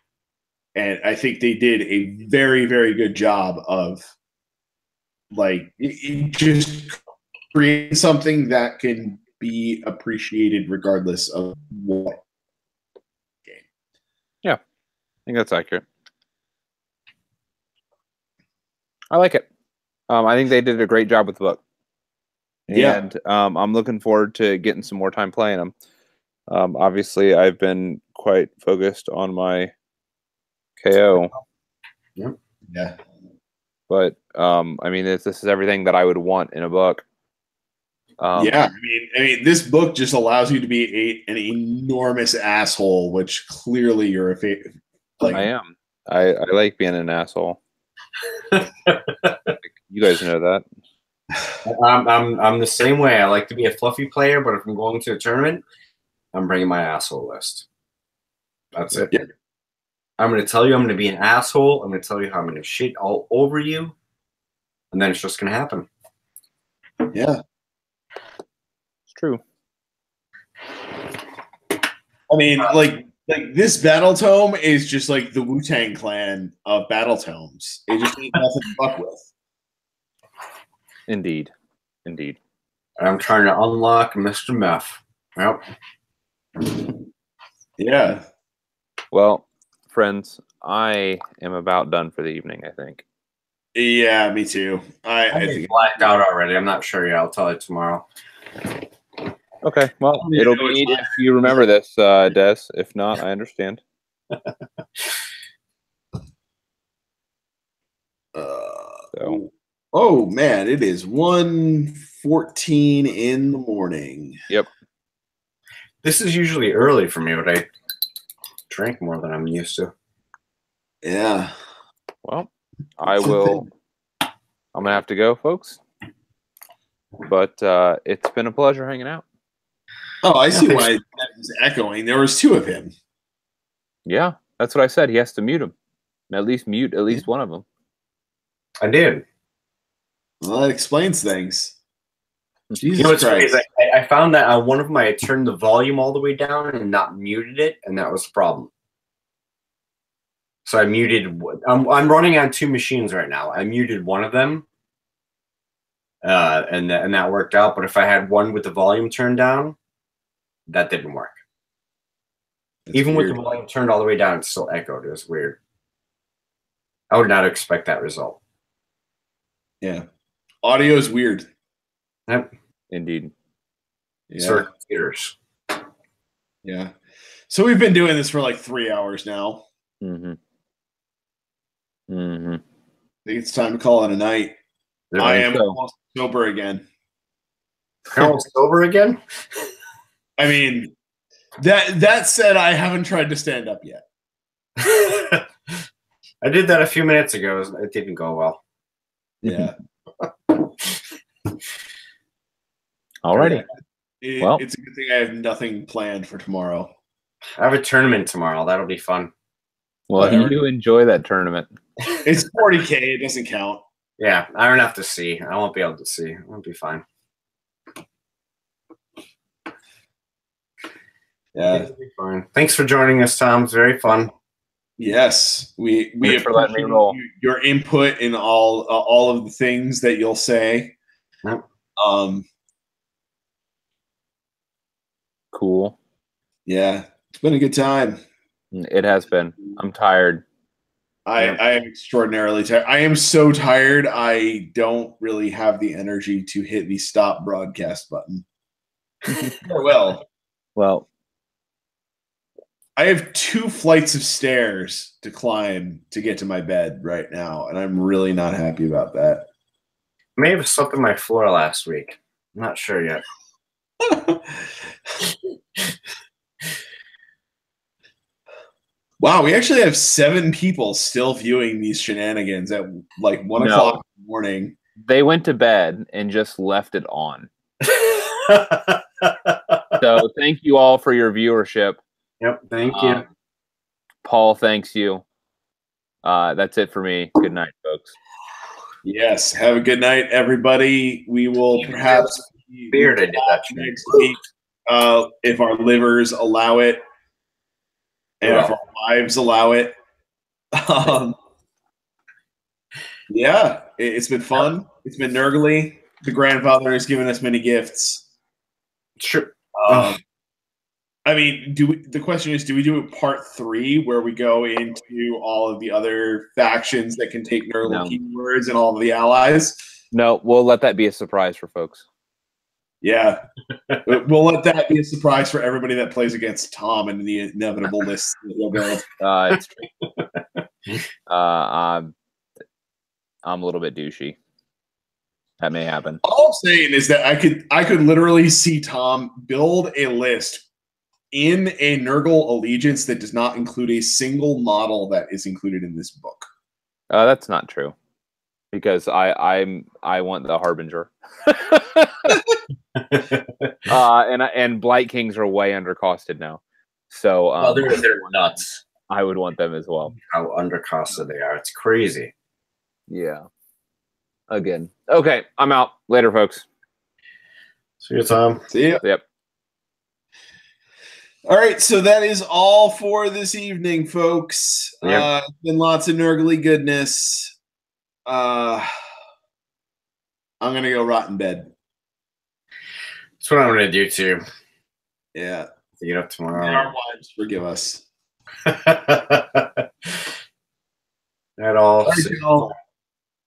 And I think they did a very, very good job of just creating something that can be appreciated regardless of what game. Yeah, I think that's accurate. I like it. I think they did a great job with the book. And I'm looking forward to getting some more time playing them. Obviously, I've been quite focused on my KO. Yep. Yeah. But, I mean, this is everything that I would want in a book. I mean, this book just allows you to be an enormous asshole, which clearly you're I am. I like being an asshole. You guys know that. I'm the same way. I like to be a fluffy player, but if I'm going to a tournament, I'm bringing my asshole list. That's it. Yeah. I'm going to tell you I'm going to be an asshole. I'm going to tell you how I'm going to shit all over you, and then it's just going to happen. Yeah. It's true. I mean, like this battle tome is just like the Wu-Tang Clan of battle tomes. It just ain't nothing to fuck with. Indeed. I'm trying to unlock Mr. Meth. Yep. Yeah. Well, friends, I am about done for the evening, I think. Yeah, me too. I think blacked out already. I'm not sure yet. I'll tell you tomorrow. Okay. Well, it'll be neat if you remember this, Des. If not, I understand. So. Oh man, it is 1:14 in the morning. Yep. This is usually early for me, but I drank more than I'm used to. Yeah. Well, I'm gonna have to go, folks. But it's been a pleasure hanging out. Oh, I see why that was echoing. There was two of him. Yeah, that's what I said. He has to mute him. At least mute at least one of them. I did. Well, that explains things. Jesus Christ. Crazy. I found that on one of them I turned the volume all the way down and not muted it, and that was the problem. So I muted. I'm running on two machines right now. I muted one of them, and that worked out. But if I had one with the volume turned down, that didn't work. That's Even weird. with the volume turned all the way down, it still echoed. It was weird. I would not expect that result. Yeah. Audio is weird. Yep. Indeed. Yeah. Sort of computers. Yeah. So we've been doing this for like 3 hours now. Mm-hmm. I think it's time to call it a night. I am almost sober again. You're almost sober again? I mean, that said, I haven't tried to stand up yet. I did that a few minutes ago. It didn't go well. Yeah. Alrighty. Well, it's a good thing I have nothing planned for tomorrow. I have a tournament tomorrow. That'll be fun. Well, whatever. You enjoy that tournament. It's 40K. It doesn't count. Yeah, I don't have to see. I won't be able to see. It won't be fine. Yeah, it'll be fine. Thanks for joining us, Tom. It's very fun. Yes, we appreciate your input in all of the things that you'll say. Yep. Cool. Yeah, it's been a good time. It has been. I'm tired. I am extraordinarily tired. I am so tired. I don't really have the energy to hit the stop broadcast button. Well, I have 2 flights of stairs to climb to get to my bed right now, and I'm really not happy about that. I may have slept on my floor last week. I'm not sure yet. Wow, we actually have 7 people still viewing these shenanigans at like 1 No. o'clock in the morning. They went to bed and just left it on. So thank you all for your viewership. Yep, thank you. Paul, thanks you. That's it for me. Good night, folks. Yes, have a good night, everybody. We will perhaps Beard, I did that next week if our livers allow it and if our lives allow it. Yeah, it's been fun. It's been Nurgly. The grandfather has given us many gifts. Sure. I mean, the question is, do we do part 3 where we go into all of the other factions that can take Nurgle keywords and all of the allies? No, we'll let that be a surprise for folks. Yeah. We'll let that be a surprise for everybody that plays against Tom and the inevitable list that he'll build. It's true. I'm a little bit douchey. That may happen. All I'm saying is that I could literally see Tom build a list in a Nurgle allegiance that does not include a single model that is included in this book. That's not true, because I want the Harbinger. and Blight Kings are way undercosted now, so they're nuts. I would want them as well. How undercosted they are! It's crazy. Yeah. Again. Okay, I'm out. Later, folks. See you, Tom. See ya. Yep. All right, so that is all for this evening, folks. Yep. Been lots of Nurgly goodness. I'm gonna go rot in bed. That's what I'm gonna do too. Yeah. Get up tomorrow. May our wives forgive us. That all.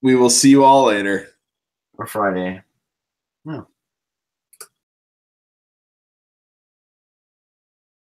We will see you all later. Or Friday. Oh.